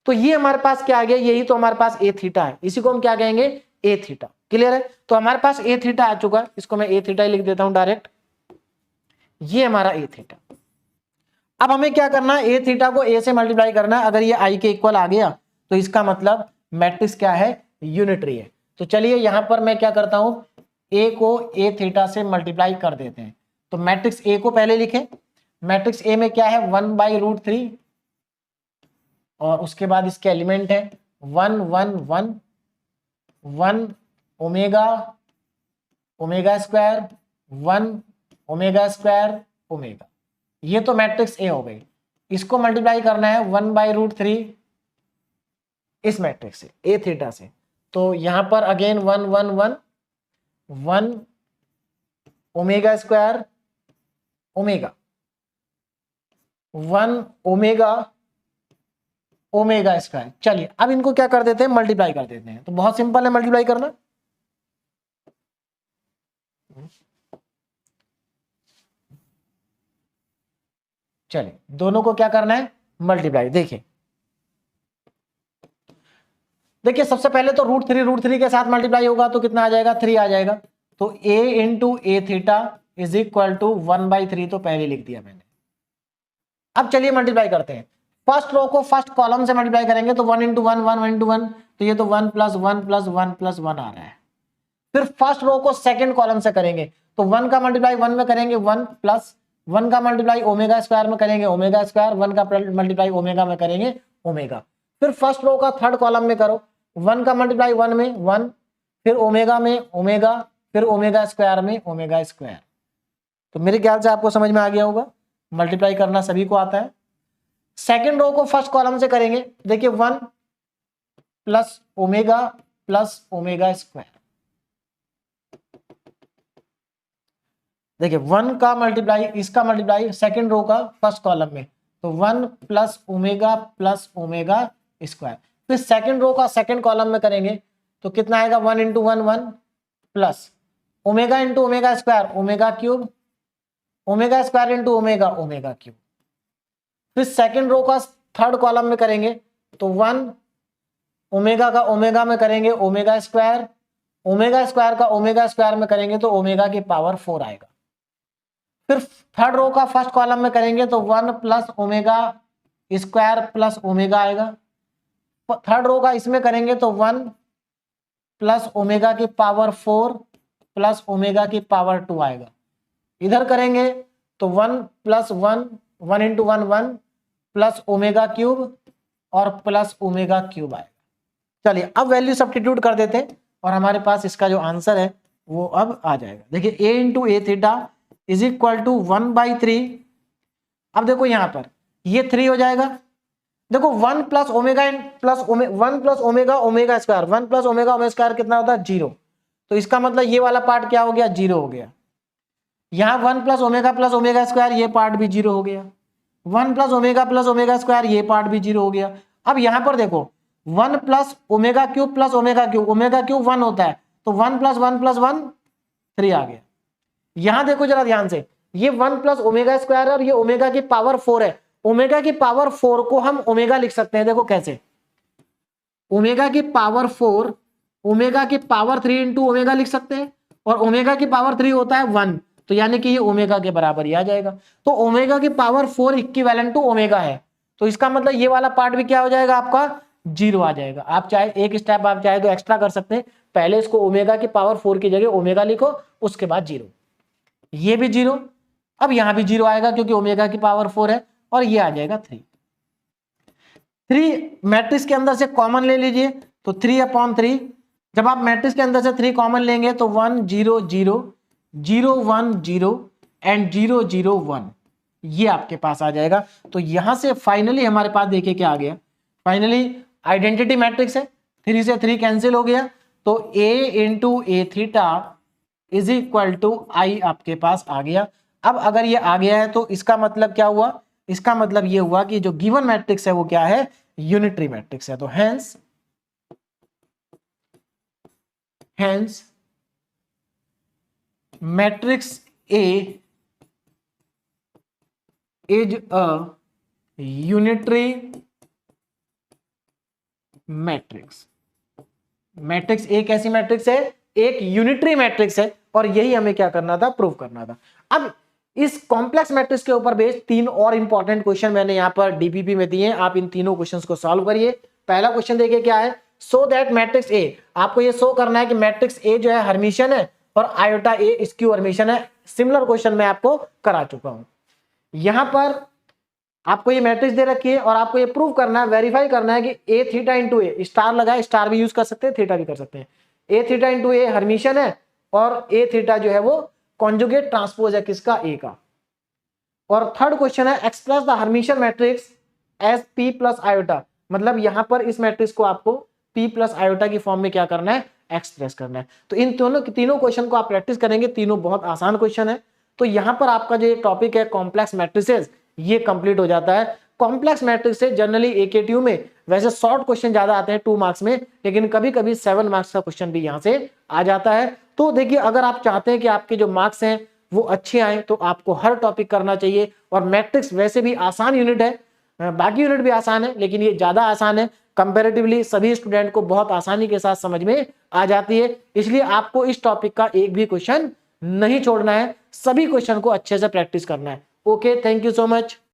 तो ये हमारे पास क्या आ गया, यही तो हमारे पास ए थीटा है, इसी को हम क्या कहेंगे ए थीटा। क्लियर है। तो हमारे पास ए थीटा आ चुका है, इसको मैं ए थीटा ही लिख देता हूं डायरेक्ट, ये हमारा ए थीटा। अब हमें क्या करना है, ए थीटा को ए से मल्टीप्लाई करना है। अगर ये आई के इक्वल आ गया तो इसका मतलब मैट्रिक्स क्या है, यूनिटरी है। तो चलिए यहां पर मैं क्या करता हूं, ए को ए थीटा से मल्टीप्लाई कर देते हैं। तो मैट्रिक्स ए को पहले लिखें। मैट्रिक्स ए में क्या है 1/√3, और उसके बाद इसके एलिमेंट है 1 1 1 1 omega omega square 1 omega square omega. ये तो मैट्रिक्स ए हो गई। इसको मल्टीप्लाई करना है 1/√3 इस मैट्रिक्स से ए थीटा से। तो यहां पर again 1 1 1 1 omega square omega 1 omega omega square. चलिए अब इनको क्या कर देते हैं, मल्टीप्लाई कर देते हैं। तो बहुत सिंपल है मल्टीप्लाई करना। चलिए दोनों को क्या करना है, मल्टीप्लाई। देखिए देखिए सबसे पहले तो √3 के साथ मल्टीप्लाई होगा तो कितना आ जाएगा, 3 आ जाएगा। तो a into A theta is equal to 1/3 तो पहले लिख दिया मैंने। अब चलिए मल्टीप्लाई करते हैं। फर्स्ट रो को फर्स्ट कॉलम से मल्टीप्लाई करेंगे तो 1 इंटू 1 1 इंटू 1, तो ये तो 1 + 1 + 1 + 1 आ रहा है। फिर फर्स्ट रो को सेकंड कॉलम से करेंगे तो 1 का मल्टीप्लाई 1 में करेंगे 1 + 1 का मल्टीप्लाई ओमेगा स्क्वायर में करेंगे ओमेगा स्क्वायर, 1 का मल्टीप्लाई ओमेगा में करेंगे ओमेगा। फिर फर्स्ट रो का थर्ड कॉलम में करो, 1 का मल्टीप्लाई 1 में 1, फिर ओमेगा में ओमेगा, फिर ओमेगा स्क्वायर में ओमेगा स्क्वायर। तो मेरे ख्याल से आपको समझ में आ गया होगा, मल्टीप्लाई करना सभी को आता है। सेकंड रो को फर्स्ट कॉलम से करेंगे, देखिए 1 + ओमेगा + ओमेगा स्क्वायर। देखिए 1 का मल्टीप्लाई इसका मल्टीप्लाई सेकंड रो का फर्स्ट कॉलम में, तो 1 + ओमेगा + ओमेगा स्क्वायर। फिर सेकंड रो का सेकंड कॉलम में करेंगे तो कितना आएगा, 1 into 1 1 plus omega into omega square omega cube, omega square into omega omega cube. फिर सेकंड रो का थर्ड कॉलम में करेंगे तो 1 ओमेगा का ओमेगा में करेंगे ओमेगा स्क्वायर, ओमेगा स्क्वायर का ओमेगा स्क्वायर में करेंगे तो ओमेगा की पावर 4 आएगा। फिर थर्ड रो का फर्स्ट कॉलम में करेंगे तो 1 + ओमेगा स्क्वायर + ओमेगा आएगा। थर्ड रो का इसमें करेंगे तो 1 + ओमेगा की पावर 4 + ओमेगा की पावर 2 आएगा। इधर करेंगे तो 1 + 1 1 इंटू 1 1 प्लस ओमेगा क्यूब और प्लस ओमेगा क्यूब आएगा। चलिए अब वैल्यू सब्स्टिट्यूट कर देते हैं और हमारे पास इसका जो आंसर है वो अब आ जाएगा। देखिए a into A theta is equal to 1/3। अब देखो यहां पर ये 3 हो जाएगा। देखो 1 + omega plus 1 + omega omega square, 1 + omega omega square कितना होता है 0। तो इसका मतलब ये वाला पार्ट क्या हो गया, 0 हो गया। यहाँ 1 + ओमेगा स्क्वायर ये पार्ट भी 0 हो गया। 1 + ओमेगा स्क्वायर ये पार्ट भी 0 हो गया। अब यहां पर देखो 1 + omega cube plus omega cube 1 होता है तो 1 + 1 + 1 3 आ गया। यहां देखो जरा ध्यान से, ये 1 + ओमेगा स्क्वायर और ये ओमेगा की पावर 4 है। ओमेगा की पावर 4 को हम ओमेगा लिख सकते हैं। देखो कैसे, ओमेगा की पावर 4 ओमेगा की पावर 3 इंटू ओमेगा लिख सकते हैं, और ओमेगा की पावर 3 होता है 1, तो यानी कि ये ओमेगा के बराबर ही आ जाएगा। तो ओमेगा की पावर 4 इक्विवेलेंट टू ओमेगा है, तो इसका मतलब ये वाला पार्ट भी क्या हो जाएगा आपका 0 आ जाएगा। आप चाहे एक स्टेप आप चाहे तो एक्स्ट्रा कर सकते हैं, पहले इसको ओमेगा की पावर 4 की जगह ओमेगा लिखो, उसके बाद 0, ये भी 0, अब यहां भी 0 आएगा क्योंकि ओमेगा की पावर 4 है, और ये आ जाएगा 3 मैट्रिक्स के अंदर से कॉमन ले लीजिए, तो 3/3, जब आप मैट्रिक्स के अंदर से 3 कॉमन लेंगे तो 1 0 0 0 1 0 एंड 0 0 1, ये आपके पास आ जाएगा। तो यहां से फाइनली हमारे पास देखिए क्या आ गया, फाइनली आइडेंटिटी मैट्रिक्स है, 3 से 3 कैंसिल हो गया, तो a into A theta is equal to I आपके पास आ गया। अब अगर ये आ गया है तो इसका मतलब क्या हुआ, इसका मतलब ये हुआ कि जो गिवन मैट्रिक्स है वो क्या है, यूनिटरी मैट्रिक्स है। तो hence matrix A is a unitary matrix. Matrix A कैसी मैट्रिक्स है, एक यूनिटरी मैट्रिक्स है, और यही हमें क्या करना था, प्रूव करना था। अब इस कॉम्प्लेक्स मैट्रिक्स के ऊपर बेस्ड 3 और इंपॉर्टेंट क्वेश्चन मैंने यहां पर डीपीपी में दिए हैं, आप इन तीनों क्वेश्चंस को सॉल्व करिए। पहला क्वेश्चन देखिए क्या है, सो दैट मैट्रिक्स ए, आपको ये शो करना है कि मैट्रिक्स ए जो है हर्मिशन है और आयोटा ए स्क्यू हर्मिशन है। सिमिलर क्वेश्चन मैं आपको करा चुका हूं। यहां पर आपको ये मैट्रिक्स दे रखी है और आपको ये प्रूव करना है, वेरीफाई करना है कि ए थीटा इंटू ए, स्टार लगाए, स्टार भी यूज कर सकते हैं, थीटा भी कर सकते हैं, A theta into A Hermitian है और ए थीटा जो है वो कॉन्जुगेट ट्रांसपोज है किसका, ए का। और थर्ड क्वेश्चन है express the Hermitian matrix as P plus iota, मतलब यहां पर इस मैट्रिक्स को आपको पी प्लस आयोटा की फॉर्म में क्या करना है, एक्सप्रेस करना है। तो इन तीनों क्वेश्चन को आप प्रैक्टिस करेंगे, तीनों बहुत आसान क्वेश्चन है। तो यहां पर आपका जो टॉपिक है कॉम्प्लेक्स मैट्रिसेस, ये कंप्लीट हो जाता है। कॉम्प्लेक्स मैट्रिक्स से जनरली एकेटीयू में वैसे शॉर्ट क्वेश्चन ज्यादा आते हैं 2 मार्क्स में, लेकिन कभी कभी 7 मार्क्स का क्वेश्चन भी यहां से आ जाता है। तो देखिए अगर आप चाहते हैं कि आपके जो मार्क्स हैं वो अच्छे आए तो आपको हर टॉपिक करना चाहिए। और मैट्रिक्स वैसे भी आसान यूनिट है, बाकी यूनिट भी आसान है, लेकिन ये ज्यादा आसान है कंपैरेटिवली, सभी स्टूडेंट को बहुत आसानी के साथ समझ में आ जाती है। इसलिए आपको इस टॉपिक का एक भी क्वेश्चन नहीं छोड़ना है, सभी क्वेश्चन को अच्छे से प्रैक्टिस करना है। Okay, thank you so much.